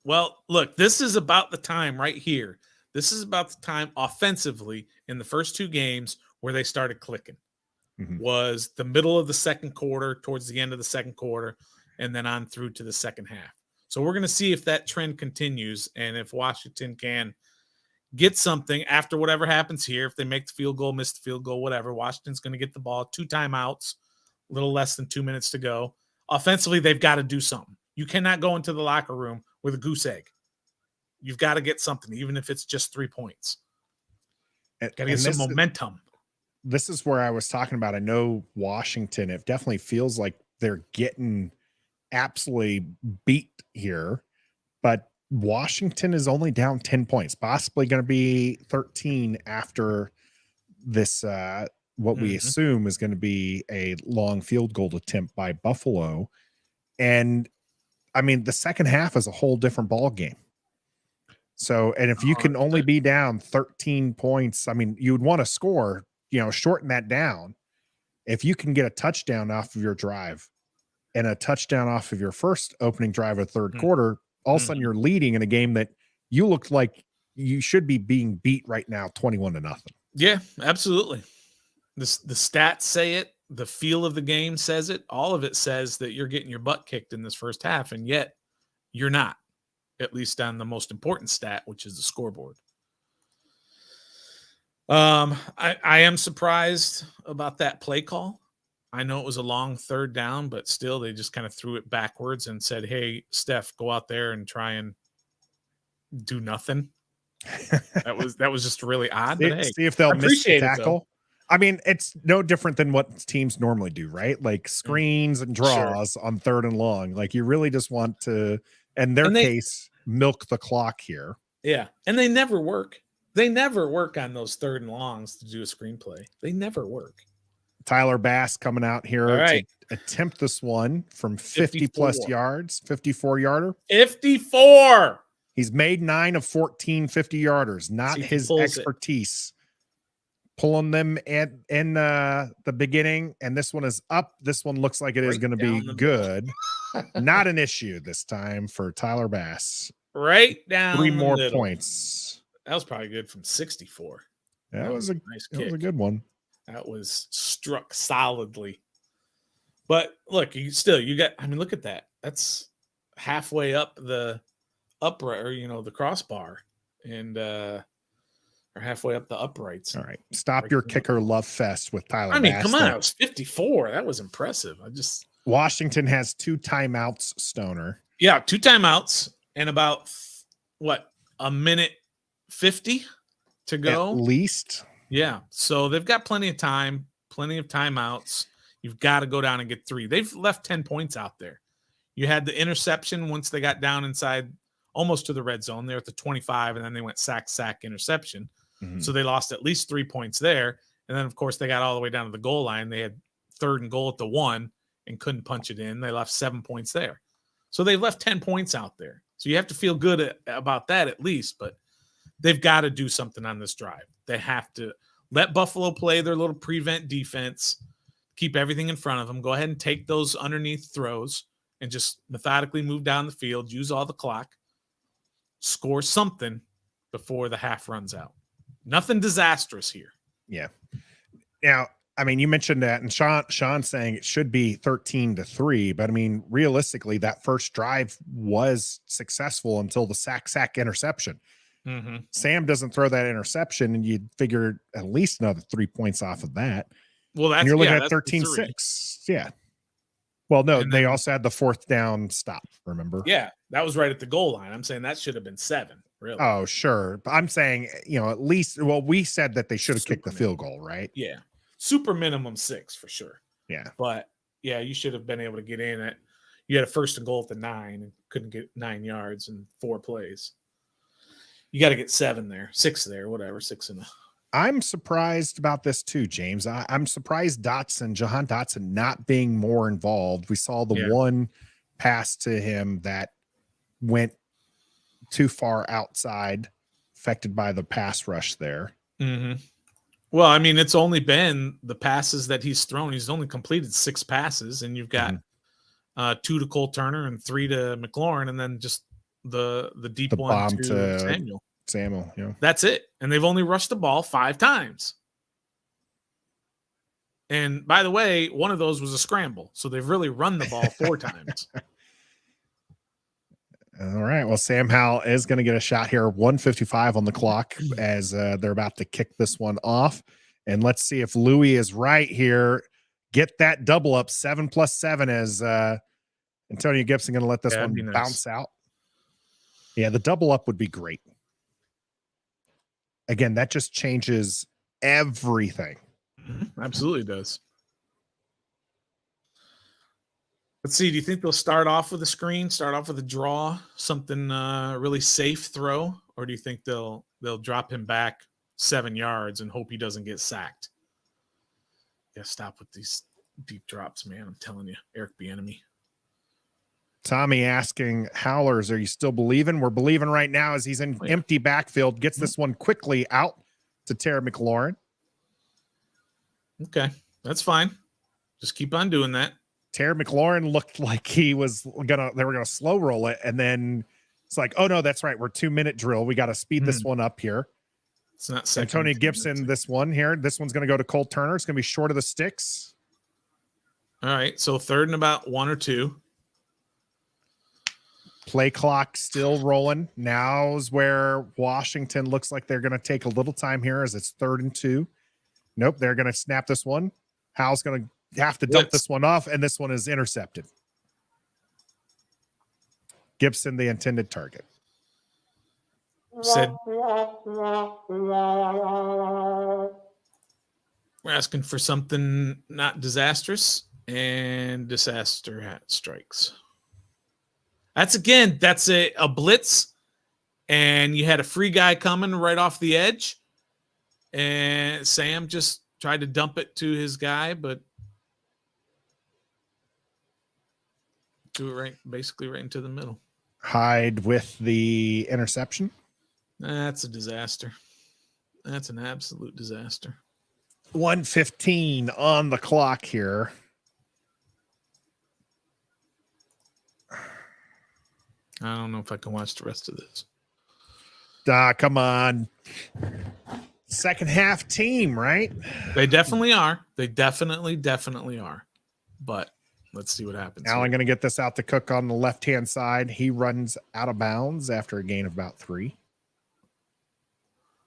Well, look, this is about the time right here. This is about the time offensively in the first 2 games where they started clicking. Was the middle of the 2nd quarter, towards the end of the 2nd quarter, and then on through to the second half. So we're going to see if that trend continues and if Washington can get something after whatever happens here. If they make the field goal, miss the field goal, whatever, Washington's going to get the ball. 2 timeouts, a little less than 2 minutes to go. Offensively, they've got to do something. You cannot go into the locker room with a goose egg. You've got to get something, even if it's just 3 points. Got to get some momentum. This is where I was talking about. I know Washington, it definitely feels like they're getting absolutely beat here, but Washington is only down 10 points, possibly going to be 13 after this, what we assume is going to be a long field goal attempt by Buffalo. And I mean, the second half is a whole different ball game. So, and if you can only be down 13 points, I mean, you would want to score, shorten that down. If you can get a touchdown off of your drive and a touchdown off of your first opening drive of 3rd quarter, all of a sudden you're leading in a game that you looked like you should be being beat right now, 21-0. Yeah, absolutely. The stats say it. The feel of the game says it. All of it says that you're getting your butt kicked in this first half, and yet you're not, at least on the most important stat, which is the scoreboard. I am surprised about that play call. I know it was a long 3rd down, but still they just kind of threw it backwards and said, hey, Steph, go out there and try and do nothing. That was just really odd. See if they'll miss the tackle. I mean, it's no different than what teams normally do, right? Like screens and draws on 3rd and long. Like you really just want to, in their case, milk the clock here. Yeah. And they never work. They never work on those 3rd and longs to do a screenplay. They never work. Tyler Bass coming out here to attempt this one from 50 plus yards, 54-yarder. 54. He's made 9 of 14 50-yarders. Not his expertise. Pulling them in the beginning, and this one is up. This one looks like it is going to be good. Not an issue this time for Tyler Bass. Right down 3 more points. That was probably good from 64. That was a nice kick. That was a good one. That was struck solidly. But look, look at that. That's halfway up the upright, or the crossbar, and or halfway up the uprights. All right. Stop your kicker love fest with Tyler Bass. Come on. It was 54. That was impressive. I just Washington has 2 timeouts, Stoner. Yeah, 2 timeouts and about a minute 50 to go. At least. Yeah. So they've got plenty of time, plenty of timeouts. You've got to go down and get 3. They've left 10 points out there. You had the interception once they got down inside almost to the red zone. They're at the 25, and then they went sack, interception. Mm-hmm. So they lost at least 3 points there. And then, of course, they got all the way down to the goal line. They had 3rd and goal at the 1 and couldn't punch it in. They left 7 points there. So they've left 10 points out there. So you have to feel good about that at least, but they've got to do something on this drive. They have to let Buffalo play their little prevent defense, keep everything in front of them, go ahead and take those underneath throws and just methodically move down the field, use all the clock, score something before the half runs out. Nothing disastrous here. Yeah. Now, I mean, you mentioned that, and Sean saying it should be 13-3, but I mean, realistically, that first drive was successful until the sack interception. Mm-hmm. Sam doesn't throw that interception, and you'd figure at least another 3 points off of that. Well, that's, and you're looking yeah, at 13-6. Yeah. Well, no, they also had the 4th down stop, remember? Yeah, that was right at the goal line. I'm saying that should have been 7, really. Oh, sure. But I'm saying, at least, well, we said that they should have kicked the field goal, right? Yeah. Super minimum 6 for sure. Yeah. But yeah, you should have been able to get in it. You had a 1st and goal at the 9 and couldn't get 9 yards in 4 plays. You got to get 7 there, 6 there, whatever, 6 and I'm surprised about this too, James. I'm surprised Jahan Dotson not being more involved. We saw the one pass to him that went too far outside, affected by the pass rush there. Mm-hmm. Well, I mean, it's only been the passes that he's thrown. He's only completed 6 passes, and you've got 2 to Cole Turner and 3 to McLaurin, and then just the deep one to Samuel. Yeah. That's it. And they've only rushed the ball 5 times. And by the way, one of those was a scramble. So they've really run the ball 4 times. All right. Well, Sam Howell is going to get a shot here. 1:55 on the clock as they're about to kick this one off. And let's see if Louis is right here. Get that double up 7+7 as Antonio Gibson going to let this one bounce out. Yeah, the double up would be great. Again, that just changes everything. Absolutely does. Let's see. Do you think they'll start off with a screen, start off with a draw, something really safe throw, or do you think they'll drop him back 7 yards and hope he doesn't get sacked? Yeah, stop with these deep drops, man. I'm telling you, Eric Bieniemy. Tommy asking Howlers, are you still believing? We're believing right now as he's in empty backfield, gets this one quickly out to Terry McLaurin. Okay, that's fine. Just keep on doing that. Terry McLaurin looked like they were gonna slow roll it, and then it's like, oh no, that's right. We're 2-minute drill. We got to speed this one up here. It's not Antonio Gibson, this one here. This one's gonna go to Cole Turner. It's gonna be short of the sticks. All right, so 3rd and about 1 or 2. Play clock still rolling. Now's where Washington looks like they're going to take a little time here as it's 3rd and 2. Nope, they're going to snap this one. Howell's going to have to dump this one off, and this one is intercepted. Gibson, the intended target. Said we're asking for something not disastrous, and disaster strikes. That's a blitz, and you had a free guy coming right off the edge, and Sam just tried to dump it to his guy, but threw it basically right into the middle. Hyde with the interception. That's a disaster. That's an absolute disaster. 1:15 on the clock here. I don't know if I can watch the rest of this. Come on. Second half team, right? They definitely are. They definitely are. But let's see what happens. Allen going to get this out to Cook on the left-hand side. He runs out of bounds after a gain of about 3.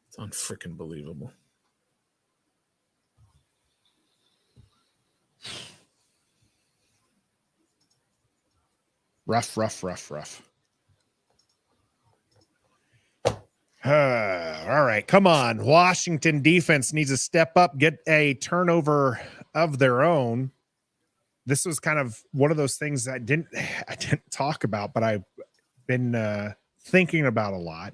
It's unfreaking believable. Rough. All right, come on. Washington defense needs to step up, get a turnover of their own. This was kind of one of those things that I didn't talk about, but I've been thinking about a lot,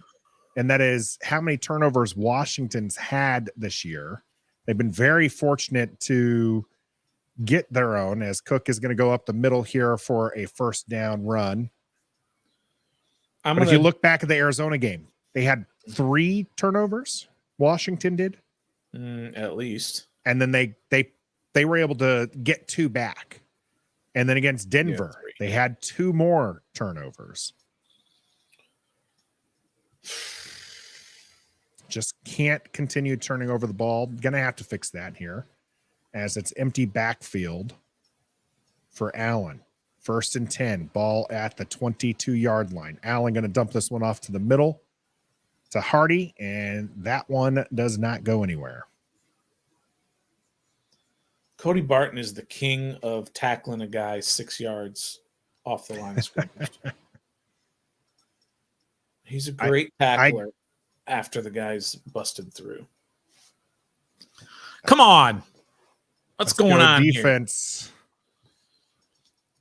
and that is how many turnovers Washington's had this year. They've been very fortunate to get their own, as Cook is going to go up the middle here for a first down run. But if you look back at the Arizona game, they had 3 turnovers. Washington did, at least, and then they were able to get 2 back. And then against Denver, they had 2 more turnovers. Just can't continue turning over the ball. Gonna have to fix that here, as it's empty backfield for Allen. 1st and 10, ball at the 22-yard line. Allen going to dump this one off to the middle to Hardy, and that one does not go anywhere. Cody Barton is the king of tackling a guy 6 yards off the line of scrimmage. He's a great tackler after the guy's busted through. Come on. What's going on defense here?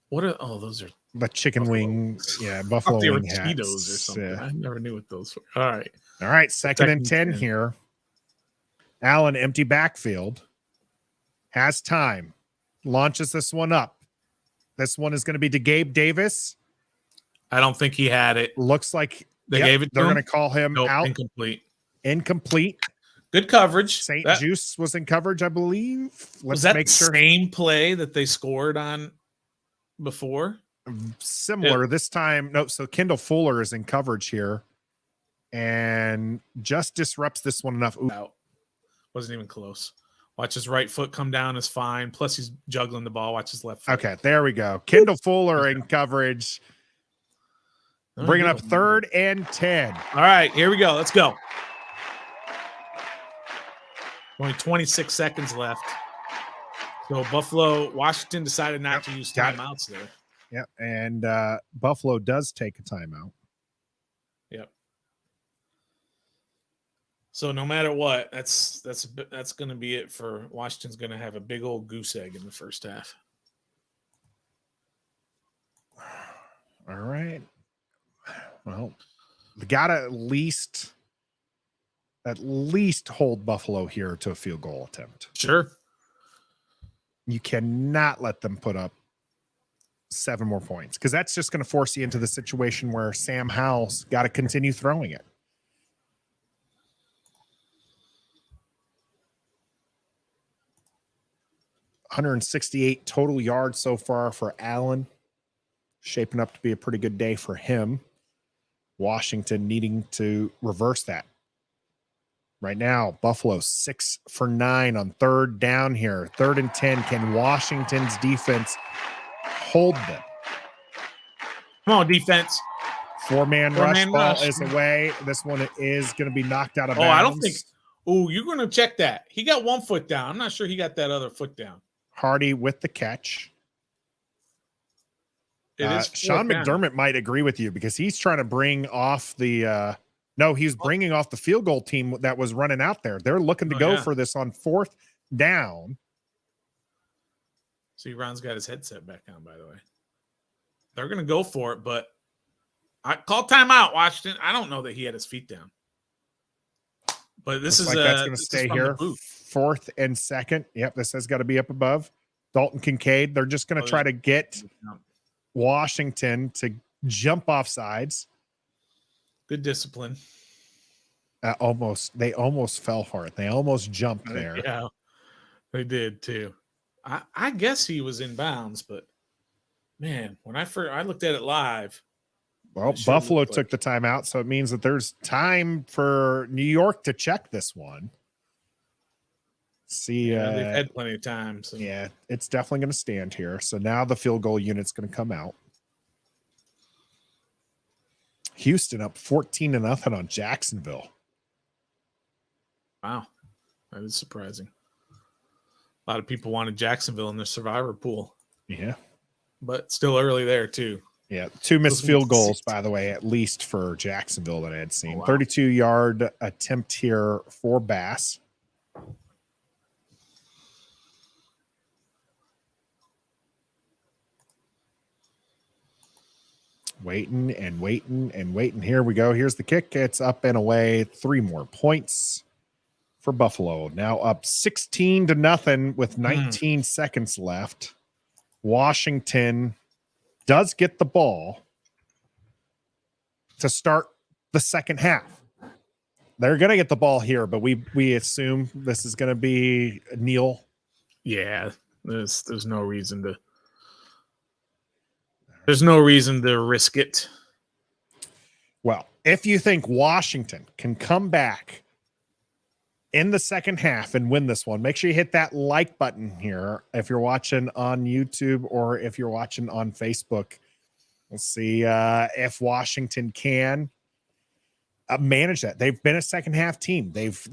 What are those are the chicken wings. Yeah, buffalo wing hats or something. Yeah. I never knew what those were. All right. 2nd and 10 here. Allen, empty backfield. Has time. Launches this one up. This one is going to be to Gabe Davis. I don't think he had it. Looks like they gave it to they're him. going to call him out. Incomplete. Good coverage. St. Juice was in coverage, I believe. Was that the same play that they scored on before? Similar this time. No, so Kendall Fuller is in coverage here and just disrupts this one enough. Out. Wasn't even close. Watch his right foot come down is fine. Plus he's juggling the ball. Watch his left foot. Okay, there we go. Kendall Fuller in coverage. Bringing up 3rd and 10. All right, here we go. Let's go. Only 26 seconds left. So Washington decided not to use timeouts there. Yep, and Buffalo does take a timeout. Yep. So no matter what, that's going to be it for Washington's. Going to have a big old goose egg in the first half. All right. Well, we got to at least hold Buffalo here to a field goal attempt. Sure. You cannot let them put up 7 more points, because that's just going to force you into the situation where Sam Howell's got to continue throwing it. $168 total yards so far for Allen. Shaping up to be a pretty good day for him. Washington needing to reverse that. Right now, Buffalo 6 for 9 on 3rd down here. 3rd and 10. Can Washington's defense hold them? Come on, defense. 4-man rush ball is away. This one is going to be knocked out of bounds. I don't think. Oh, you're going to check that. He got 1 foot down. I'm not sure he got that other foot down. Hardy with the catch. Sean McDermott might agree with you, because he's trying to bring off the he's bringing off the field goal team that was running out there. They're looking to go for this on 4th down. See, Ron's got his headset back on, by the way. They're going to go for it, but I call timeout, Washington. I don't know that he had his feet down. But this Looks is like that's going to stay here. 4th and 2nd. Yep, this has got to be up above. Dalton Kincaid. They're just going to try to get Washington to jump off sides. Good discipline. They almost fell for it. They almost jumped there. Yeah, they did too. I guess he was in bounds, but man, when I looked at it live. Well, Buffalo took the timeout, so it means that there's time for New York to check this one. See, they've had plenty of time. So. Yeah, it's definitely going to stand here. So now the field goal unit's going to come out. Houston up 14-0 on Jacksonville. Wow, that is surprising. A lot of people wanted Jacksonville in their survivor pool. Yeah, but still early there too. Yeah, 2 missed Those field ones- goals, by the way, at least for Jacksonville that I had seen. Oh, wow. 32-yard attempt here for Bass. Waiting and waiting and waiting. Here we go. Here's the kick. It's up and away. 3 more points for Buffalo. Now up 16-0 with 19 seconds left. Washington does get the ball to start the second half. They're going to get the ball here, but we assume this is going to be Neal. Yeah, there's no reason to. There's no reason to risk it. Well, if you think Washington can come back in the second half and win this one, make sure you hit that like button here if you're watching on YouTube or if you're watching on Facebook. We'll see if Washington can manage that. They've been a second half team. They've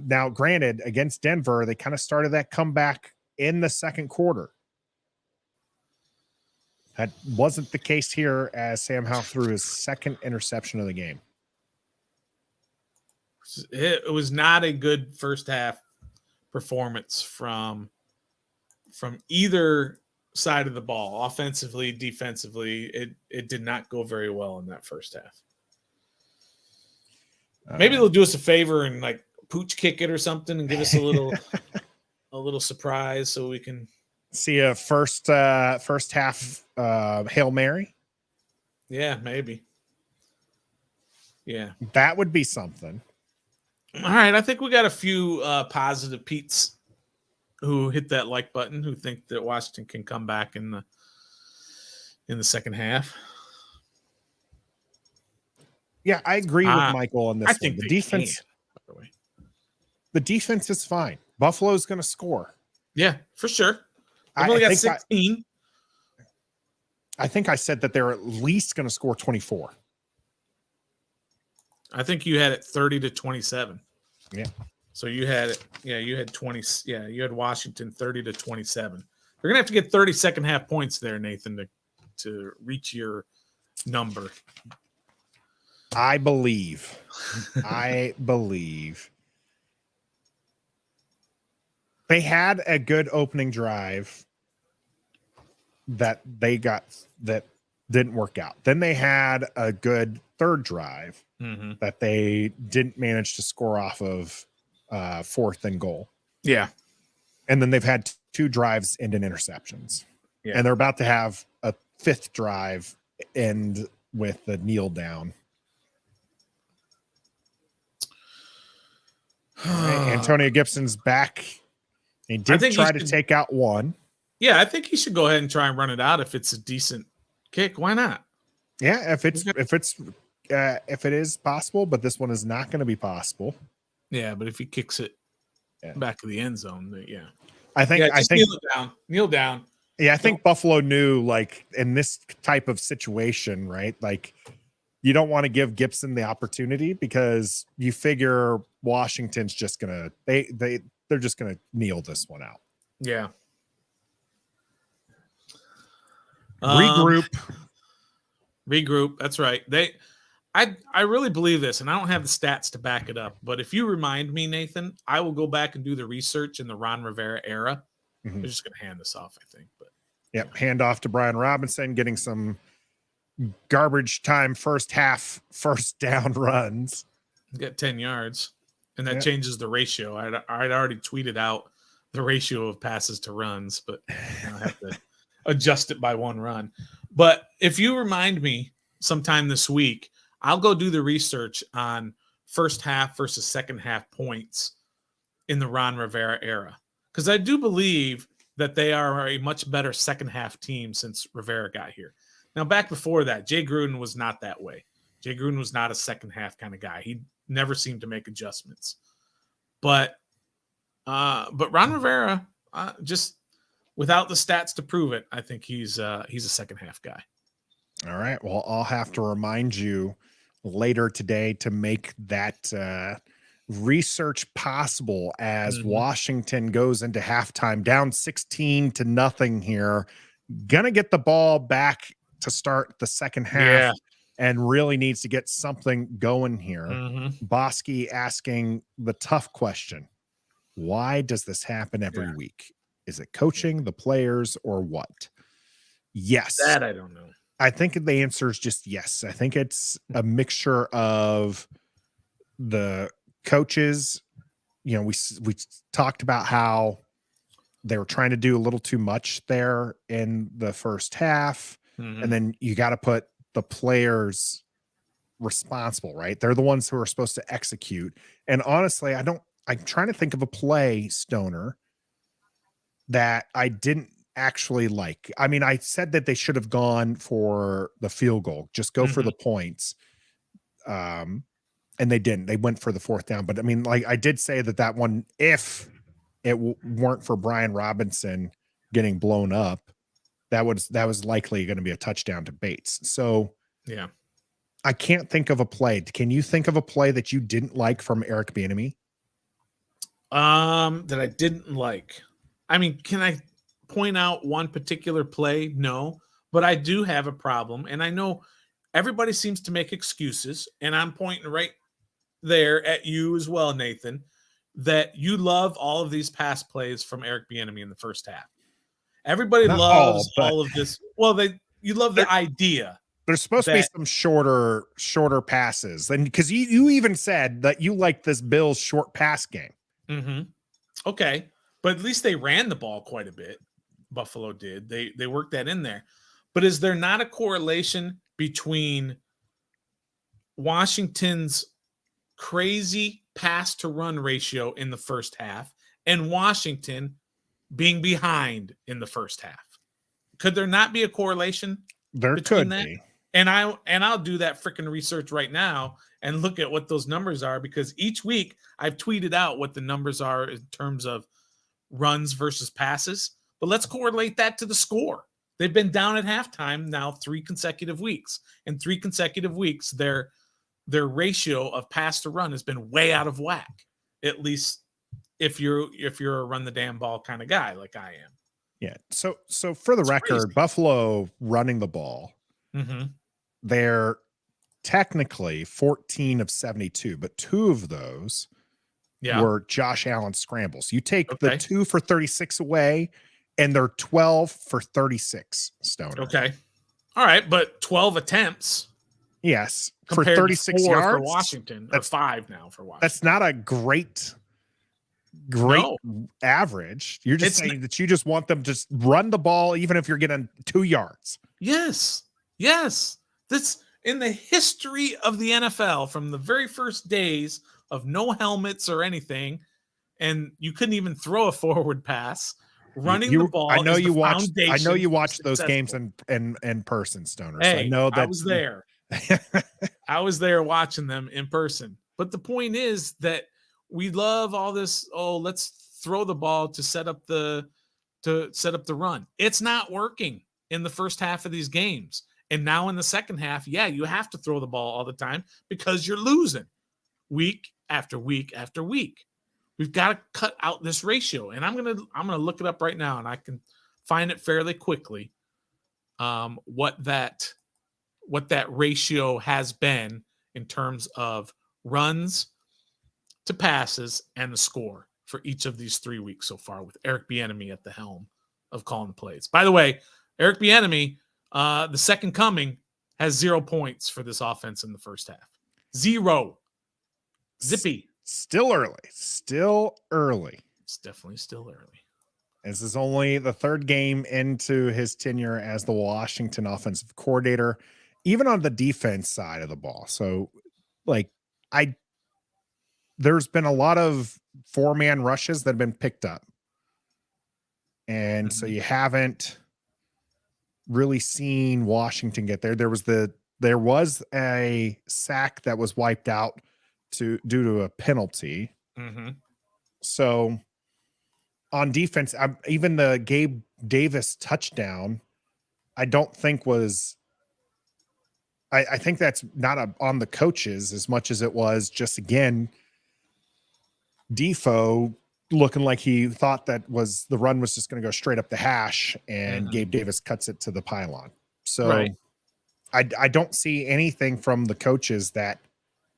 now, granted, against Denver, they kind of started that comeback in the second quarter. That wasn't the case here as Sam Howell threw his second interception of the game. It was not a good first half performance from either side of the ball, offensively, defensively. It did not go very well in that first half. Maybe they'll do us a favor and like pooch kick it or something and give us a little surprise so we can see a first half Hail Mary. Yeah, maybe. Yeah, that would be something. All right, I think we got a few positive Pete's who hit that like button, who think that Washington can come back in the second half. Yeah, I agree with Michael on this. I think the defense, by the way. The defense is fine. Buffalo's going to score. Yeah, for sure. They've only got 16. I think I said that they're at least going to score 24. I think you had it 30-27. Yeah. So you had it. Yeah, you had 20. Yeah, you had Washington 30-27. They're gonna have to get 30 second half points there, Nathan, to reach your number. I believe. They had a good opening drive that didn't work out. Then they had a good third drive that they didn't manage to score off of 4th and goal. Yeah. And then they've had 2 drives end in interceptions. Yeah. And they're about to have a 5th drive end with the kneel down. Antonio Gibson's back. He did try to take out one. Yeah, I think he should go ahead and try and run it out if it's a decent kick. Why not? Yeah, if it is possible, but this one is not going to be possible. Yeah, but if he kicks it back of the end zone, yeah. I think kneel down. Yeah, I think Buffalo knew, like, in this type of situation, right? Like, you don't want to give Gibson the opportunity because you figure Washington's just gonna they're just gonna kneel this one out. Yeah. Regroup. That's right. I really believe this, and I don't have the stats to back it up. But if you remind me, Nathan, I will go back and do the research in the Ron Rivera era. They're just going to hand this off, I think. But yep, hand off to Brian Robinson, getting some garbage time first half first down runs. Got 10 yards, and that changes the ratio. I'd already tweeted out the ratio of passes to runs, but I have to adjust it by 1 run. But if you remind me sometime this week, I'll go do the research on first half versus second half points in the Ron Rivera era. Because I do believe that they are a much better second half team since Rivera got here. Now, back before that, Jay Gruden was not that way. Jay Gruden was not a second half kind of guy. He never seemed to make adjustments. But Ron Rivera, just without the stats to prove it, I think he's a second half guy. All right. Well, I'll have to remind you later today to make that research possible as Washington goes into halftime down 16-0 here. Gonna get the ball back to start the second half and really needs to get something going here. Bosky asking the tough question. Why does this happen every week? Is it coaching, the players, or what? Yes. That I don't know. I think the answer is just yes. I think it's a mixture of the coaches. You know, we talked about how they were trying to do a little too much there in the first half. And then you got to put the players responsible, right? They're the ones who are supposed to execute. And honestly, I'm trying to think of a play, Stoner, that I didn't actually like. I mean, I said that they should have gone for the field goal, just go for the points. And they didn't. They went for the fourth down. But I mean, like I did say that one, if it weren't for Brian Robinson getting blown up, that was likely going to be a touchdown to Bates. So yeah, I can't think of a play. Can you think of a play that you didn't like from Eric Bieniemy? That I didn't like. I mean, can I point out one particular play? No, but I do have a problem, and I know everybody seems to make excuses, and I'm pointing right there at you as well, Nathan, that you love all of these pass plays from Eric Bieniemy in the first half. Everybody loves all of this. Well, you love the idea. There's supposed to be some shorter passes. And because you even said that you like this Bills short pass game. Okay. But at least they ran the ball quite a bit. Buffalo did. They worked that in there. But is there not a correlation between Washington's crazy pass to run ratio in the first half and Washington being behind in the first half? Could there not be a correlation? There could be. And I'll do that freaking research right now and look at what those numbers are, because each week I've tweeted out what the numbers are in terms of runs versus passes. But let's correlate that to the score. They've been down at halftime now 3 consecutive weeks. In 3 consecutive weeks, their ratio of pass to run has been way out of whack. At least if you're a run the damn ball kind of guy like I am. Yeah. So for the record, crazy. Buffalo running the ball. They're technically 14 of 72, but 2 of those were Josh Allen scrambles. You take the 2 for 36 away, and they're 12 for 36, Stoner. Okay. All right, but 12 attempts. Yes. For 36 yards for Washington. That's 5 now for Washington. That's not a great average. You're just saying that you just want them to just run the ball even if you're getting 2 yards. Yes. That's in the history of the NFL from the very first days of no helmets or anything, and you couldn't even throw a forward pass. Running the ball. I know you watched those games in person, Stoner. Hey, so I know that I was there. I was there watching them in person. But the point is that we love all this. Oh, let's throw the ball to set up the run. It's not working in the first half of these games. And now in the second half, you have to throw the ball all the time because you're losing week after week after week. We've got to cut out this ratio. And I'm gonna look it up right now, and I can find it fairly quickly. What that ratio has been in terms of runs to passes and the score for each of these 3 weeks so far, with Eric Bieniemy at the helm of calling the plays. By the way, Eric Bieniemy, the second coming, has 0 points for this offense in the first half. 0. Zippy. Still early. It's definitely still early. This is only the 3rd game into his tenure as the Washington offensive coordinator, even on the defense side of the ball. So, there's been a lot of 4-man rushes that have been picked up. And so you haven't really seen Washington get there. There was a sack that was wiped out due to a penalty. So on defense, even the Gabe Davis touchdown, I don't think was. I think that's not on the coaches as much as it was just, again, Defoe looking like he thought the run was just going to go straight up the hash, and Gabe Davis cuts it to the pylon. So I don't see anything from the coaches that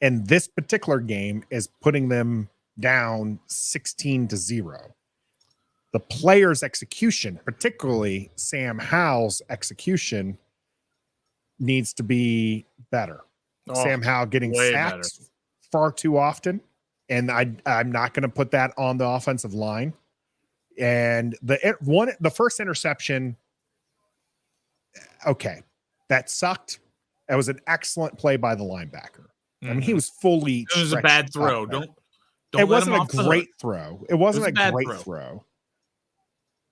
in this particular game is putting them down 16-0. The players' execution, particularly Sam Howell's execution, needs to be better. Sam Howell getting sacked far too often, and I'm not going to put that on the offensive line. And the first interception, okay, that sucked. That was an excellent play by the linebacker. I mean, he was fully. It was a bad throw. Don't it wasn't a great throw. It wasn't a great throw.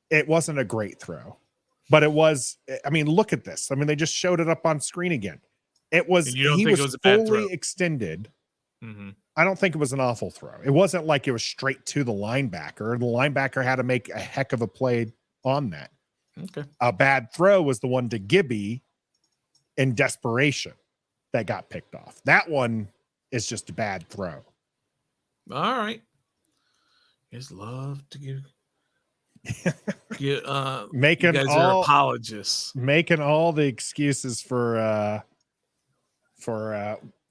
It wasn't a great throw, but it was. I mean, look at this. I mean, they just showed it up on screen again. It was. He was fully extended. Mm-hmm. I don't think it was an awful throw. It wasn't like it was straight to the linebacker. The linebacker had to make a heck of a play on that. Okay. A bad throw was the one to Gibby in desperation that got picked off. That one is just a bad throw. All right. You guys love to give making you guys all are apologists. Making all the excuses for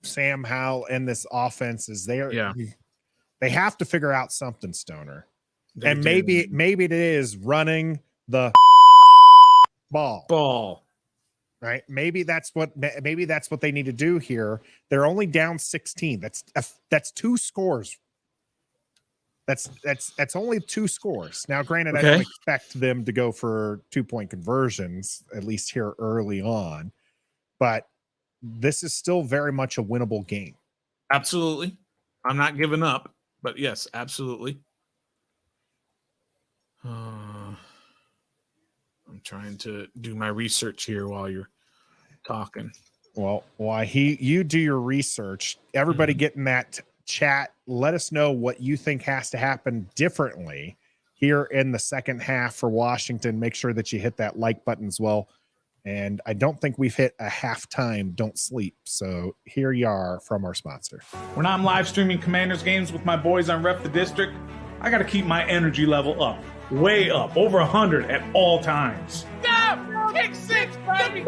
Sam Howell and this offense is they have to figure out something, Stoner. Maybe it is running the ball. Right? Maybe that's what they need to do here. They're only down 16. That's 2 scores. That's only 2 scores. Now, granted, I don't expect them to go for 2-point conversions, at least here early on, but this is still very much a winnable game. Absolutely. I'm not giving up, but yes, absolutely. I'm trying to do my research here while you're talking. Well, while you do your research, everybody get in that chat. Let us know what you think has to happen differently here in the second half for Washington. Make sure that you hit that like button as well. And I don't think we've hit a halftime don't sleep. So here you are from our sponsor. When I'm live streaming Commanders games with my boys on Ref the District, I got to keep my energy level up. Way up, over 100 at all times. Go! Kick 6, baby!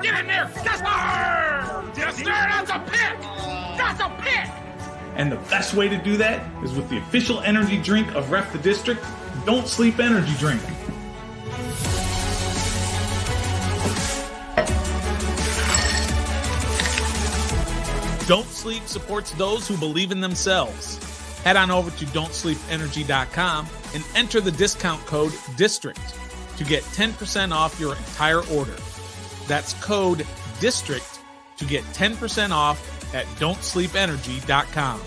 Get in there! Just that's a pick! That's a pick! And the best way to do that is with the official energy drink of Ref the District, Don't Sleep Energy Drink. Don't Sleep supports those who believe in themselves. Head on over to don'tsleepenergy.com and enter the discount code DISTRICT to get 10% off your entire order. That's code DISTRICT to get 10% off at don'tsleepenergy.com.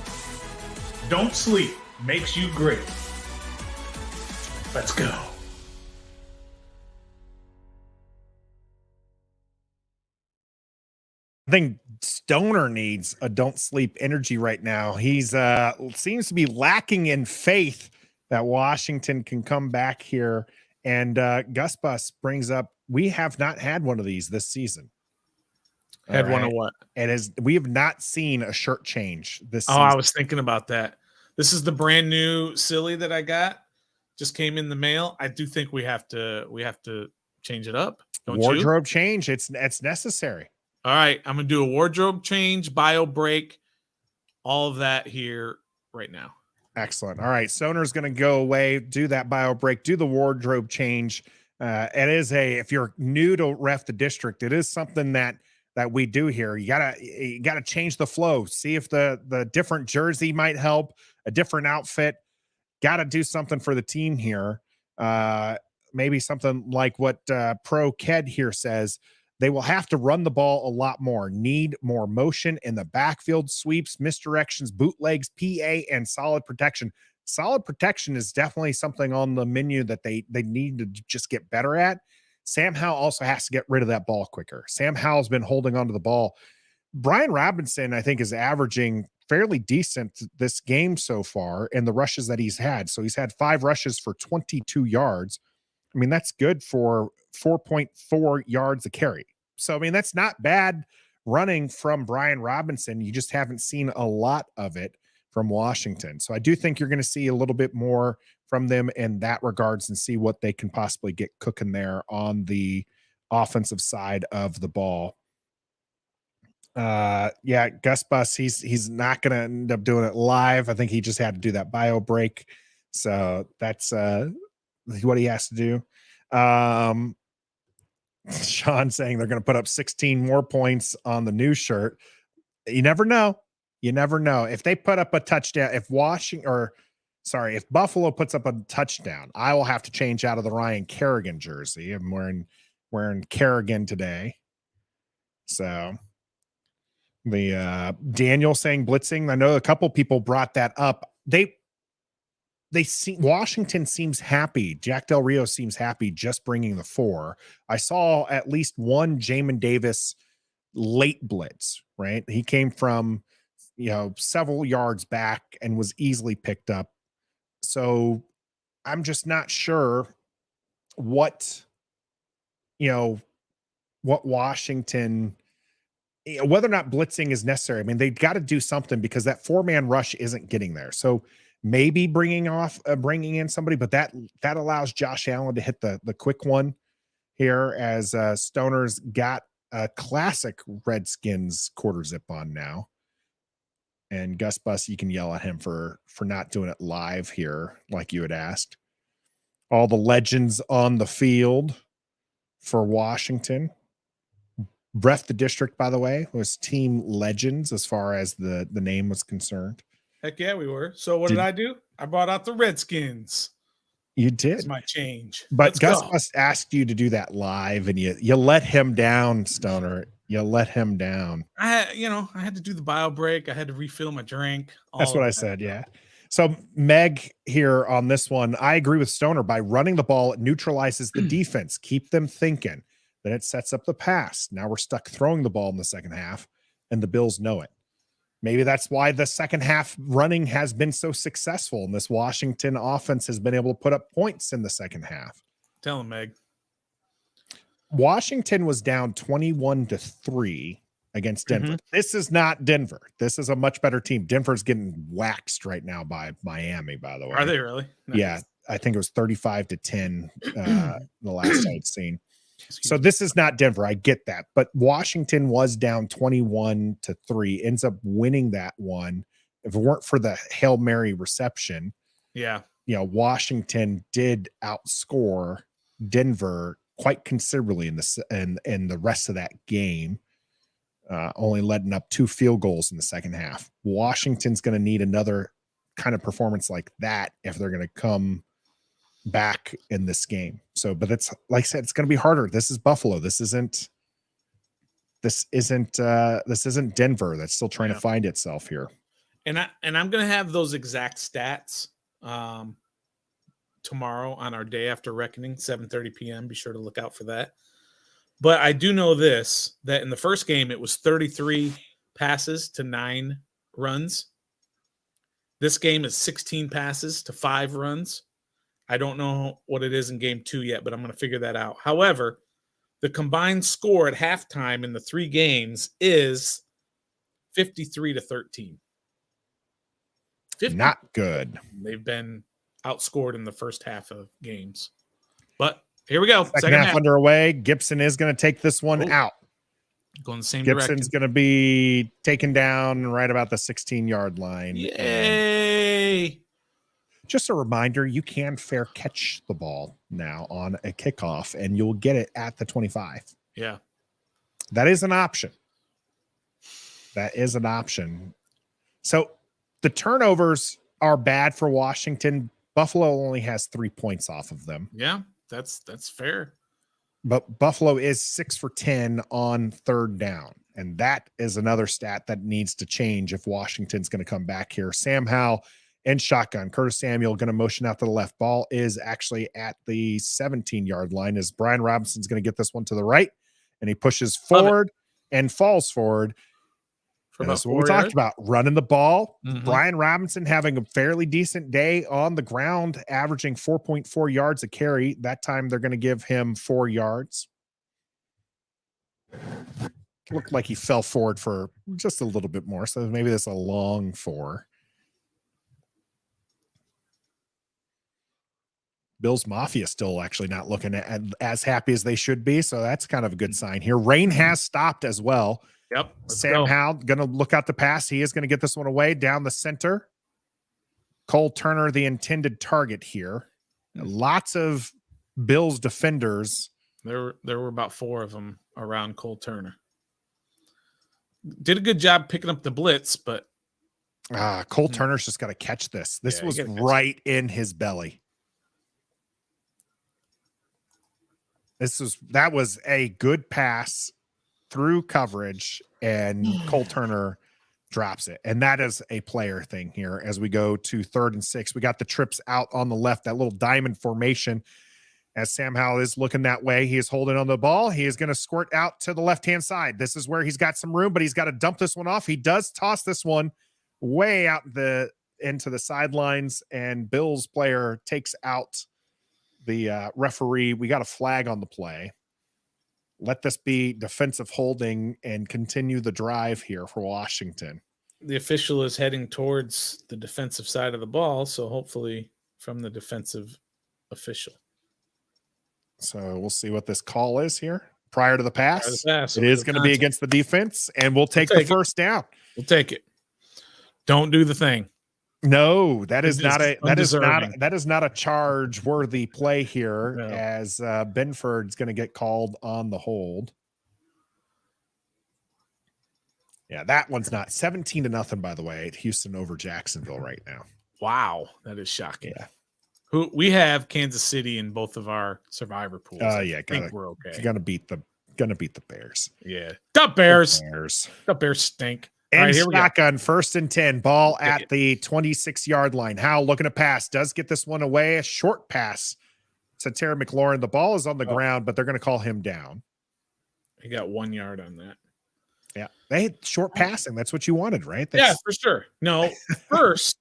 Don't sleep makes you great. Let's go. I think Stoner needs a don't sleep energy right now. He's seems to be lacking in faith that Washington can come back here. And Gus Bus brings up, we have not had one of these this season. Had one of what? We have not seen a shirt change this season. I was thinking about that. This is the brand new silly that I got. Just came in the mail. I do think we have to change it up. Wardrobe change. It's necessary. All right, I'm going to do a wardrobe change, bio break, all of that here right now. Excellent. All right, Stoner's going to go away, do that bio break, do the wardrobe change. If you're new to Ref the District, it is something that we do here. You gotta change the flow. See if the different jersey might help, a different outfit. Got to do something for the team here. Maybe something like what Pro Ked here says. They will have to run the ball a lot more, need more motion in the backfield, sweeps, misdirections, bootlegs, PA, and solid protection. Solid protection is definitely something on the menu that they need to just get better at. Sam Howell also has to get rid of that ball quicker. Sam Howell's been holding onto the ball. Brian Robinson, I think, is averaging fairly decent this game so far in the rushes that he's had. So he's had 5 rushes for 22 yards. I mean, that's good for 4.4 yards a carry. So, I mean, that's not bad running from Brian Robinson. You just haven't seen a lot of it from Washington. So I do think you're going to see a little bit more from them in that regards and see what they can possibly get cooking there on the offensive side of the ball. Yeah, Gus Bus, he's not gonna end up doing it live. I think he just had to do that bio break. So that's what he has to do. Sean saying they're gonna put up 16 more points on the new shirt. You never know. You never know. If they put up a touchdown, if Buffalo puts up a touchdown, I will have to change out of the Ryan Kerrigan jersey. I'm wearing Kerrigan today. So the Daniel saying blitzing. I know a couple people brought that up. They see Washington seems happy. Jack Del Rio seems happy just bringing the 4. I saw at least one Jamin Davis late blitz, right? He came from, several yards back and was easily picked up. So I'm just not sure what Washington, whether or not blitzing is necessary. I mean, they got to do something because that 4-man rush isn't getting there. So maybe bringing in somebody, but that allows Josh Allen to hit the quick one here as Stoner's got a classic Redskins quarter zip on now. And Gus Bus, you can yell at him for not doing it live here like you had asked. All the legends on the field for Washington. Ref the district, by the way, was Team Legends as far as the name was concerned. Heck yeah, we were. So what did I do? I brought out the Redskins. You did. That's my change. But Gus must ask you to do that live, and you let him down, Stoner. You let him down. I had to do the bio break. I had to refill my drink. That's what I said. Yeah. So Meg here on this one, I agree with Stoner. By running the ball, it neutralizes the defense. Keep them thinking. Then it sets up the pass. Now we're stuck throwing the ball in the second half, and the Bills know it. Maybe that's why the second half running has been so successful, and this Washington offense has been able to put up points in the second half. Tell him, Meg. Washington was down 21-3 against Denver. Mm-hmm. This is not Denver. This is a much better team. Denver's getting waxed right now by Miami, by the way. Are they really? Nice. Yeah, I think it was 35-10 the last I'd seen. So this is not Denver. I get that. But Washington was down 21-3, ends up winning that one. If it weren't for the Hail Mary reception, Washington did outscore Denver quite considerably in the rest of that game, only letting up 2 field goals in the second half. Washington's going to need another kind of performance like that if they're going to come back in this game. So, but it's like I said, it's going to be harder. This is Buffalo. This isn't Denver that's still trying to find itself here. And I'm going to have those exact stats tomorrow on our day after reckoning, 7:30 p.m. Be sure to look out for that. But I do know this, that in the first game, it was 33 passes to 9 runs. This game is 16 passes to 5 runs. I don't know what it is in game 2 yet, but I'm going to figure that out. However, the combined score at halftime in the 3 games is 53-13. Not good. They've been outscored in the first half of games. But here we go. Second half underway. Gibson is going to take this one out. Going the same Gibson's direction. going to be taken down right about the 16-yard line. Yay! Just a reminder, you can fair catch the ball now on a kickoff, and you'll get it at the 25. Yeah. That is an option. That is an option. So the turnovers are bad for Washington. Buffalo only has 3 points off of them. Yeah, that's fair. But Buffalo is 6 for 10 on third down. And that is another stat that needs to change if Washington's going to come back here. Sam Howell and shotgun. Curtis Samuel going to motion out to the left. Ball is actually at the 17-yard line as Brian Robinson's going to get this one to the right. And he pushes forward and falls forward. And that's what we talked about, running the ball. Mm-hmm. Brian Robinson having a fairly decent day on the ground, averaging 4.4 yards a carry. That time they're going to give him 4 yards. Looked like he fell forward for just a little bit more. So maybe that's a long 4. Bills Mafia still actually not looking at as happy as they should be. So that's kind of a good sign here. Rain has stopped as well. Yep. Sam Howell going to look out the pass. He is going to get this one away down the center. Cole Turner, the intended target here. Lots of Bills defenders. There were about 4 of them around Cole Turner. Did a good job picking up the blitz, but Cole Turner's just got to catch this. This was right in his belly. That was a good pass through coverage, and Cole Turner drops it. And that is a player thing here as we go to 3rd and 6. We got the trips out on the left, that little diamond formation. As Sam Howell is looking that way, he is holding on the ball. He is going to squirt out to the left-hand side. This is where he's got some room, but he's got to dump this one off. He does toss this one way out into the sidelines, and Bills player takes out the referee. We got a flag on the play. Let this be defensive holding and continue the drive here for Washington. The official is heading towards the defensive side of the ball, so hopefully from the defensive official. So we'll see what this call is here. Prior to the pass, it is going to be against the defense, and we'll take the first down. We'll take it. Don't do the thing. No, that is not a charge-worthy play here, as Benford's going to get called on the hold. Yeah, that one's not 17-0, by the way, at Houston over Jacksonville right now. Wow, that is shocking. Yeah. Who we have Kansas City in both of our survivor pools. I think we're okay. Gonna beat the Bears. Yeah, the Bears. The Bears stink. And all right, here shotgun, 1st and 10, ball at the 26-yard line. Howell looking to pass, does get this one away. A short pass to Terry McLaurin. The ball is on the ground, but they're going to call him down. He got 1 yard on that. Yeah, they had short passing. That's what you wanted, right? Yeah, for sure. No, first,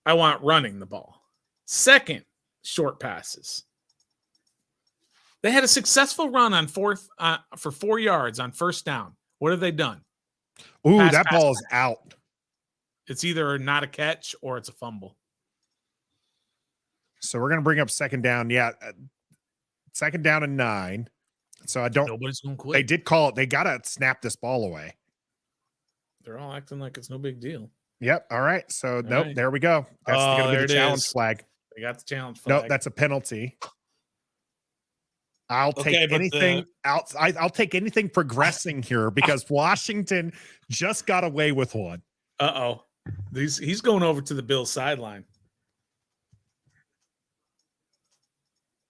I want running the ball. Second, short passes. They had a successful run on for 4 yards on 1st down. What have they done? Ooh, that ball is out. It's either not a catch or it's a fumble. So we're going to bring up 2nd down. Yeah, 2nd down and 9. So nobody's going to quit. They did call it. They got to snap this ball away. They're all acting like it's no big deal. Yep. All right. So there we go. That's going to be the challenge flag. They got the challenge flag. Nope, that's a penalty. I'll take anything out. I'll take anything progressing here because Washington just got away with one. He's going over to the Bills sideline.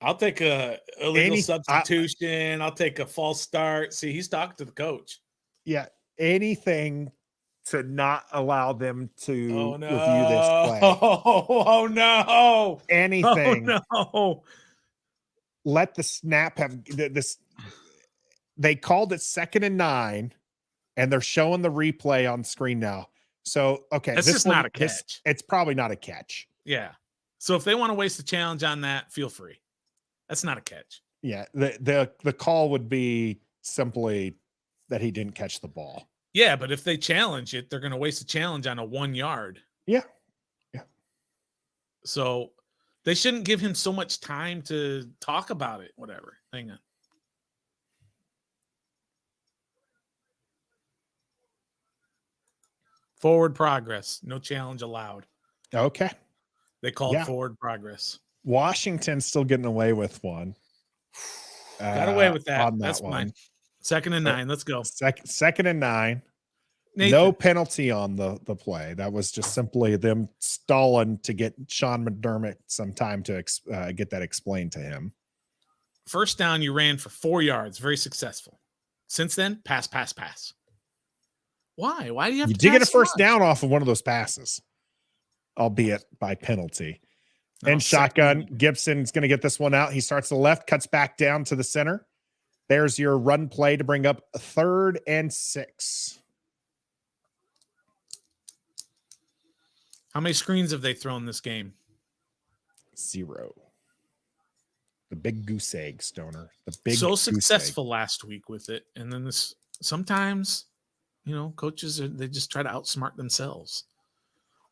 I'll take a illegal substitution. I'll take a false start. See, he's talking to the coach. Yeah, anything to not allow them to review this play. Oh no! Anything. Oh no! Let the snap have this. They called it 2nd and 9, and they're showing the replay on screen now. So, okay. This is not a catch. It's probably not a catch. Yeah. So if they want to waste a challenge on that, feel free. That's not a catch. Yeah. The call would be simply that he didn't catch the ball. Yeah, but if they challenge it, they're going to waste a challenge on a 1 yard. Yeah. So they shouldn't give him so much time to talk about it. Whatever. Hang on. Forward progress. No challenge allowed. Okay. They called forward progress. Washington's still getting away with one. Got away with that. That's fine. 2nd and 9. Let's go. 2nd and 9. Nathan. No penalty on the play. That was just simply them stalling to get Sean McDermott some time to get that explained to him. 1st down, you ran for 4 yards. Very successful. Since then, pass. Why? Why do you have to did get a 1st down off of one of those passes, albeit by penalty. And shotgun, Gibson's going to get this one out. He starts to the left, cuts back down to the center. There's your run play to bring up 3rd and 6. How many screens have they thrown this game? 0. The big goose egg, Stoner. The big so goose successful egg. Last week with it, and then this sometimes, coaches they just try to outsmart themselves.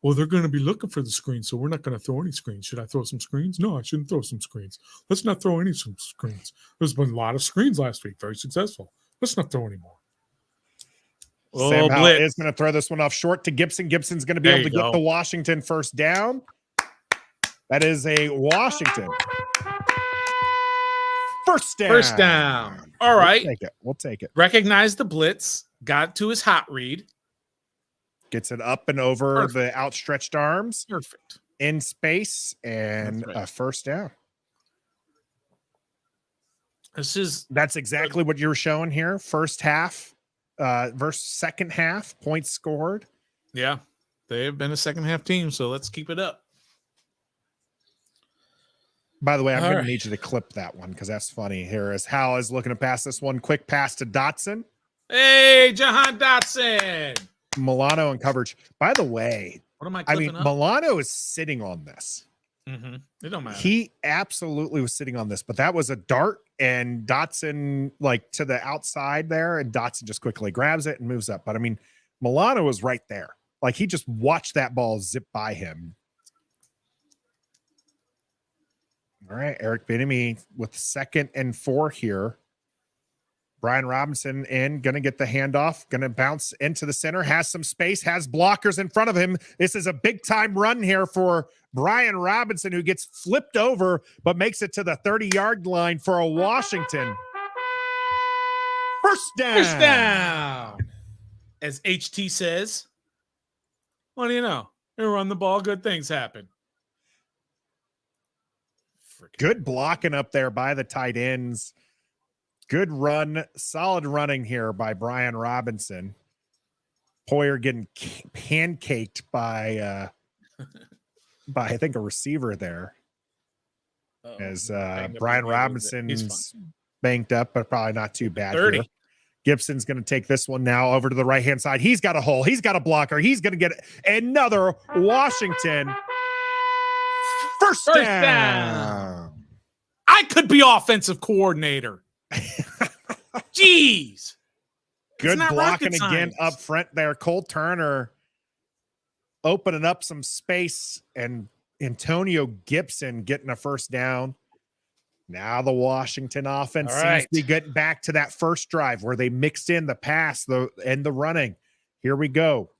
Well, they're going to be looking for the screen, so we're not going to throw any screens. Should I throw some screens? No, I shouldn't throw some screens. Let's not throw any screens. There's been a lot of screens last week, very successful. Let's not throw any more. Oh, Sam Howell blitz. is going to throw this one off short to Gibson. Gibson's going to be There able to you get go. the Washington first down. That is a Washington first down. First down. All right. We'll take it. We'll take it. Recognize the blitz. Got to his hot read. Gets it up and over Perfect. the outstretched arms Perfect. in space and That's right. a first down. That's exactly what you were showing here. First half versus second half, points scored. Yeah. They have been a second half team, so let's keep it up. By the way, I'm All going right. to need you to clip that one because that's funny. Here is Howell is looking to pass this one. Quick pass to Dotson. Hey, Jahan Dotson. Milano in coverage. By the way, What am I I clipping mean, up? Milano is sitting on this. Mm-hmm. It don't matter. He absolutely was sitting on this, but that was a dart and Dotson like to the outside there, and Dotson just quickly grabs it and moves up. But I mean, Milano was right there. Like he just watched that ball zip by him. All right, Eric Bieniemy with 2nd and 4 here. Brian Robinson in, going to get the handoff, going to bounce into the center, has some space, has blockers in front of him. This is a big-time run here for Brian Robinson, who gets flipped over, but makes it to the 30-yard line for a Washington first down. First down. As HT says, what do you know? You run the ball, good things happen. Good blocking up there by the tight ends. Good run, solid running here by Brian Robinson. Poyer getting pancaked by I think a receiver there. As Brian Robinson's banked up, but probably not too bad. 30. Here. Gibson's going to take this one now over to the right-hand side. He's got a hole. He's got a blocker. He's going to get another Washington first down. I could be offensive coordinator. Jeez. Good blocking again up front there. Cole Turner opening up some space and Antonio Gibson getting a first down. Now the Washington offense seems to be getting back to that first drive where they mixed in the pass and the running. Here we go.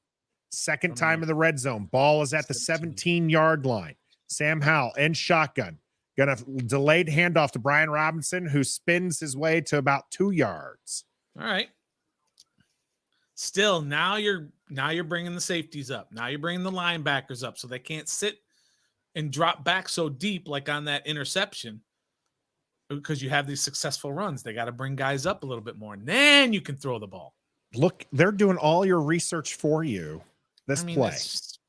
Second time in the red zone. Ball is at the 17-yard line. Sam Howell in shotgun. Gonna delayed handoff to Brian Robinson, who spins his way to about 2 yards. All right. Still, now you're bringing the safeties up. Now you're bringing the linebackers up so they can't sit and drop back so deep like on that interception because you have these successful runs. They got to bring guys up a little bit more, and then you can throw the ball. Look, they're doing all your research for you. This play.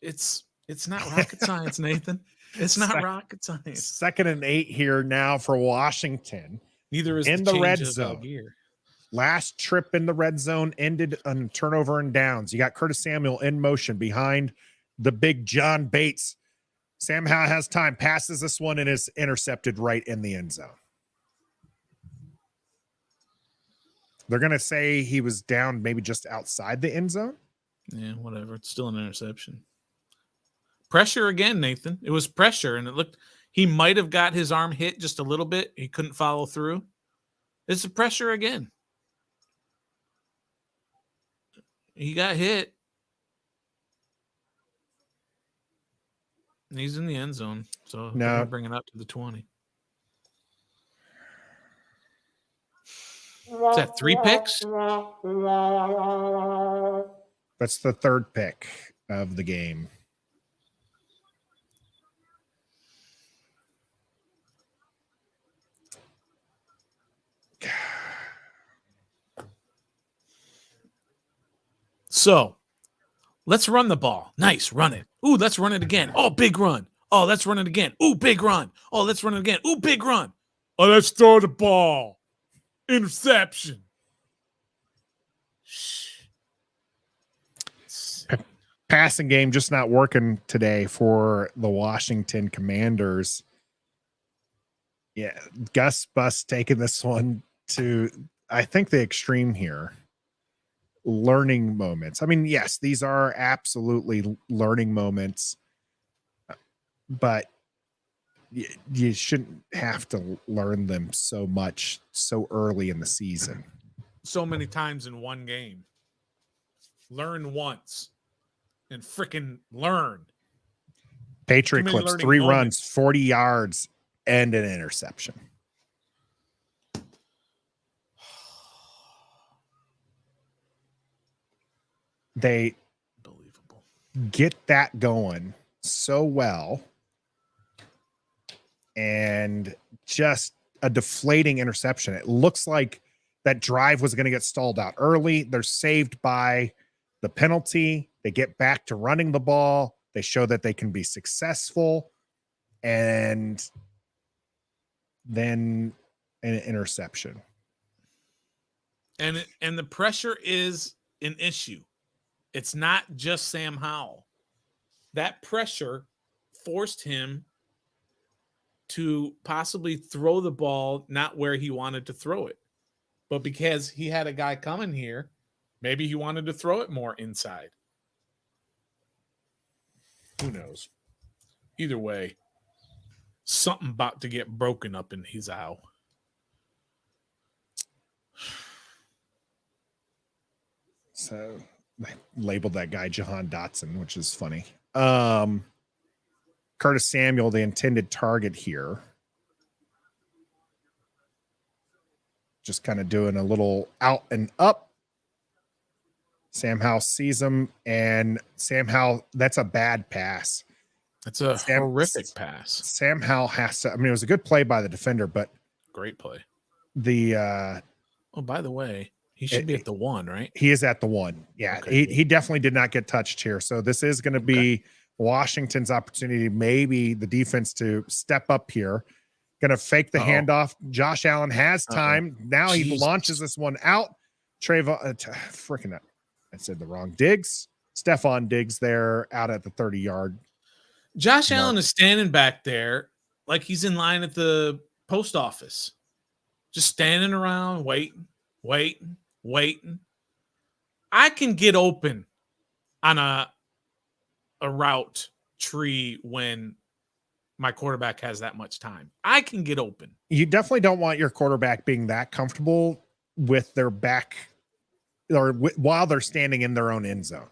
It's not rocket science, Nathan. It's not rocket science. 2nd and 8 here now for Washington. Neither is in the red zone. Gear. Last trip in the red zone ended on turnover and downs. You got Curtis Samuel in motion behind the big John Bates. Sam Howell has time, passes this one, and is intercepted right in the end zone. They're going to say he was down maybe just outside the end zone. Yeah, whatever. It's still an interception. Pressure again, Nathan. It was pressure, and it looked he might have got his arm hit just a little bit. He couldn't follow through. It's a pressure again. He got hit. He's in the end zone, so now bring it up to the 20. Is that 3 picks? That's the 3rd pick of the game. So let's run the ball. Nice. Run it. Ooh, let's run it again. Oh, big run. Oh, let's run it again. Ooh, big run. Oh, let's run it again. Ooh, big run. Oh, let's throw the ball. Interception. Passing game just not working today for the Washington Commanders. Yeah, Gus Bus taking this one to, I think, the extreme here. Learning moments. I mean, yes, these are absolutely learning moments, but you shouldn't have to learn them so much so early in the season. So many times in one game. Learn once and freaking learn. Patriot Too many clips, learning 3 moments. runs, 40 yards, and an interception. They Unbelievable. get that going so well, and just a deflating interception. It looks like that drive was going to get stalled out early. They're saved by the penalty. They get back to running the ball. They show that they can be successful, and then an interception. And the pressure is an issue. It's not just Sam Howell. That pressure forced him to possibly throw the ball not where he wanted to throw it. But because he had a guy coming here, maybe he wanted to throw it more inside. Who knows? Either way, something about to get broken up in his owl. So they labeled that guy Jahan Dotson, which is funny. Curtis Samuel, the intended target here. Just kind of doing a little out and up. Sam Howell sees him, and Sam Howell, that's a bad pass. That's a horrific pass. Sam Howell has to, I mean, it was a good play by the defender, but Great play. the Oh, by the way, he should be at the 1, right? he is at the 1. Yeah, Okay, he definitely did not get touched here. So this is going to be Washington's opportunity, maybe the defense to step up here. Going to fake the handoff. Josh Allen has time. Now he launches this one out. Trayvon, freaking, I said the wrong. Diggs. Stephon Diggs there out at the 30-yard. Josh Allen is standing back there like he's in line at the post office. Just standing around, waiting. I can get open on a route tree when my quarterback has that much time. I can get open. You definitely don't want your quarterback being that comfortable with their back or while they're standing in their own end zone.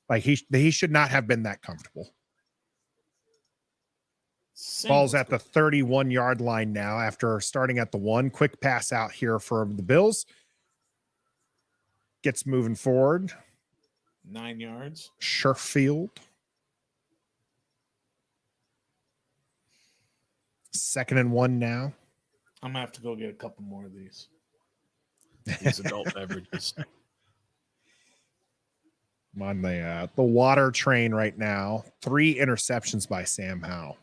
Like he should not have been that comfortable. Ball's at the 31-yard line now after starting at the 1. Quick pass out here for the Bills. Gets moving forward. 9 yards. Sherfield. 2nd and 1 now. I'm going to have to go get a couple more of these. These adult beverages. I'm on the water train right now. 3 interceptions by Sam Howell.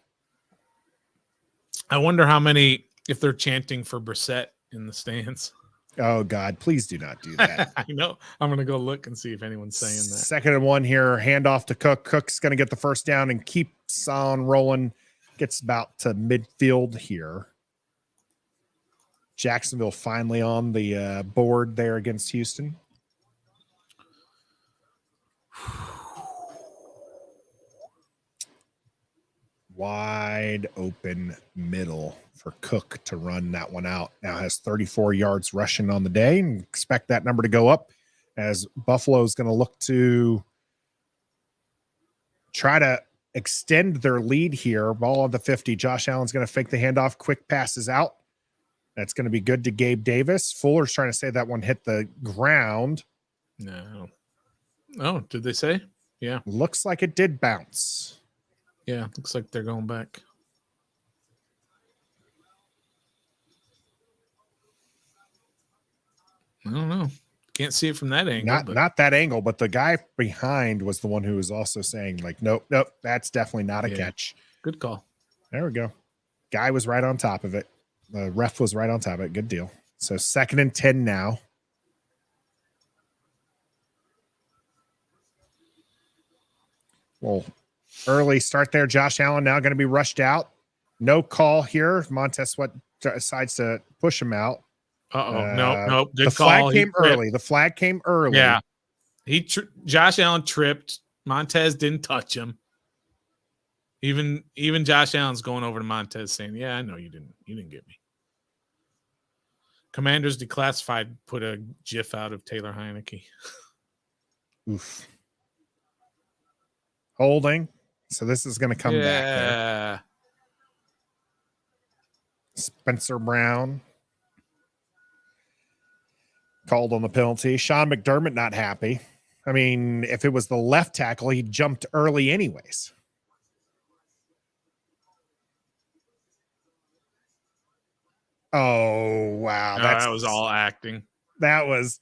I wonder how many, if they're chanting for Brissett in the stands. Oh, God, please do not do that. I know. I'm going to go look and see if anyone's saying that. 2nd and 1 here. Handoff to Cook. Cook's going to get the first down and keeps on rolling. Gets about to midfield here. Jacksonville finally on the board there against Houston. Wide open middle for Cook to run that one out. Now has 34 yards rushing on the day, and expect that number to go up as Buffalo is going to look to try to extend their lead here. Ball on the 50. Josh Allen's going to fake the handoff. Quick passes out. That's going to be good to Gabe Davis. Fuller's trying to say that one hit the ground. No. Oh, did they say? Yeah. Looks like it did bounce. Yeah, looks like they're going back. I don't know. Can't see it from that angle. Not that angle, but the guy behind was the one who was also saying, like, nope, that's definitely not a catch. Good call. There we go. Guy was right on top of it. The ref was right on top of it. Good deal. So 2nd and 10 now. Well, early start there. Josh Allen now going to be rushed out. No call here. Montez Sweat decides to push him out. Nope. Good the call. Flag came early. The flag came early. Yeah. Josh Allen tripped. Montez didn't touch him. Even Josh Allen's going over to Montez saying, "Yeah, I know you didn't get me." Commanders Declassified put a GIF out of Taylor Heineke. Oof. Holding. So this is going to come back there. Yeah. Spencer Brown called on the penalty. Sean McDermott not happy. I mean, if it was the left tackle, he jumped early anyways. Oh, wow. No, that was all acting. That was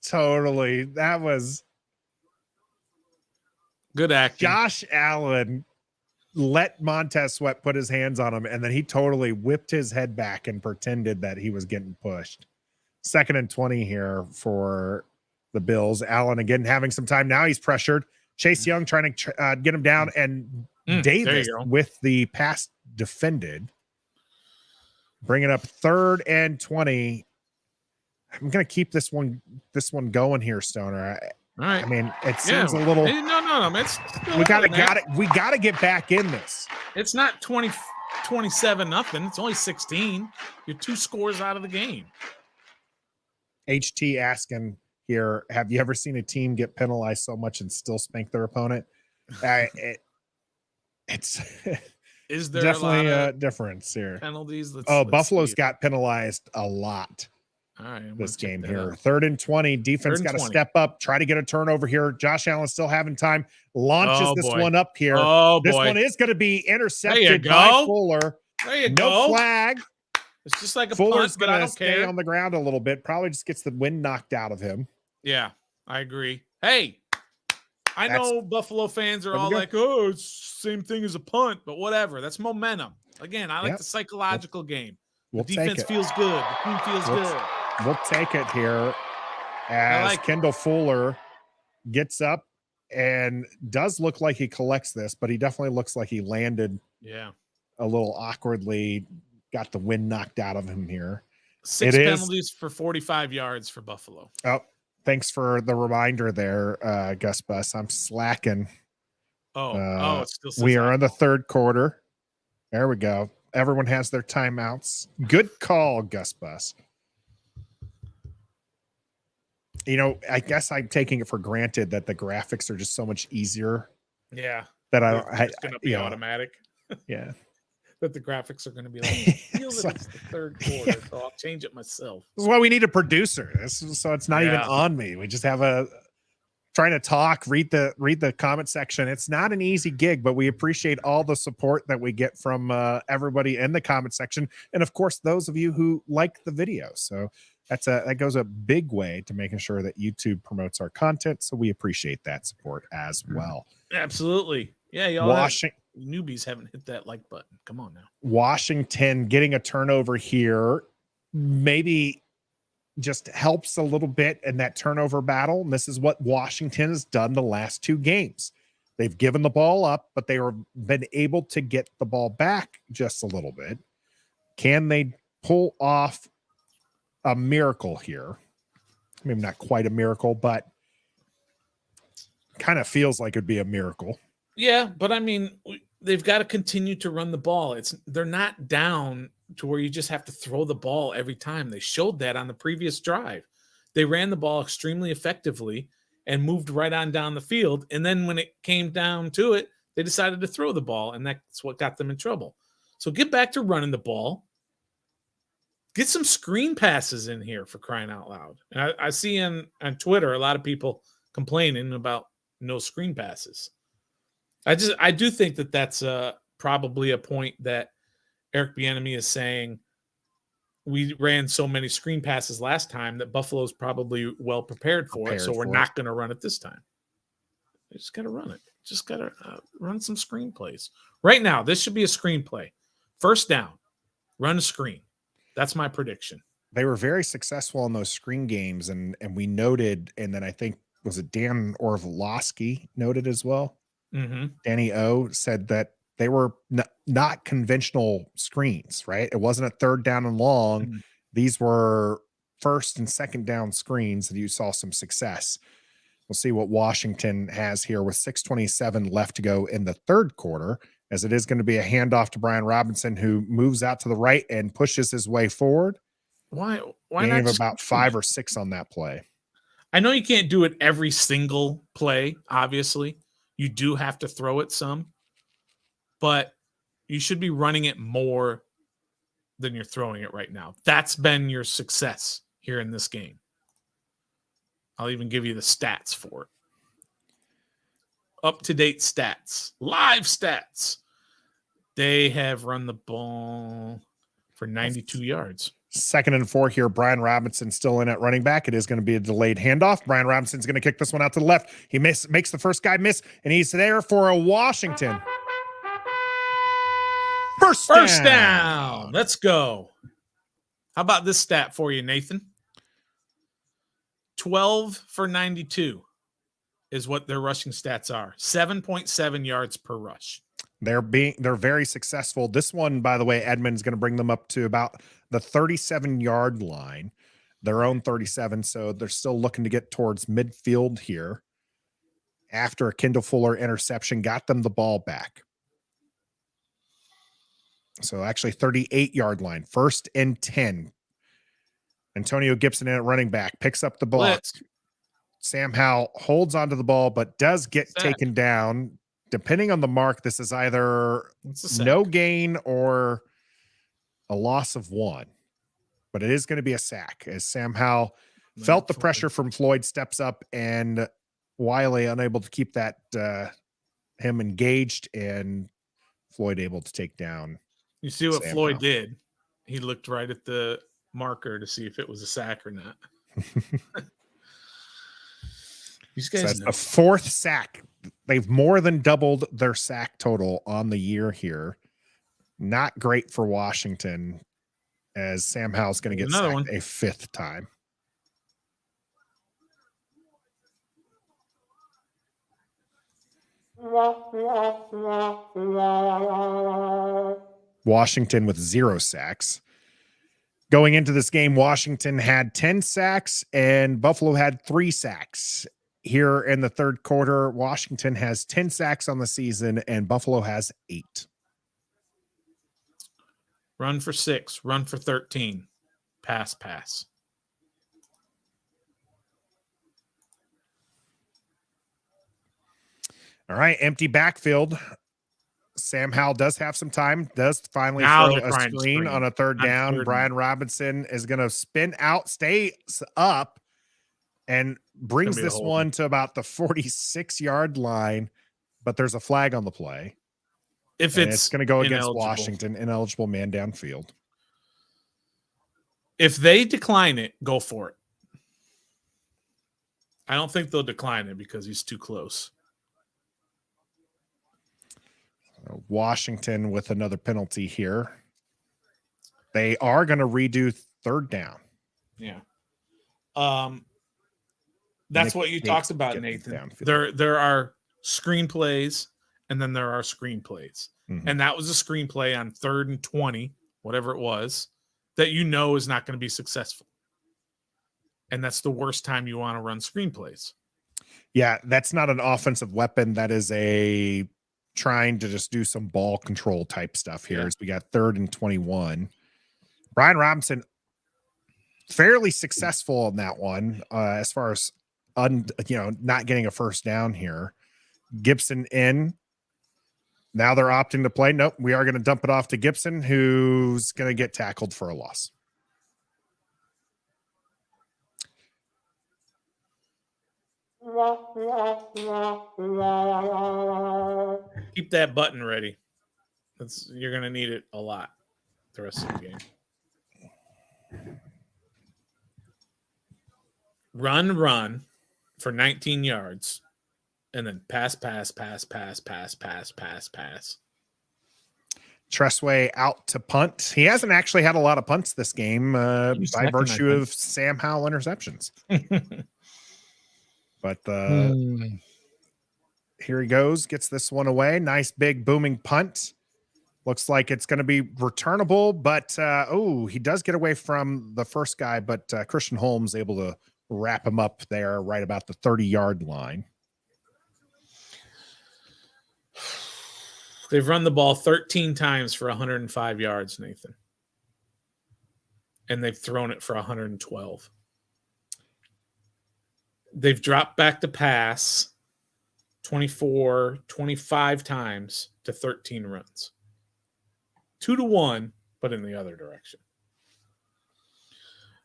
Good acting. Josh Allen let Montez Sweat put his hands on him, and then he totally whipped his head back and pretended that he was getting pushed. 2nd and 20 here for the Bills. Allen again having some time. Now he's pressured. Chase Young trying to get him down, and Davis with the pass defended. Bring it up 3rd and 20. I'm going to keep this one going here, Stoner. All right. I mean, it seems a little. No. It's we got to get back in this. It's not 27 nothing. It's only 16. You're 2 scores out of the game. HT asking here, have you ever seen a team get penalized so much and still spank their opponent? It's is there definitely a difference here. Penalties? Buffalo's got penalized a lot. All right, this game here. 3rd and 20. Defense got to step up, try to get a turnover here. Josh Allen still having time. Launches this one up here. This one is going to be intercepted by Fuller. There you go. No flag. It's just like a Fuller's punt, but I don't stay care. on the ground a little bit. Probably just gets the wind knocked out of him. Yeah, I agree. Hey, I know Buffalo fans are all like, oh, it's same thing as a punt, but whatever. That's momentum. Again, I like the psychological game. The defense feels good. The team feels good. We'll take it here as Kendall Fuller gets up and does look like he collects this, but he definitely looks like he landed a little awkwardly, got the wind knocked out of him here. 6 penalties for 45 yards for Buffalo. Oh, thanks for the reminder there, Gus Bus. I'm slacking. It still says we are in the 3rd quarter. There we go. Everyone has their timeouts. Good call, Gus Bus. You know, I guess I'm taking it for granted that the graphics are just so much easier. Yeah. That it's going to be automatic. Yeah. That the graphics are going to be like, it's the 3rd quarter, so I'll change it myself. This is why we need a producer. So it's not even on me. We just have trying to talk, read the comment section. It's not an easy gig, but we appreciate all the support that we get from everybody in the comment section. And of course, those of you who like the video. So that goes a big way to making sure that YouTube promotes our content. So we appreciate that support as well. Absolutely. Yeah. Y'all newbies haven't hit that like button. Come on now. Washington getting a turnover here. Maybe just helps a little bit in that turnover battle. And this is what Washington has done the last 2 games. They've given the ball up, but they were been able to get the ball back just a little bit. Can they pull off a miracle here? Maybe not quite a miracle, but kind of feels like it'd be a miracle. Yeah, but I mean, they've got to continue to run the ball. They're not down to where you just have to throw the ball every time. They showed that on the previous drive. They ran the ball extremely effectively and moved right on down the field. And then when it came down to it, they decided to throw the ball, and that's what got them in trouble. So get back to running the ball. Get some screen passes in here, for crying out loud. And I see on Twitter a lot of people complaining about no screen passes. I do think that that's probably a point that Eric Bieniemy is saying. We ran so many screen passes last time that Buffalo's probably well prepared for it, so we're not going to run it this time. They just got to run it. Just got to run some screen plays. Right now, this should be a screen play. 1st down, run a screen. That's my prediction. They were very successful in those screen games, and we noted, and then I think, was it Dan Orlovsky noted as well? Mm-hmm. Danny O said that they were not conventional screens, right? It wasn't a 3rd down and long. Mm-hmm. These were 1st and 2nd down screens that you saw some success. We'll see what Washington has here with 6:27 left to go in the 3rd quarter, as it is going to be a handoff to Brian Robinson, who moves out to the right and pushes his way forward. Why Gain not of about 5 or 6 on that play. I know you can't do it every single play, obviously. You do have to throw it some, but you should be running it more than you're throwing it right now. That's been your success here in this game. I'll even give you the stats for it. Up-to-date stats, live stats. They have run the ball for 92 yards. 2nd and 4 here. Brian Robinson still in at running back. It is going to be a delayed handoff. Brian Robinson's going to kick this one out to the left. He makes the first guy miss, and he's there for a Washington. First down. Let's go. How about this stat for you, Nathan? 12 for 92 is what their rushing stats are. 7.7 yards per rush. They're very successful. This one, by the way, Edmond's going to bring them up to about the 37-yard line, their own 37. So they're still looking to get towards midfield here. After a Kendall Fuller interception, got them the ball back. So actually 38-yard line, 1st and 10. Antonio Gibson in at running back, picks up the ball. Blitz. Sam Howell holds onto the ball, but does get taken down. Depending on the mark, this is either no gain or a loss of 1. But it is going to be a sack as Sam Howell felt the pressure from Floyd, steps up, and Wiley unable to keep that him engaged, and Floyd able to take down. You see what Sam Floyd Howell did? He looked right at the marker to see if it was a sack or not. These guys So that's the 4th sack. They've more than doubled their sack total on the year here. Not great for Washington, as Sam Howell's going to get another sacked one. a 5th time. Washington with 0 sacks. Going into this game, Washington had 10 sacks and Buffalo had 3 sacks. Here in the 3rd quarter, Washington has 10 sacks on the season and Buffalo has 8. Run for 6, run for 13. Pass. All right, empty backfield. Sam Howell does have some time, does finally Now throw they're a trying to screen screen on a 3rd down. third Brian Robinson is going to spin out, stays up, and brings be a this holding. one to about the 46-yard line, but there's a flag on the play. If And it's it's going to go against ineligible. Washington, ineligible man downfield. If they decline it, go for it. I don't think they'll decline it because he's too close. Washington with another penalty here. They are going to redo 3rd down. Yeah. That's what you talked about, Nathan. There are screenplays and then there are screenplays. Mhm. And that was a screenplay on 3rd and 20, whatever it was, that you know is not going to be successful. And that's the worst time you want to run screenplays. Yeah, that's not an offensive weapon. That is a trying to just do some ball control type stuff here. Yeah. As we got 3rd and 21. Brian Robinson fairly successful on that one as far as not getting a 1st down here. Gibson in. Now they're opting to play. Nope, we are going to dump it off to Gibson, who's going to get tackled for a loss. Keep that button ready. You're going to need it a lot the rest of the game. Run for 19 yards, and then pass. Tressway out to punt. He hasn't actually had a lot of punts this game by virtue of Sam Howell interceptions. But here he goes, gets this one away. Nice big booming punt. Looks like it's going to be returnable, but he does get away from the first guy, but Christian Holmes able to wrap him up there right about the 30-yard line. They've run the ball 13 times for 105 yards, Nathan. And they've thrown it for 112. they've dropped back to pass 24, 25 times to 13 runs. 2-1, but in the other direction.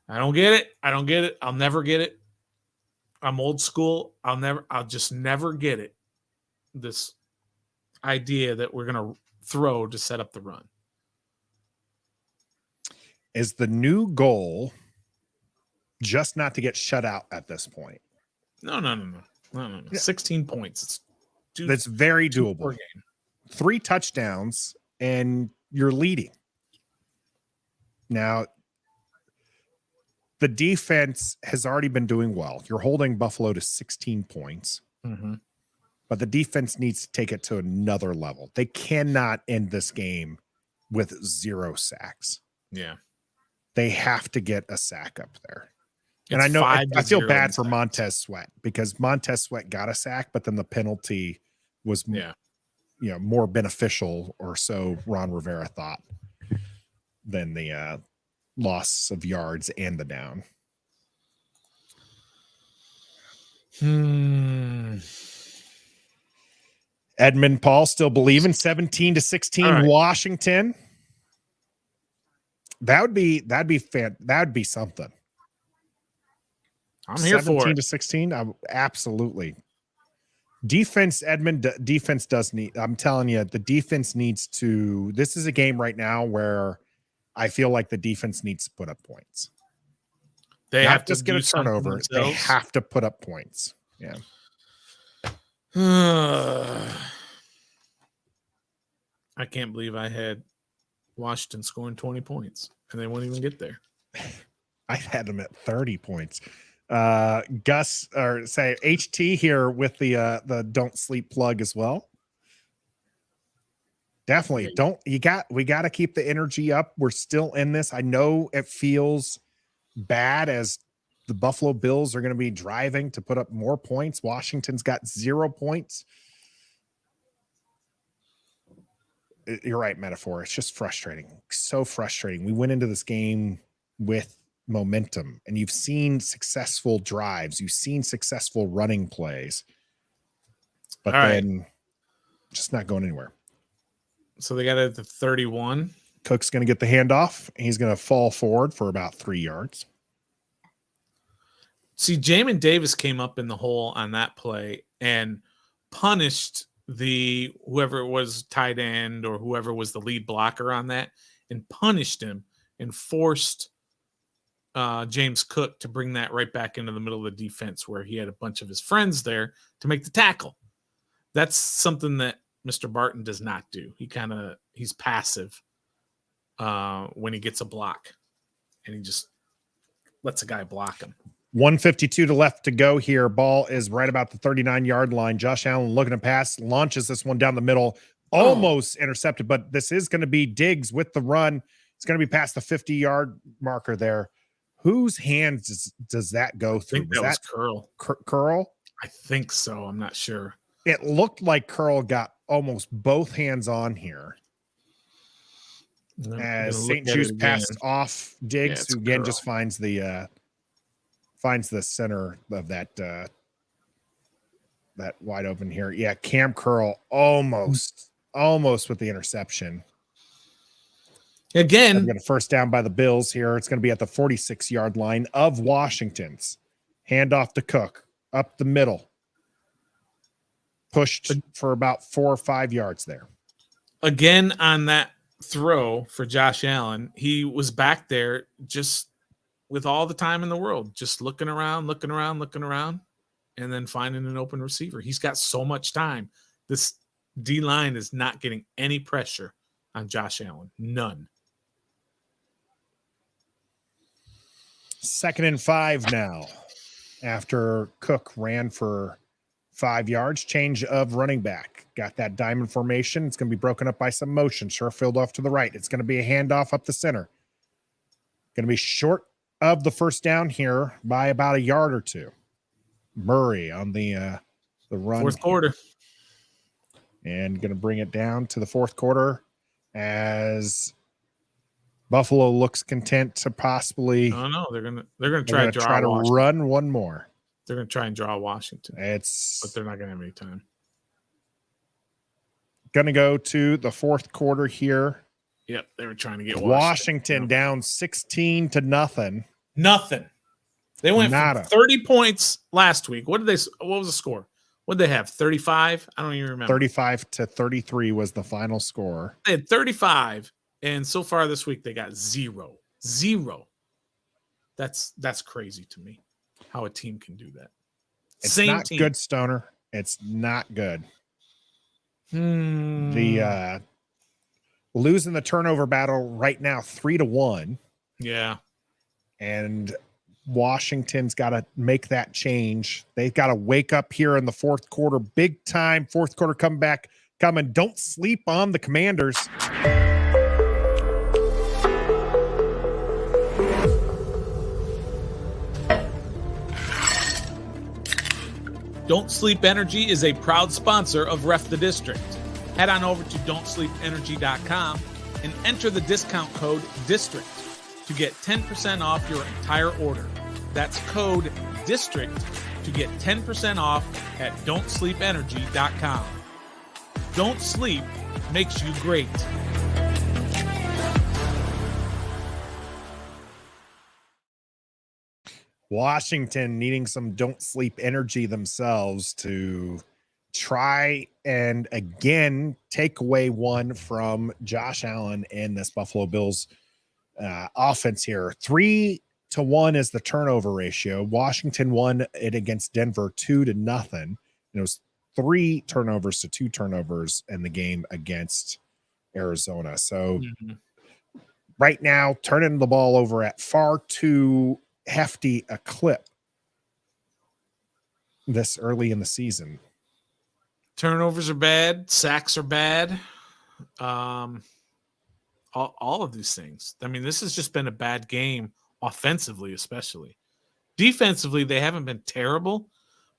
I don't get it. I don't get it. I'll never get it. I'm old school. I'll just never get it. This idea that we're going to throw to set up the run. Is the new goal just not to get shut out at this point? No. 16 points. That's very doable. Game. 3 touchdowns and you're leading. Now, the defense has already been doing well. You're holding Buffalo to 16 points. Mm-hmm. But the defense needs to take it to another level. They cannot end this game with 0 sacks. Yeah. They have to get a sack up there. It's and I know I feel 5-0 bad for Montez Sweat because Montez Sweat got a sack, but then the penalty was more beneficial, or so Ron Rivera thought, than the loss of yards and the down. Edmund Paul still believing 17-16 right. Washington. That'd be something. I'm here for it. 17-16. Absolutely. Defense, Edmund, defense does need, I'm telling you, the defense needs to, this is a game right now where I feel like the defense needs to put up points. They Not have to just get a turnover. They have to put up points. Yeah. I can't believe I had Washington scoring 20 points and they won't even get there. I had them at 30 points. Gus, or say HT here with the don't sleep plug as well. Definitely we got to keep the energy up. We're still in this. I know it feels bad as the Buffalo Bills are going to be driving to put up more points. Washington's got 0 points. You're right, Metaphor. It's just frustrating. So frustrating. We went into this game with momentum, and you've seen successful drives. You've seen successful running plays, but then just not going anywhere. So they got it at the 31. Cook's going to get the handoff. He's going to fall forward for about 3 yards. See, Jamin Davis came up in the hole on that play and punished whoever it was, tight end or whoever was the lead blocker on that, and punished him and forced James Cook to bring that right back into the middle of the defense where he had a bunch of his friends there to make the tackle. That's something that Mr. Barton does not do. He's passive when he gets a block, and he just lets a guy block him. 152 to left to go here. Ball is right about the 39-yard line. Josh Allen looking to pass, launches this one down the middle, almost intercepted, but this is going to be Diggs with the run. It's going to be past the 50-yard marker there. Whose hands does that go through? I think that was Curl. Curl? I think so. I'm not sure. It looked like Curl got almost both hands on here. As St. Jude's passed off Diggs, who again just finds the center of that wide open here. Yeah, Cam Curl almost with the interception. Again, I'm going to first down by the Bills here. It's going to be at the 46-yard line of Washington's. Handoff to Cook up the middle. Pushed for about 4 or 5 yards there. Again, on that throw for Josh Allen, he was back there just with all the time in the world, just looking around, and then finding an open receiver. He's got so much time. This D-line is not getting any pressure on Josh Allen. None. 2nd and 5 now. After Cook ran for 5 yards, change of running back. Got that diamond formation. It's going to be broken up by some motion. Sherfield off to the right. It's going to be a handoff up the center. Going to be short of the first down here by about 1 yard or 2. Murray on the run. Fourth quarter. And going to bring it down to the fourth quarter as Buffalo looks content to possibly. Oh no, they're gonna try to run one more. They're going to try and draw Washington. But It's they're not going to have any time. going to go to the fourth quarter here. Yep, they were trying to get Washington down 16-0. Nothing. They went Nada. from 30 points last week. What was the score? What did they have? 35? I don't even remember. 35-33 was the final score. They had 35, and so far this week they got 0. That's crazy to me. How a team can do that. It's Same not team. good, Stoner. It's not good. Hmm. The losing the turnover battle right now 3-1. Yeah. And Washington's got to make that change. They've got to wake up here in the fourth quarter. Big time fourth quarter comeback coming. Don't sleep on the Commanders. Don't Sleep Energy is a proud sponsor of Ref the District. Head on over to don'tsleepenergy.com and enter the discount code DISTRICT to get 10% off your entire order. That's code DISTRICT to get 10% off at don'tsleepenergy.com. Don't Sleep makes you great. Washington needing some don't sleep energy themselves to try and again take away one from Josh Allen and this Buffalo Bills offense here. 3-1 is the turnover ratio. Washington won it against Denver 2-0. And it was 3 turnovers to 2 turnovers in the game against Arizona. So right now, turning the ball over at far too hefty a clip this early in the season. Turnovers are bad. Sacks are bad. All of these things. I mean, this has just been a bad game offensively, especially. Defensively, they haven't been terrible,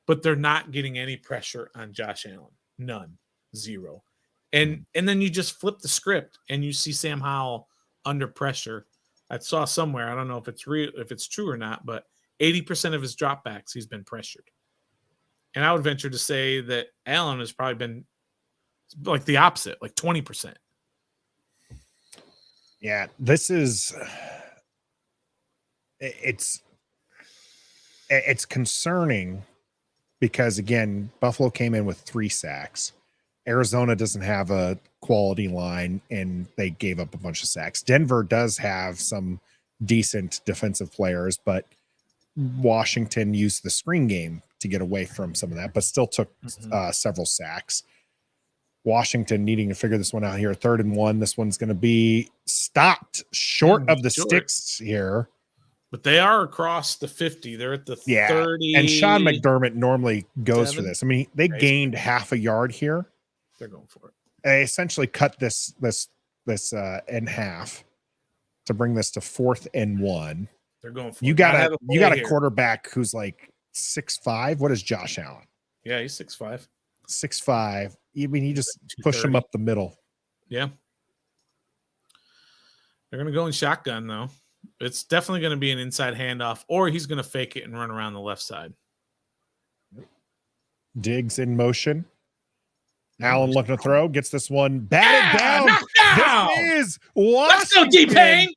but they're not getting any pressure on Josh Allen. None. 0. And then you just flip the script and you see Sam Howell under pressure. I saw somewhere, I don't know if it's real, if it's true or not, but 80% of his dropbacks, he's been pressured. And I would venture to say that Allen has probably been like the opposite, like 20%. Yeah, this is it's concerning because again, Buffalo came in with 3 sacks. Arizona doesn't have a quality line and they gave up a bunch of sacks. Denver does have some decent defensive players, but Washington used the screen game to get away from some of that, but still took several sacks. Washington needing to figure this one out here. 3rd and 1. This one's going to be stopped short of the sticks here. But they are across the 50. They're at the 30. And Sean McDermott normally goes for this. I mean, they gained half a yard here. They're going for it. They essentially cut this in half to bring this to 4th and 1. They're going for you it. got a quarterback who's like 6'5". What is Josh Allen? Yeah, he's 6'5". 6'5". I mean, you just push him up the middle. Yeah. They're going to go in shotgun, though. It's definitely going to be an inside handoff, or he's going to fake it and run around the left side. Diggs in motion. Allen looking to throw. Gets this one batted down. This is Washington. Let's go, D-Pain.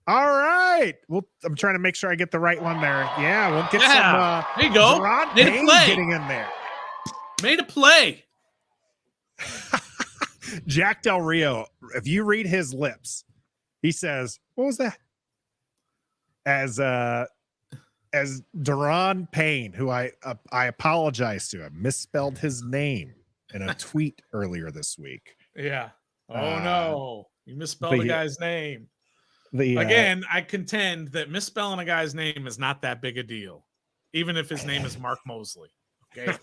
All right. Well, I'm trying to make sure I get the right one there. Yeah, we'll get some. There you go. Made a play. Getting in there. Made a play. Jack Del Rio, if you read his lips, he says, "What was that?" As Daron Payne, who I apologize to, I misspelled his name in a tweet earlier this week. Yeah. Oh no, you misspelled a guy's name. Again, I contend that misspelling a guy's name is not that big a deal, even if his name is Mark Mosley. Okay,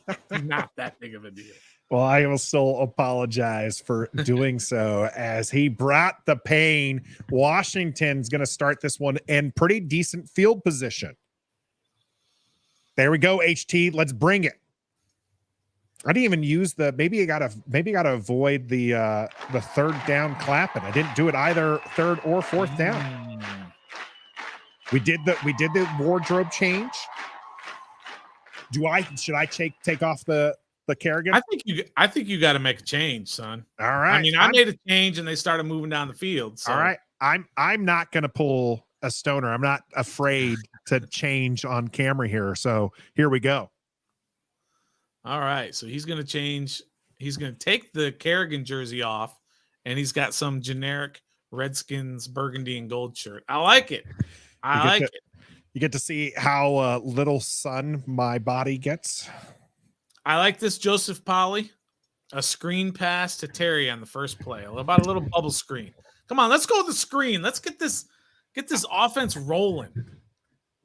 not that big of a deal. Well, I will still apologize for doing so as he brought the pain. Washington's going to start this one in pretty decent field position. There we go, HT. Let's bring it. I didn't even use maybe I gotta avoid the 3rd down clapping. I didn't do it either 3rd or 4th down. We did the wardrobe change. Should I take off the Kerrigan? I think you got to make a change, son. All right. I mean, I made a change and they started moving down the field. So. All right. I'm not going to pull a stoner. I'm not afraid to change on camera here. So here we go. All right. So he's going to change. He's going to take the Kerrigan jersey off, and he's got some generic Redskins burgundy and gold shirt. I like it. I like it. You get to see how little sun my body gets. I like this Joseph Polly. A screen pass to Terry on the first play. About a little bubble screen. Come on, let's go with the screen. Let's get this offense rolling.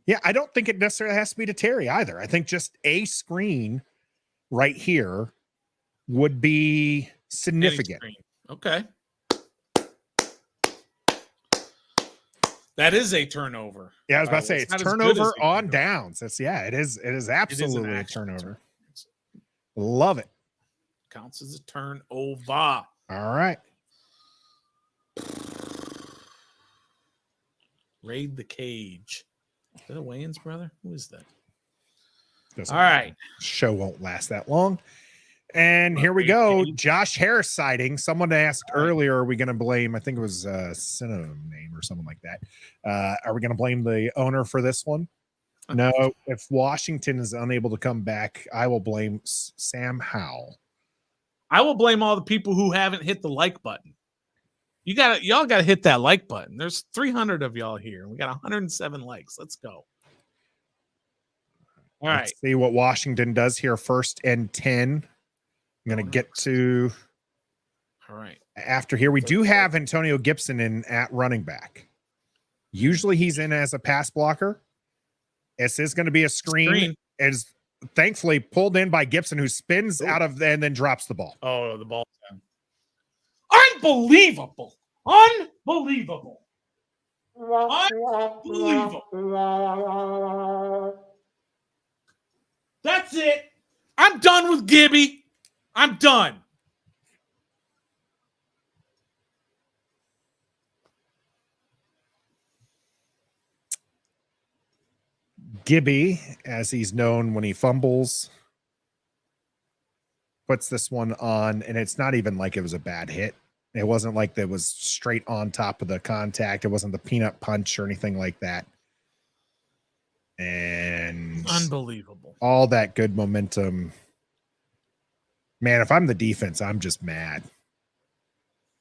Yeah, I don't think it necessarily has to be to Terry either. I think just a screen right here would be significant. Okay. That is a turnover. Yeah, I was about to say it's turnover on downs. It is absolutely a turnover. Love it. Counts as a turnover. All right. Raid the cage. Is that a Wayans brother? Who is that? Doesn't All right. Show won't last that long. And here we go. Josh Harris sighting. Someone asked earlier, are we going to blame, I think it was a synonym name or something like that. Are we going to blame the owner for this one? No. If Washington is unable to come back, I will blame Sam Howell. I will blame all the people who haven't hit the like button. Y'all got to hit that like button. There's 300 of y'all here. We got 107 likes. Let's go. All right. Let's see what Washington does here. 1st and 10. I'm going to get to. All right. After here, we do have Antonio Gibson in at running back. Usually he's in as a pass blocker. This is going to be a screen. Is thankfully pulled in by Gibson, who spins out of and then drops the ball. Oh, the ball. Unbelievable. Unbelievable. Unbelievable. That's it. I'm done with Gibby. I'm done. Gibby, as he's known when he fumbles, puts this one on, and it's not even like it was a bad hit. It wasn't like that was straight on top of the contact. It wasn't the peanut punch or anything like that. And unbelievable. All that good momentum. Man, if I'm the defense, I'm just mad.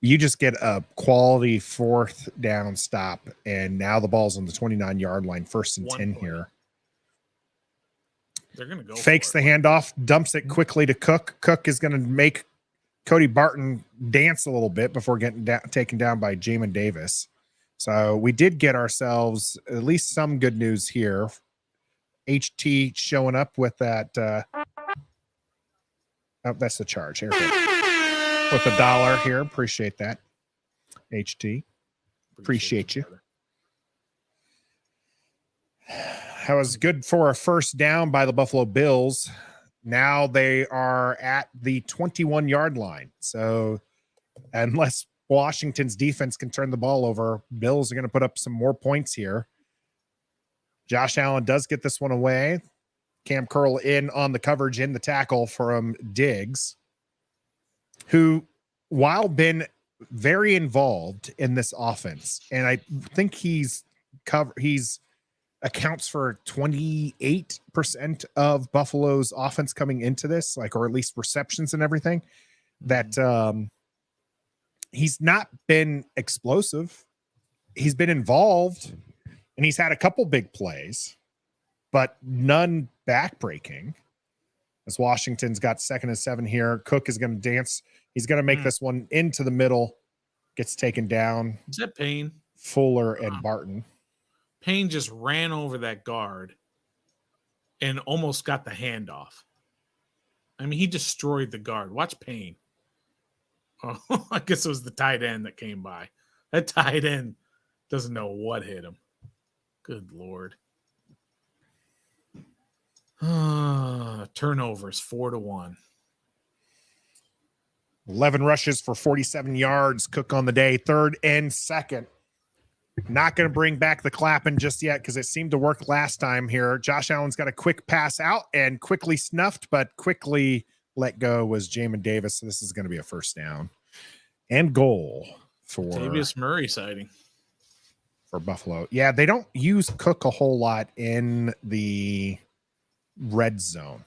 You just get a quality 4th down stop, and now the ball's on the 29-yard line, 1st and 10 here. They're going to go. Fakes the handoff, dumps it quickly to Cook. Cook is going to make Cody Barton dance a little bit before getting taken down by Jamin Davis. So we did get ourselves at least some good news here. HT showing up with that. Oh, that's the charge here. With $1 here. Appreciate that. HT. Appreciate you. That was good for a 1st down by the Buffalo Bills. Now they are at the 21-yard line. So unless Washington's defense can turn the ball over, Bills are going to put up some more points here. Josh Allen does get this one away. Cam Curl in on the coverage in the tackle from Diggs, who, while been very involved in this offense, and I think he's accounts for 28% of Buffalo's offense coming into this, or at least receptions and everything, that he's not been explosive. He's been involved, and he's had a couple big plays, but none backbreaking. As Washington's got 2nd and 7 here. Cook is going to dance. He's going to make this one into the middle. Gets taken down. Is that Payne? Fuller and Barton. Payne just ran over that guard and almost got the handoff. I mean, he destroyed the guard. Watch Payne. Oh, I guess it was the tight end that came by. That tight end doesn't know what hit him. Good Lord. Turnovers 4-1. 11 rushes for 47 yards. Cook on the day. 3rd and 2. Not going to bring back the clapping just yet because it seemed to work last time here. Josh Allen's got a quick pass out and quickly snuffed, but quickly let go was Jamin Davis. So this is going to be a first down and goal for Davis Murray sighting for Buffalo. Yeah, they don't use Cook a whole lot in the red zone.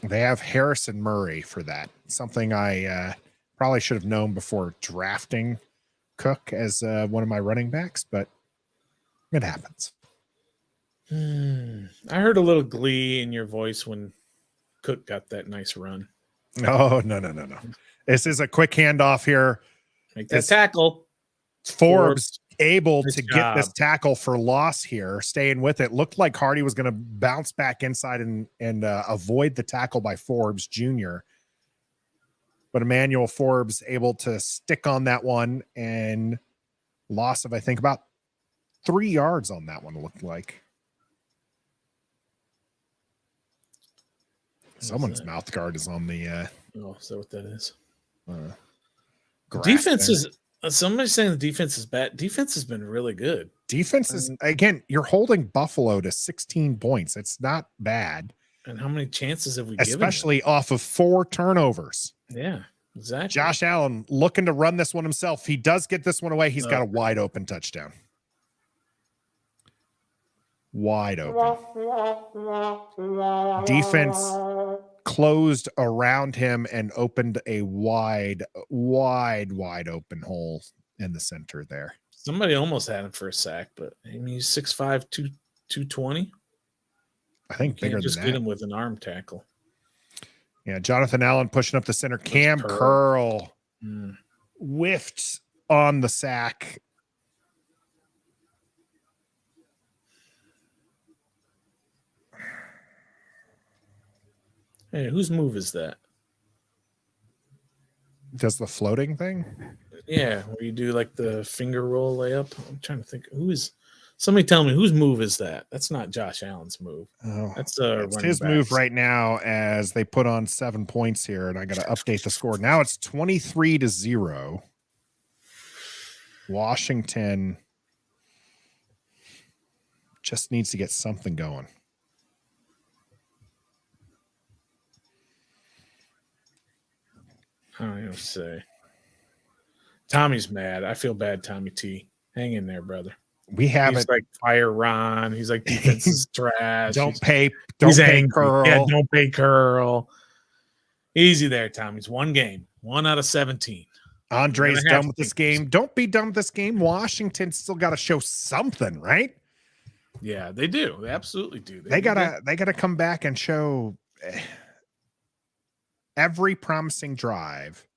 They have Harrison Murray for that. Something I probably should have known before drafting Cook as one of my running backs, but it happens. I heard a little glee in your voice when Cook got that nice run. No. This is a quick handoff here. Make that tackle. Forbes able Nice to job. get this tackle for loss here, staying with it. Looked like Hardy was going to bounce back inside and avoid the tackle by Forbes Jr., but Emmanuel Forbes able to stick on that one and loss of, I think, about 3 yards on that one, it looked like. Someone's mouth guard is on the Is that what that is? grass there. Somebody's saying the defense is bad. Defense has been really good. Defense is, again, you're holding Buffalo to 16 points. It's not bad. And how many chances have we given Especially off of 4 turnovers. them? Yeah, exactly. Josh Allen looking to run this one himself. He does get this one away. He's got a wide open touchdown. Wide open. Defense closed around him and opened a wide open hole in the center there. Somebody almost had him for a sack, but I mean, he's 6'5", 220. I think bigger Can't just than get that. him with an arm tackle. Yeah, Jonathan Allen pushing up the center. Cam Curl whiffed on the sack. Hey, whose move is that? Does the floating thing? Yeah, where you do like the finger roll layup. I'm trying to think. Somebody tell me whose move is that? That's not Josh Allen's move. Oh, That's it's his move right now as they put on 7 points here, and I got to update the score. Now it's 23-0. Washington just needs to get something going. I don't even say. Tommy's mad. I feel bad, Tommy T. Hang in there, brother. We haven't. He's like fire Ron. He's like defense is trash. Don't pay angry. Curl. Yeah, don't pay Curl. Easy there, Tommy. It's one game. 1 out of 17. Andre's done with this game. Don't be done with this game. Washington's still got to show something, right? Yeah, they do. They absolutely do. They gotta come back and show every promising drive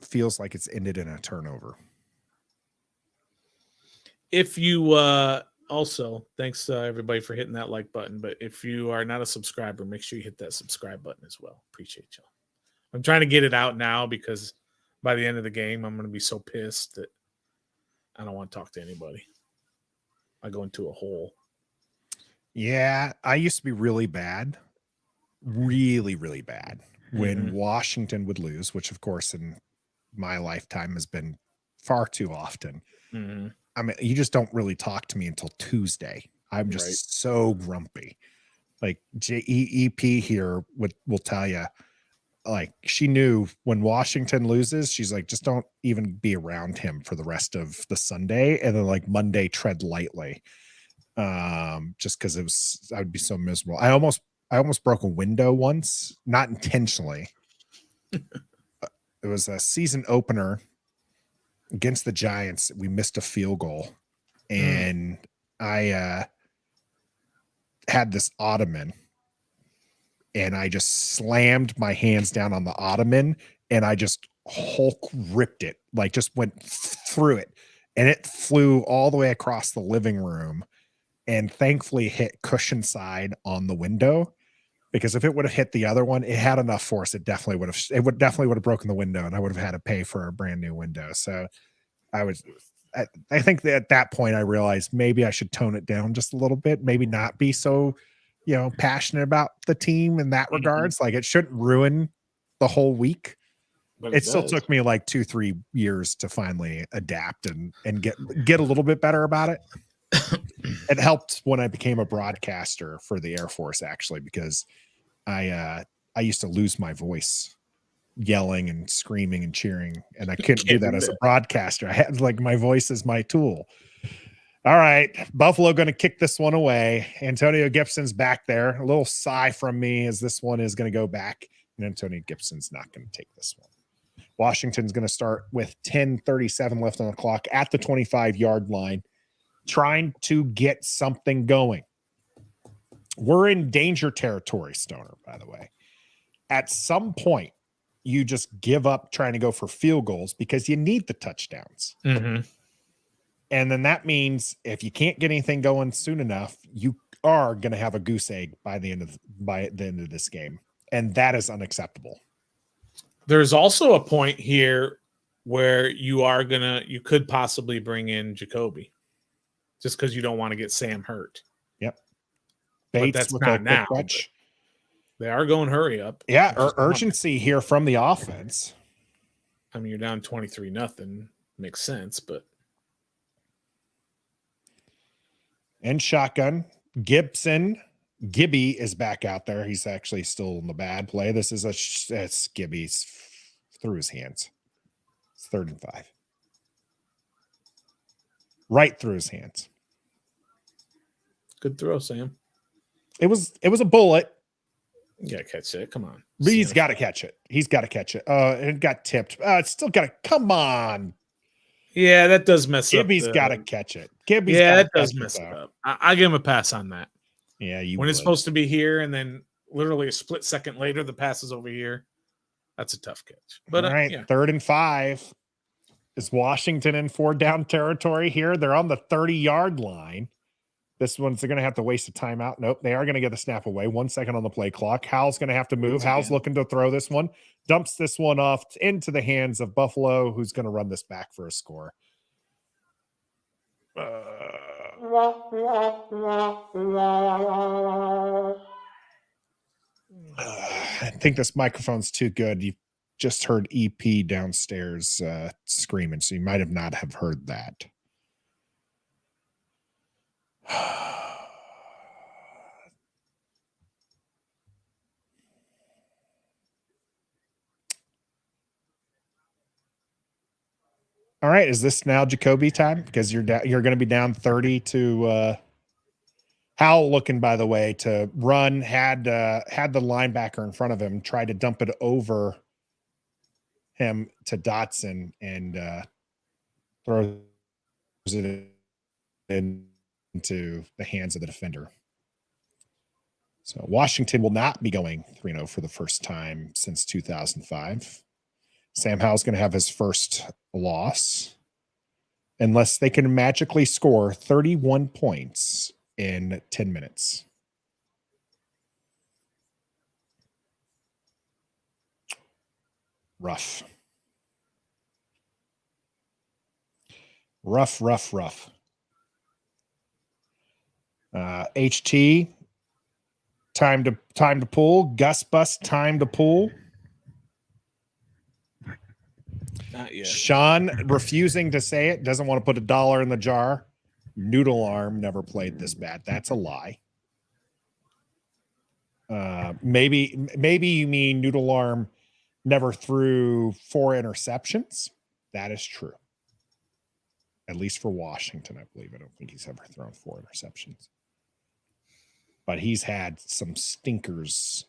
feels like it's ended in a turnover. If you also, thanks everybody for hitting that like button. But if you are not a subscriber, make sure you hit that subscribe button as well. Appreciate y'all. I'm trying to get it out now because by the end of the game, I'm going to be so pissed that I don't want to talk to anybody. I go into a hole. Yeah, I used to be really bad. Really, really bad when Washington would lose, which of course in my lifetime has been far too often. I mean, you just don't really talk to me until Tuesday. I'm just so grumpy. Like JEP here will tell you, like she knew when Washington loses, she's like, just don't even be around him for the rest of the Sunday. And then like Monday, tread lightly. Just because I would be so miserable. I almost broke a window once, not intentionally. It was a season opener against the Giants. We missed a field goal, and I had this ottoman, and I just slammed my hands down on the ottoman, and I just Hulk ripped it, like just went through it, and it flew all the way across the living room, and thankfully hit cushion side on the window. Because if it would have hit the other one, it had enough force. It definitely would have broken the window, and I would have had to pay for a brand new window. So I think that at that point I realized maybe I should tone it down just a little bit, maybe not be so, passionate about the team in that regards. Like it shouldn't ruin the whole week. But It still does. took me like 2-3 years to finally adapt and get a little bit better about it. It helped when I became a broadcaster for the Air Force, actually, because I used to lose my voice yelling and screaming and cheering, and I couldn't do that as a broadcaster. I had like my voice is my tool. All right, Buffalo going to kick this one away. Antonio Gibson's back there. A little sigh from me as this one is going to go back, and Antonio Gibson's not going to take this one. Washington's going to start with 10:37 left on the clock at the 25-yard line, trying to get something going. We're in danger territory, Stoner, by the way. At some point, you just give up trying to go for field goals because you need the touchdowns. Mm-hmm. And then that means if you can't get anything going soon enough, you are going to have a goose egg by the end of this game. And that is unacceptable. There's also a point here where you could possibly bring in Jacoby just because you don't want to get Sam hurt. Yep. But Bates that's with not a now. catch. They are going hurry up. Yeah, urgency here from the offense. I mean, you're down 23-0. Makes sense, but. And shotgun. Gibby is back out there. He's actually still in the bad play. This is it's Gibby's through his hands. It's 3rd and 5. Right through his hands. Good throw, Sam. It was a bullet. You gotta catch it. Come on. But he's got to catch it. He's got to catch it. It got tipped. It's still got to come on. Yeah, that does mess Gibby's up. got to catch it. That does mess it up. I give him a pass on that. Yeah, when it's supposed to be here, and then literally a split second later, the pass is over here. That's a tough catch. But all right, 3rd and 5. Is Washington in 4 down territory here? They're on the 30-yard line. This one's they're going to have to waste a timeout. Nope, they are going to get the snap away. 1 second on the play clock. Howell's going to have to move. Howell's looking to throw this one. Dumps this one off into the hands of Buffalo, who's going to run this back for a score. I think this microphone's too good. You just heard EP downstairs screaming, so you might have not have heard that. All right, is this now Jacoby time? Because you're going to be down 30 to Howell looking, by the way, to run, had the linebacker in front of him, tried to dump it over him to Dotson and throws it into the hands of the defender. So Washington will not be going 3-0 for the first time since 2005. Sam Howell's going to have his first loss unless they can magically score 31 points in 10 minutes. Rough. HT, time to pull. Gus Bus, time to pull. Not yet. Sean refusing to say it, doesn't want to put $1 in the jar. Noodle Arm never played this bad. That's a lie. Maybe you mean Noodle Arm never threw 4 interceptions. That is true. At least for Washington, I believe. I don't think he's ever thrown 4 interceptions. But he's had some stinkers.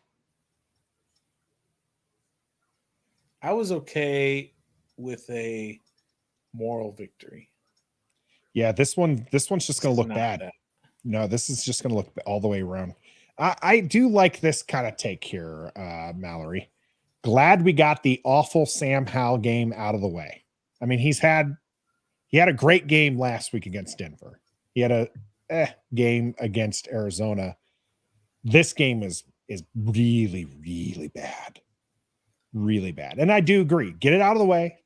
I was okay with a moral victory. Yeah, this one's just going to look bad. No, this is just going to look all the way around. I do like this kind of take here, Mallory. Glad we got the awful Sam Howell game out of the way. I mean, he had a great game last week against Denver. He had a game against Arizona. This game is really, really bad. Really bad. And I do agree. Get it out of the way.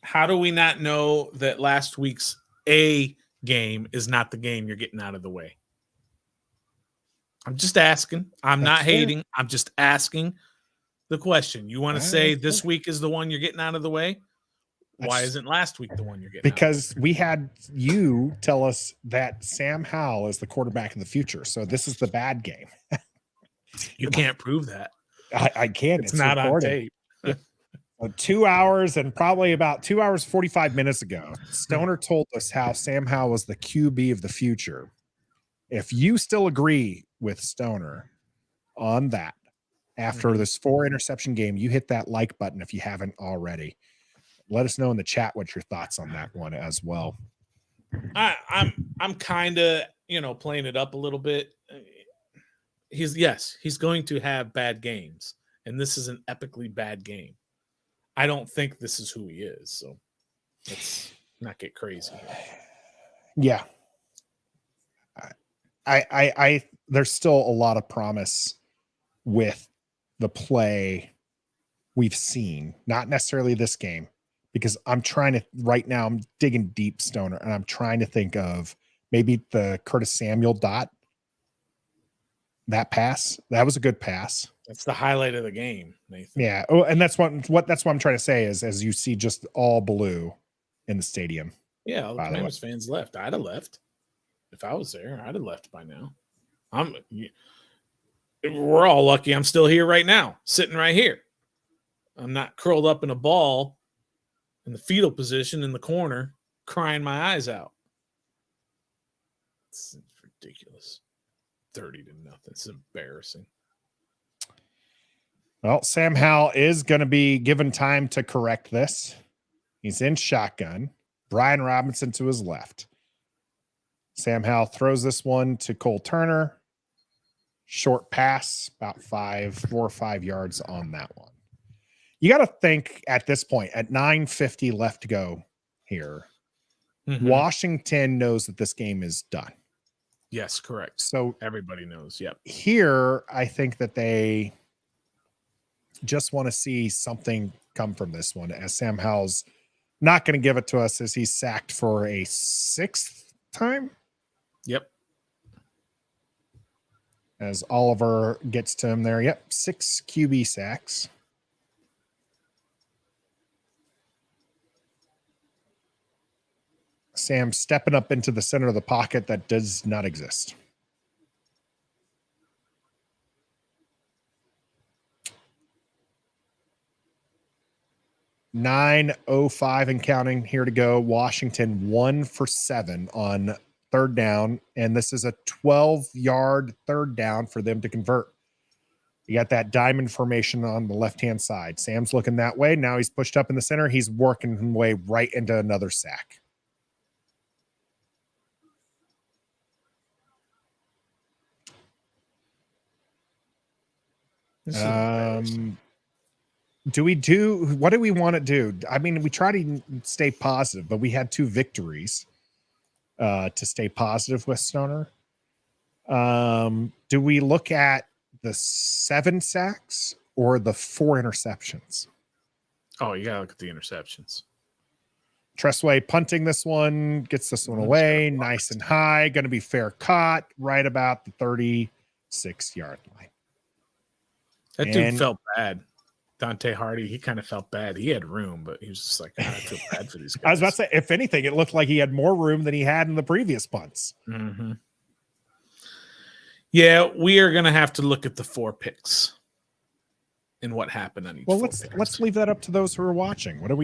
How do we not know that last week's A game is not the game you're getting out of the way? I'm just asking. I'm not hating. I'm just asking. the question. You want to say this week is the one you're getting out of the way? Why isn't last week the one you're getting? Because we had you tell us that Sam Howell is the quarterback of the future. So this is the bad game. You can't prove that. I can't. It's not recorded. on tape. 2 hours and probably about 2 hours, 45 minutes ago, Stoner told us how Sam Howell was the QB of the future. If you still agree with Stoner on that, after this 4 interception game, you hit that like button if you haven't already. Let us know in the chat what your thoughts on that one as well. I'm kind of, playing it up a little bit. He's going to have bad games, and this is an epically bad game. I don't think this is who he is, so let's not get crazy. Yeah. I there's still a lot of promise with the play we've seen, not necessarily this game. Because I'm digging deep, Stoner, and I'm trying to think of maybe the Curtis Samuel dot. That pass, that was a good pass. That's the highlight of the game, Nathan. Yeah. Oh, and that's what I'm trying to say is as you see just all blue in the stadium. Yeah, all the Commanders fans left. I'd have left. If I was there, I'd have left by now. We're all lucky I'm still here right now, sitting right here. I'm not curled up in a ball in the fetal position in the corner, crying my eyes out. It's ridiculous. 30-0. It's embarrassing. Well, Sam Howell is going to be given time to correct this. He's in shotgun. Brian Robinson to his left. Sam Howell throws this one to Cole Turner. Short pass, about 4 or 5 yards on that one. You got to think at this point, at 9:50 left to go here, Washington knows that this game is done. Yes, correct. So everybody knows. Yep. Here, I think that they just want to see something come from this one, as Sam Howell's not going to give it to us as he's sacked for a 6th time. Yep. As Oliver gets to him there. Yep. 6 QB sacks. Sam stepping up into the center of the pocket that does not exist. .905 and counting here to go. Washington 1 for 7 on 3rd down, and this is a 12-yard 3rd down for them to convert. You got that diamond formation on the left-hand side. Sam's looking that way. Now he's pushed up in the center. He's working his way right into another sack. What do we want to do? I mean, we try to stay positive, but we had 2 victories to stay positive with Stoner. Do we look at the 7 sacks or the 4 interceptions? Oh, you gotta look at the interceptions. Tressway punting this one, gets this one away, nice and high, going to be fair caught right about the 36-yard line. That dude felt bad. Dante Hardy, he kind of felt bad. He had room, but he was just like, I feel bad for these guys. I was about to say, if anything, it looked like he had more room than he had in the previous punts. Mm-hmm. Yeah, we are going to have to look at the 4 picks and what happened on each. Well, let's leave that up to those who are watching. What do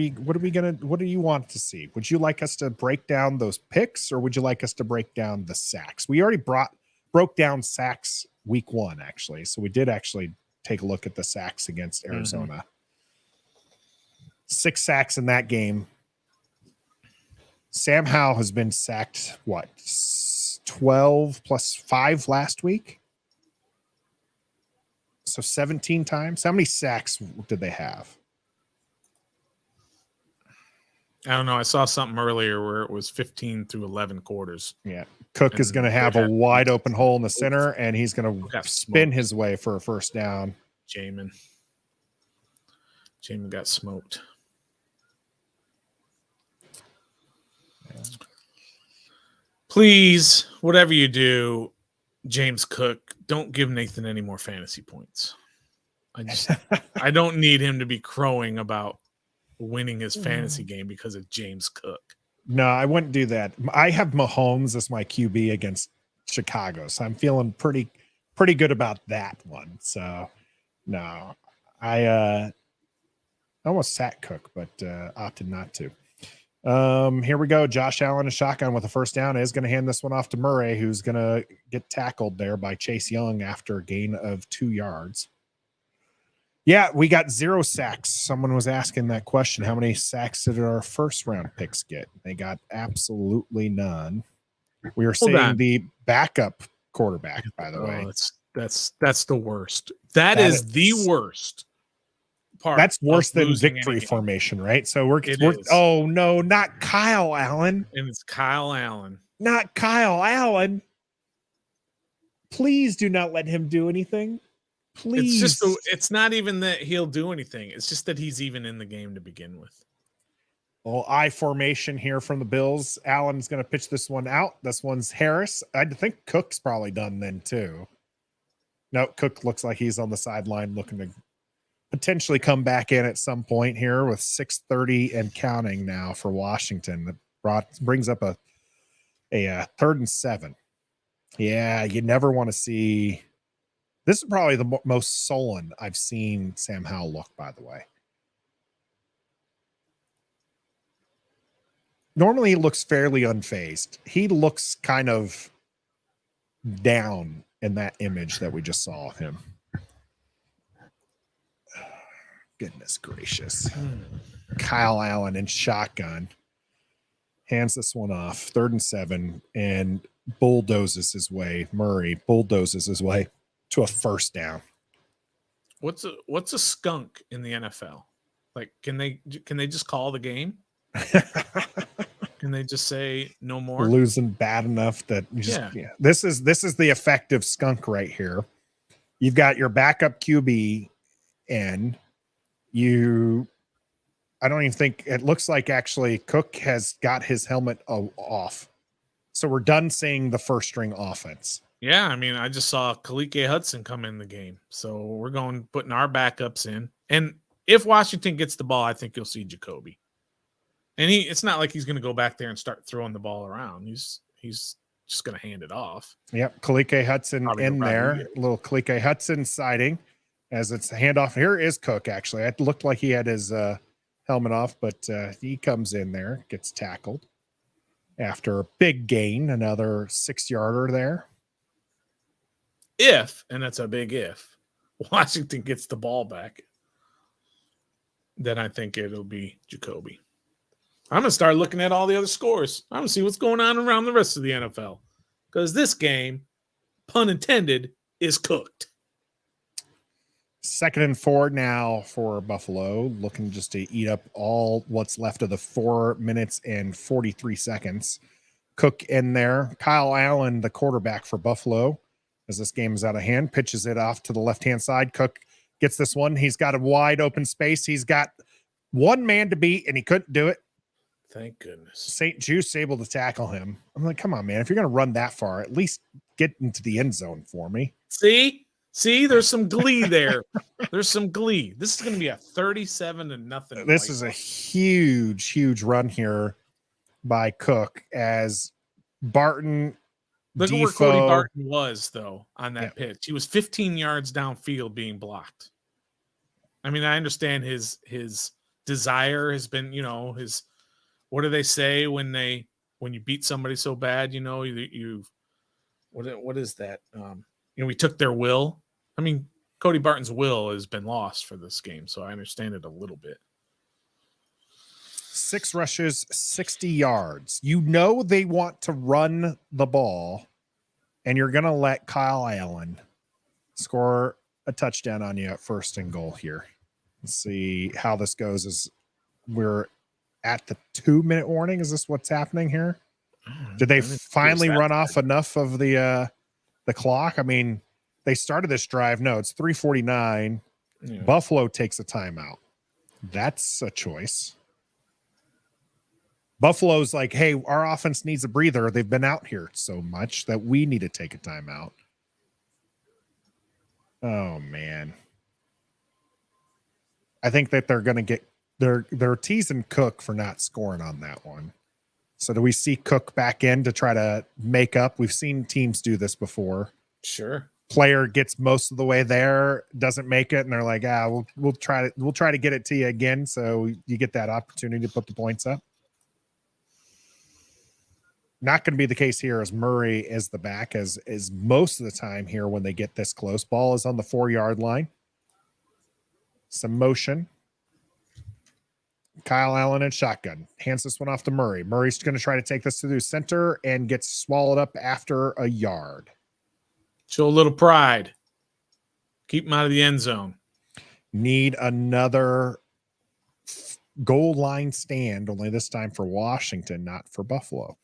you want to see? Would you like us to break down those picks, or would you like us to break down the sacks? We already broke down sacks week 1, actually. So we did actually take a look at the sacks against Arizona. 6 sacks in that game. Sam Howell has been sacked, 12 plus 5 last week? So 17 times. How many sacks did they have? I don't know. I saw something earlier where it was 15 through 11 quarters. Yeah. Cook is going to have a wide open hole in the center, and he's going to spin his way for a 1st down. Jamin got smoked. Yeah. Please, whatever you do, James Cook, don't give Nathan any more fantasy points. I don't need him to be crowing about winning his fantasy game because of James Cook. No, I wouldn't do that. I have Mahomes as my QB against Chicago, so I'm feeling pretty good about that one. So no, I almost sat Cook, but opted not to. Here we go. Josh Allen, a shotgun with a first down, is going to hand this one off to Murray, who's going to get tackled there by Chase Young after a gain of 2 yards. Yeah, we got 0 sacks. Someone was asking that question. How many sacks did our first round picks get? They got absolutely none. We were saying the backup quarterback, by the way. That's the worst. That is the worst part. That's worse than victory formation, right? So we're oh no, not Kyle Allen. And it's Kyle Allen. Not Kyle Allen. Please do not let him do anything. Please. It's not even that he'll do anything. It's just that he's even in the game to begin with. Well, I formation here from the Bills. Allen's going to pitch this one out. This one's Harris. I think Cook's probably done then too. No, Cook looks like he's on the sideline looking to potentially come back in at some point here with 6:30 and counting now for Washington. That brings up a 3rd and 7. Yeah, you never want to see. This is probably the most sullen I've seen Sam Howell look, by the way. Normally he looks fairly unfazed. He looks kind of down in that image that we just saw of him. Goodness gracious. Kyle Allen in shotgun hands this one off. 3rd and 7 and bulldozes his way. Murray bulldozes his way to a first down. What's a skunk in the NFL? Like, can they just call the game? Can they just say no more? Losing bad enough that This is the effective skunk right here. You've got your backup QB, and I don't even think it looks like actually Cook has got his helmet off. So we're done seeing the first string offense. Yeah, I mean, I just saw Kalike Hudson come in the game. So we're putting our backups in. And if Washington gets the ball, I think you'll see Jacoby. And it's not like he's going to go back there and start throwing the ball around. He's just going to hand it off. Yep, Kalike Hudson in there. A little Kalike Hudson sighting as it's a handoff. Here is Cook, actually. It looked like he had his helmet off, but he comes in there, gets tackled after a big gain, another 6-yarder there. And that's a big if, Washington gets the ball back, then I think it'll be Jacoby. I'm going to start looking at all the other scores. I'm going to see what's going on around the rest of the NFL. Because this game, pun intended, is cooked. 2nd and 4 now for Buffalo, looking just to eat up all what's left of the 4 minutes and 43 seconds. Cook in there. Kyle Allen, the quarterback for Buffalo, as this game is out of hand, pitches it off to the left-hand side. Cook gets this one. He's got a wide open space. He's got one man to beat, and he couldn't do it. Thank goodness. St. Juice able to tackle him. I'm like, come on, man. If you're going to run that far, at least get into the end zone for me. See, there's some glee there. There's some glee. This is going to be a 37-0. This is a huge run here by Cook as Barton. Look at where Cody Barton was, though, on that pitch. He was 15 yards downfield being blocked. I mean, I understand his desire has been, his. What do they say when you beat somebody so bad? What is that? We took their will. I mean, Cody Barton's will has been lost for this game, so I understand it a little bit. 6 rushes, 60 yards. They want to run the ball, and you're going to let Kyle Allen score a touchdown on you at 1st and goal here. Let's see how this goes as we're at the 2-minute warning. Is this what's happening here? Did they finally run off enough of the clock? I mean, they started this drive. No, it's 3:49. Yeah. Buffalo takes a timeout. That's a choice. Buffalo's like, hey, our offense needs a breather. They've been out here so much that we need to take a timeout. Oh, man. I think that they're going to get they're teasing Cook for not scoring on that one. So do we see Cook back in to try to make up? We've seen teams do this before. Sure. Player gets most of the way there, doesn't make it, and they're like, we'll try to get it to you again. So you get that opportunity to put the points up. Not going to be the case here, as Murray is the back, as most of the time here when they get this close. Ball is on the 4-yard line. Some motion. Kyle Allen and shotgun. Hands this one off to Murray. Murray's going to try to take this to the center and gets swallowed up after a yard. Show a little pride. Keep him out of the end zone. Need another goal line stand, only this time for Washington, not for Buffalo.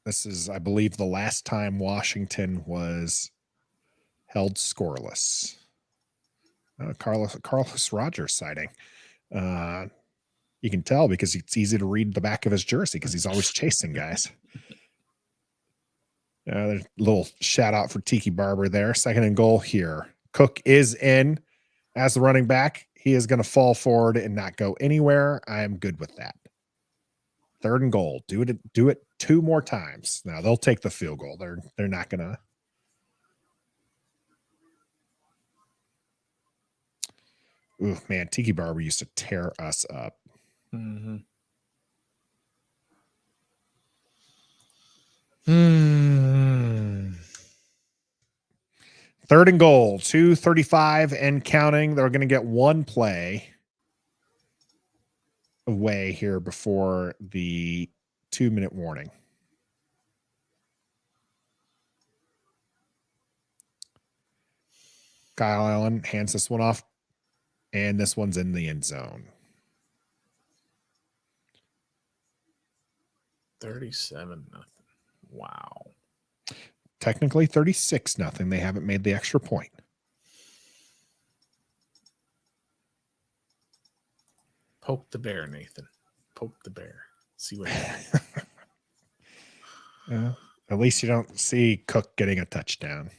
This is, I believe, the last time Washington was held scoreless. Carlos Rogers sighting. You can tell because it's easy to read the back of his jersey because he's always chasing guys. There's a little shout out for Tiki Barber there. 2nd and goal here. Cook is in as the running back. He is going to fall forward and not go anywhere. I am good with that. 3rd and goal. Do it 2 more times. Now they'll take the field goal. They're not going to. Ooh, man, Tiki Barber used to tear us up. Mm-hmm. 3rd and goal, 2:35 and counting. They're going to get 1 play away here before the 2-minute warning. Kyle Allen hands this one off, and this one's in the end zone. 37-0. Wow. Technically 36-0. They haven't made the extra point. Poke the bear, Nathan. Poke the bear. See what happens. At least you don't see Cook getting a touchdown.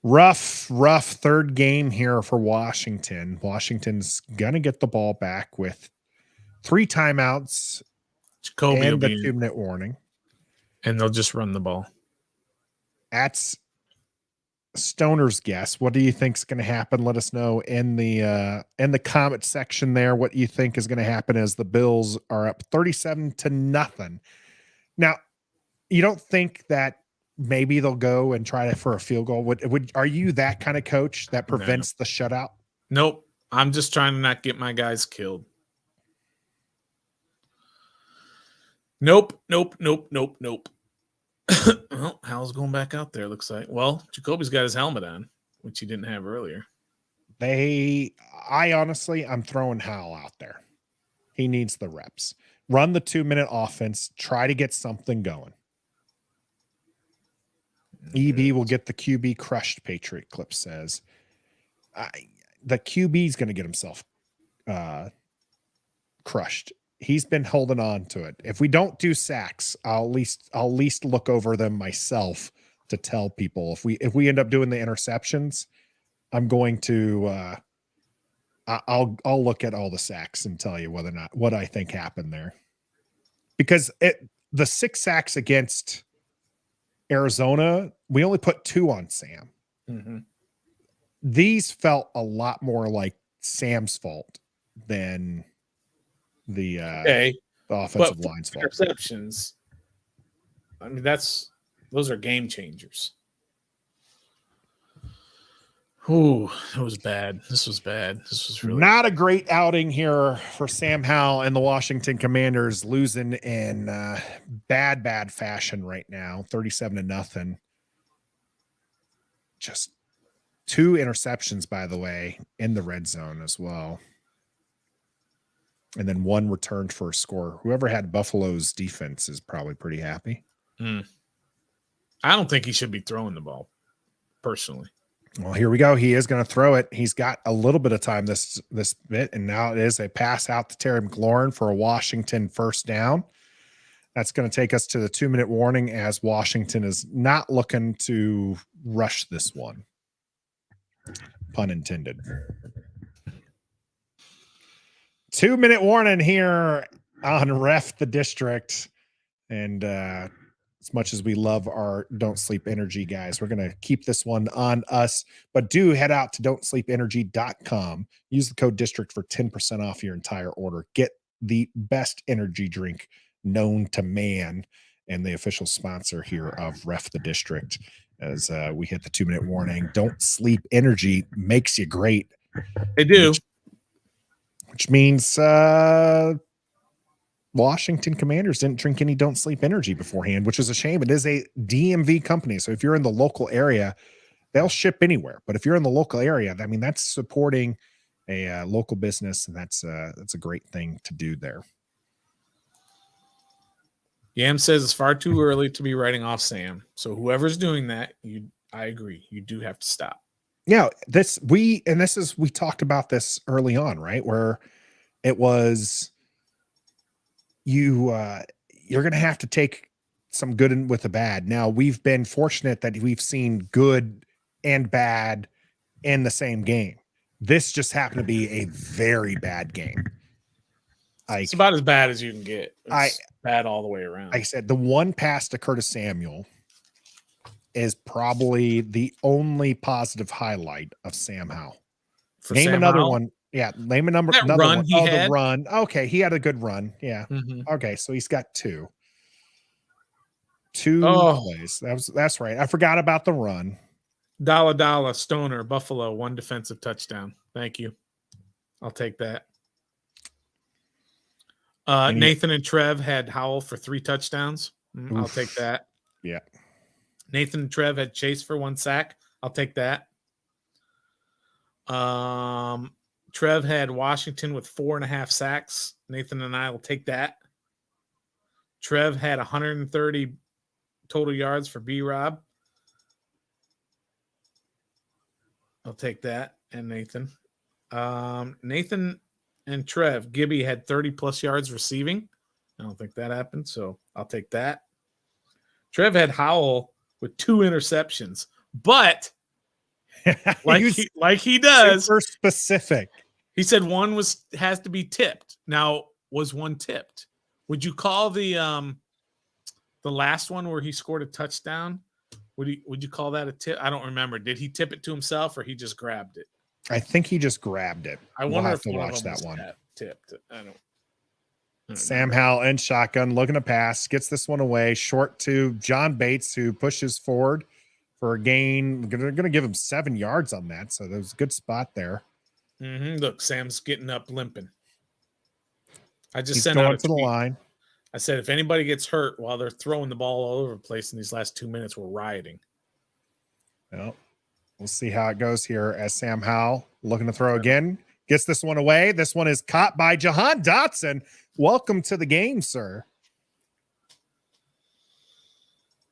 Rough 3rd game here for Washington. Washington's going to get the ball back with 3 timeouts Jacoby and the 2-minute warning. And they'll just run the ball. That's Stoner's guess. What do you think is going to happen? Let us know in the comment section there what you think is going to happen as the Bills are up 37-0. Now, you don't think that maybe they'll go and try for a field goal? Are you that kind of coach that prevents the shutout? Nope. I'm just trying to not get my guys killed. Nope. Well, Howell's going back out there, looks like. Well, Jacoby's got his helmet on, which he didn't have earlier. I'm throwing Howell out there. He needs the reps. Run the 2-minute offense. Try to get something going. EB will get the QB crushed, Patriot Clip says. The QB is going to get himself crushed. He's been holding on to it. If we don't do sacks, I'll at least look over them myself to tell people. If we end up doing the interceptions, I'm going to I'll look at all the sacks and tell you whether or not what I think happened there. Because the 6 sacks against Arizona, we only put 2 on Sam. Mm-hmm. These felt a lot more like Sam's fault than the offensive line's fault. Interceptions. I mean, those are game changers. Ooh, it was bad. This was bad. This was really not a great outing here for Sam Howell and the Washington Commanders, losing in bad fashion right now, 37-0. Just 2 interceptions, by the way, in the red zone as well. And then 1 returned for a score. Whoever had Buffalo's defense is probably pretty happy. I don't think he should be throwing the ball, personally. Well, here we go. He is going to throw it. He's got a little bit of time this bit, and now it is a pass out to Terry McLaurin for a Washington first down. That's going to take us to the 2-minute warning as Washington is not looking to rush this one. Pun intended. 2-minute warning here on Ref the District. And as much as we love our Don't Sleep Energy guys, we're going to keep this one on us. But do head out to don'tsleepenergy.com. Use the code DISTRICT for 10% off your entire order. Get the best energy drink known to man and the official sponsor here of Ref the District. As we hit the 2-minute warning, Don't Sleep Energy makes you great. They do. Which means Washington Commanders didn't drink any Don't Sleep Energy beforehand, which is a shame. It is a DMV company. So if you're in the local area, they'll ship anywhere. But if you're in the local area, I mean, that's supporting a local business, and that's a great thing to do there. Yam says it's far too early to be writing off Sam. So whoever's doing that, I agree. You do have to stop. Yeah, we talked about this early on, right? Where it was you're going to have to take some good with the bad. Now, we've been fortunate that we've seen good and bad in the same game. This just happened to be a very bad game. It's about as bad as you can get. It's bad all the way around. Like I said, the one pass to Curtis Samuel is probably the only positive highlight of Sam Howell. Name Sam another Howell? one. Yeah, name another That run one. he had? The run. Okay, he had a good run. Yeah. Mhm. Okay, so he's got two Oh. plays. That's right. I forgot about the run. Dalla Stoner, Buffalo, 1 defensive touchdown. Thank you. I'll take that. Nathan and Trev had Howell for 3 touchdowns. I'll take that. Yeah. Nathan and Trev had Chase for 1 sack. I'll take that. Trev had Washington with 4.5 sacks. Nathan and I will take that. Trev had 130 total yards for B-Rob. I'll take that. And Nathan. Nathan and Trev, Gibby had 30-plus yards receiving. I don't think that happened, so I'll take that. Trev had Howell with 2 interceptions, but like he does, super specific. He said one has to be tipped. Now, was one tipped? Would you call the last one where he scored a touchdown? Would you call that a tip? I don't remember. Did he tip it to himself or he just grabbed it? I think he just grabbed it. I wonder we'll if have to one watch of them that one. Tipped. I don't Sam Howell and shotgun looking to pass, gets this one away short to John Bates, who pushes forward for a gain. They're going to give him 7 yards on that, so there's a good spot there. Look, Sam's getting up limping. I just He's sent going out a to the tweet. line. I said, if anybody gets hurt while they're throwing the ball all over the place in these last 2 minutes, we're rioting. Well, we'll see how it goes here as Sam Howell looking to throw again. Gets this one away. This one is caught by Jahan Dotson. Welcome to the game, sir.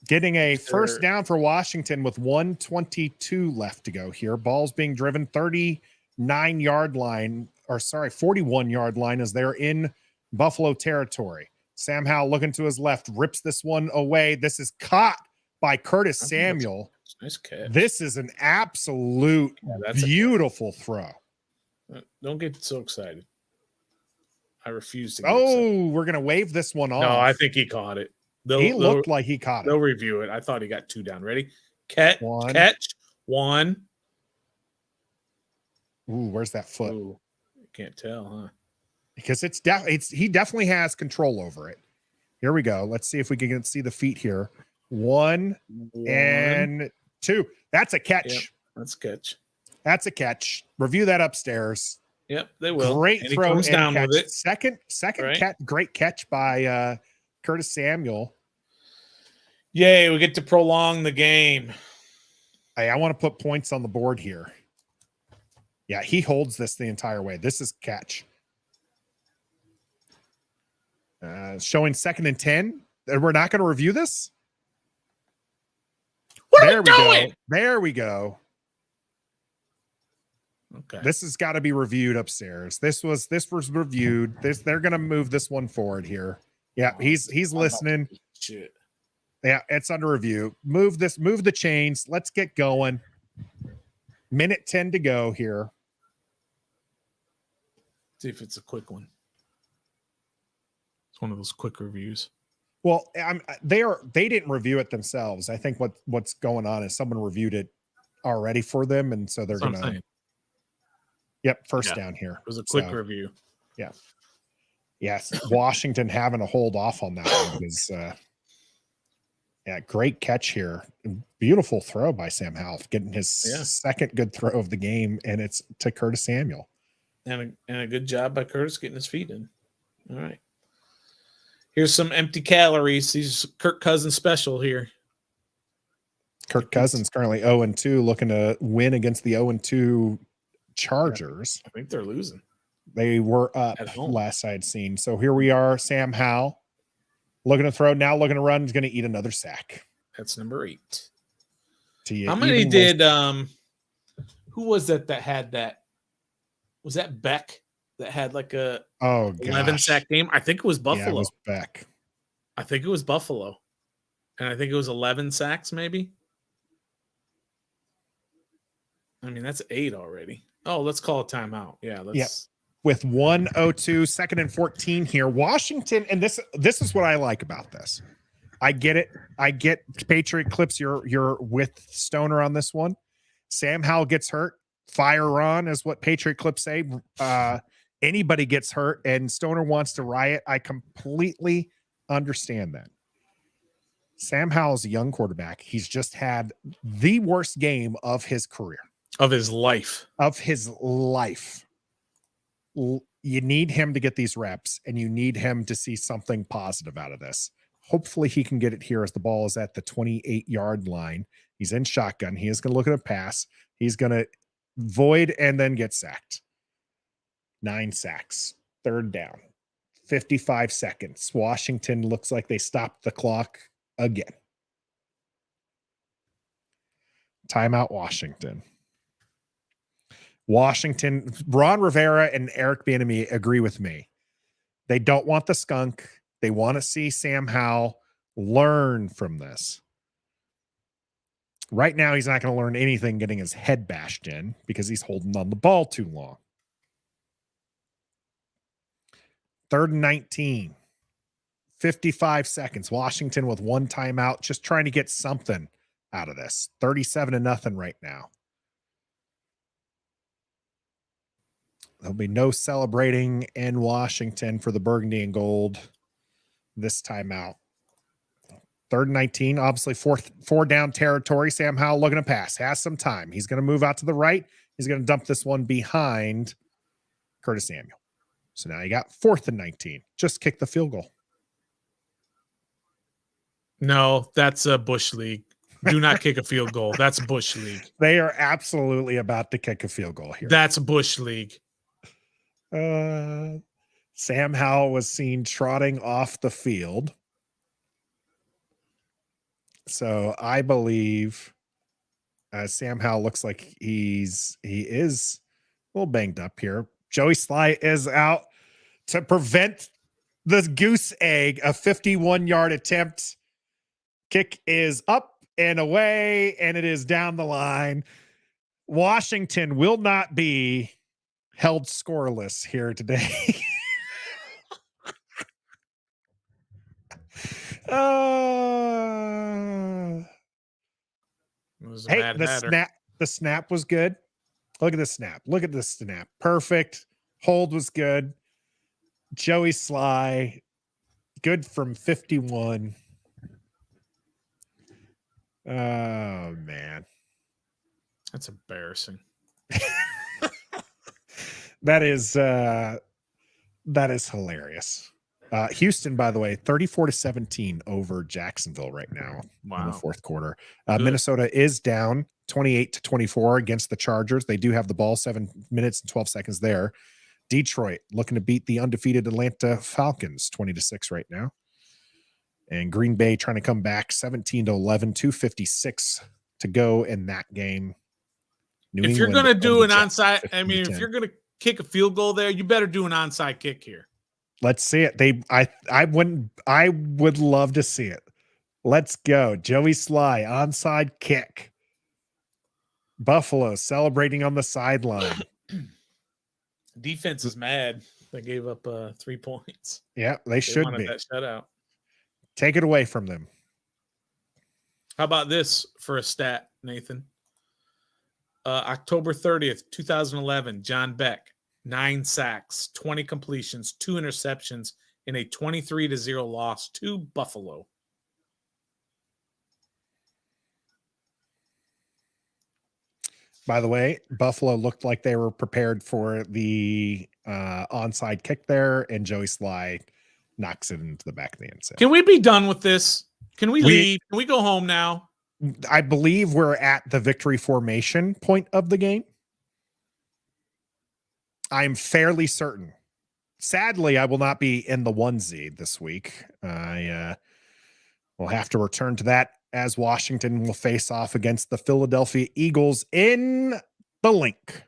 Getting a first down for Washington with 1:22 left to go here. Ball's being driven 39-yard line, or sorry, 41-yard line as they're in Buffalo territory. Sam Howell looking to his left, rips this one away. This is caught by Curtis Samuel. Nice catch. This is an absolute beautiful throw. Don't get so excited. I refuse to. We're going to wave this one off. No, I think he caught it. He looked like he caught it. They'll review it. I thought he got 2 down. Ready? Catch. One. Ooh, where's that foot? Ooh, can't tell, huh? Because he definitely has control over it. Here we go. Let's see if we can see the feet here. One and 2. That's a catch. Yep, that's a catch. That's a catch. Review that upstairs. Yep, they will. Great and throw. He comes down catch. with it. Second right? Great catch by Curtis Samuel. Yay, we get to prolong the game. Hey, I want to put points on the board here. Yeah, he holds this the entire way. This is catch. Showing 2nd and 10. We're not going to review this. What are we doing? There we go. Okay. This has got to be reviewed upstairs. This was reviewed. They're going to move this one forward here. Yeah, he's listening. Shit. Yeah, it's under review. Move the chains. Let's get going. Minute 10 to go here. See if it's a quick one. It's one of those quick reviews. Well, they didn't review it themselves. I think what's going on is someone reviewed it already for them, and so they're That's what gonna. I'm saying. Yep, first down here. It was a quick review. Yeah. Yes, Washington having to hold off on that one because, yeah, great catch here. Beautiful throw by Sam Howell, getting his second good throw of the game, and it's to Curtis Samuel. And a good job by Curtis getting his feet in. All right. Here's some empty calories. These Kirk Cousins special here. Kirk Cousins currently 0-2, looking to win against the 0-2 Chargers. I think they're losing. They were up last I'd seen. So here we are. Sam Howell looking to throw, now looking to run. He's going to eat another sack. That's number 8. How many did who was that had that? Was that Beck that had like a 11 sack game? I think it was Buffalo. Yeah, it was Beck. I think it was Buffalo. And I think it was 11 sacks maybe. I mean, that's 8 already. Oh, let's call a timeout. Yeah, let's with 1:02, 2nd and 14 here. Washington, and this is what I like about this. I get it. I get Patriot Clips. You're with Stoner on this one. Sam Howell gets hurt. Fire on is what Patriot Clips say. Anybody gets hurt, and Stoner wants to riot. I completely understand that. Sam Howell's a young quarterback. He's just had the worst game of his career. Of his life. You need him to get these reps, and you need him to see something positive out of this. Hopefully he can get it here as the ball is at the 28-yard line. He's in shotgun. He is going to look at a pass. He's going to void and then get sacked. 9 sacks. 3rd down. 55 seconds. Washington looks like they stopped the clock again. Timeout, Washington. Ron Rivera and Eric Bieniemy agree with me. They don't want the skunk. They want to see Sam Howell learn from this. Right now, he's not going to learn anything getting his head bashed in because he's holding on the ball too long. 3rd and 19. 55 seconds. Washington with 1 timeout, just trying to get something out of this. 37-0 right now. There'll be no celebrating in Washington for the burgundy and gold this timeout. 3rd and 19, obviously 4 down territory. Sam Howell looking to pass, has some time. He's going to move out to the right. He's going to dump this one behind Curtis Samuel. So now you got 4th and 19. Just kick the field goal. No, that's a Bush League. Do not kick a field goal. That's Bush League. They are absolutely about to kick a field goal here. That's Bush League. Sam Howell was seen trotting off the field. So I believe Sam Howell looks like he is a little banged up here. Joey Sly is out to prevent the goose egg, a 51-yard attempt. Kick is up and away, and it is down the line. Washington will not be held scoreless here today. Hey, the snap was good. Look at the snap. Look at this snap. Perfect. Hold was good. Joey Sly, good from 51. Oh, man. That's embarrassing. That is hilarious. Houston, by the way, 34-17 over Jacksonville right now. Wow. In the 4th quarter. Minnesota is down 28-24 against the Chargers. They do have the ball, 7 minutes and 12 seconds there. Detroit looking to beat the undefeated Atlanta Falcons 20-6 right now. And Green Bay trying to come back 17-11, 2:56 to go in that game. If you're going to do an onside, I mean, if you're going to kick a field goal there, you better do an onside kick here. Let's see it. I would love to see it. Let's go. Joey Sly, onside kick. Buffalo celebrating on the sideline. Defense is mad. They gave up 3 points. Yeah, they should wanted be. that shutout. Take it away from them. How about this for a stat, Nathan? October 30th, 2011, John Beck, 9 sacks, 20 completions, 2 interceptions in a 23-0 loss to Buffalo. By the way, Buffalo looked like they were prepared for the onside kick there, and Joey Sly knocks it into the back of the end zone. Can we be done with this? Can we leave? Can we go home now? I believe we're at the victory formation point of the game. I'm fairly certain. Sadly, I will not be in the onesie this week. I will have to return to that as Washington will face off against the Philadelphia Eagles in the link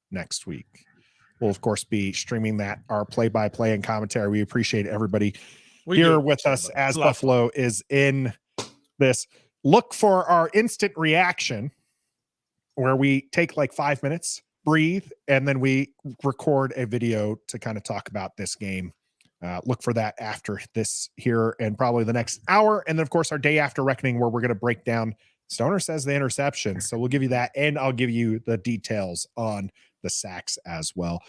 next week. We'll, of course, be streaming that, our play-by-play and commentary. We appreciate everybody here with us as Buffalo is in this. Look for our instant reaction where we take like 5 minutes, breathe, and then we record a video to kind of talk about this game. Look for that after this here and probably the next hour. And then, of course, our day after reckoning where we're going to break down Stoner says the interception. So we'll give you that, and I'll give you the details on the sacks as well.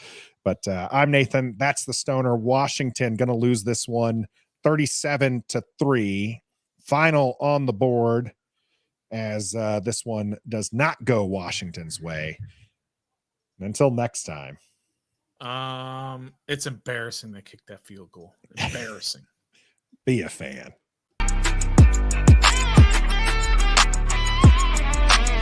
But I'm Nathan. That's the Stoner. Washington going to lose this one 37-3. Final on the board as this one does not go Washington's way. And until next time. It's embarrassing they kicked that field goal. Embarrassing. Be a fan.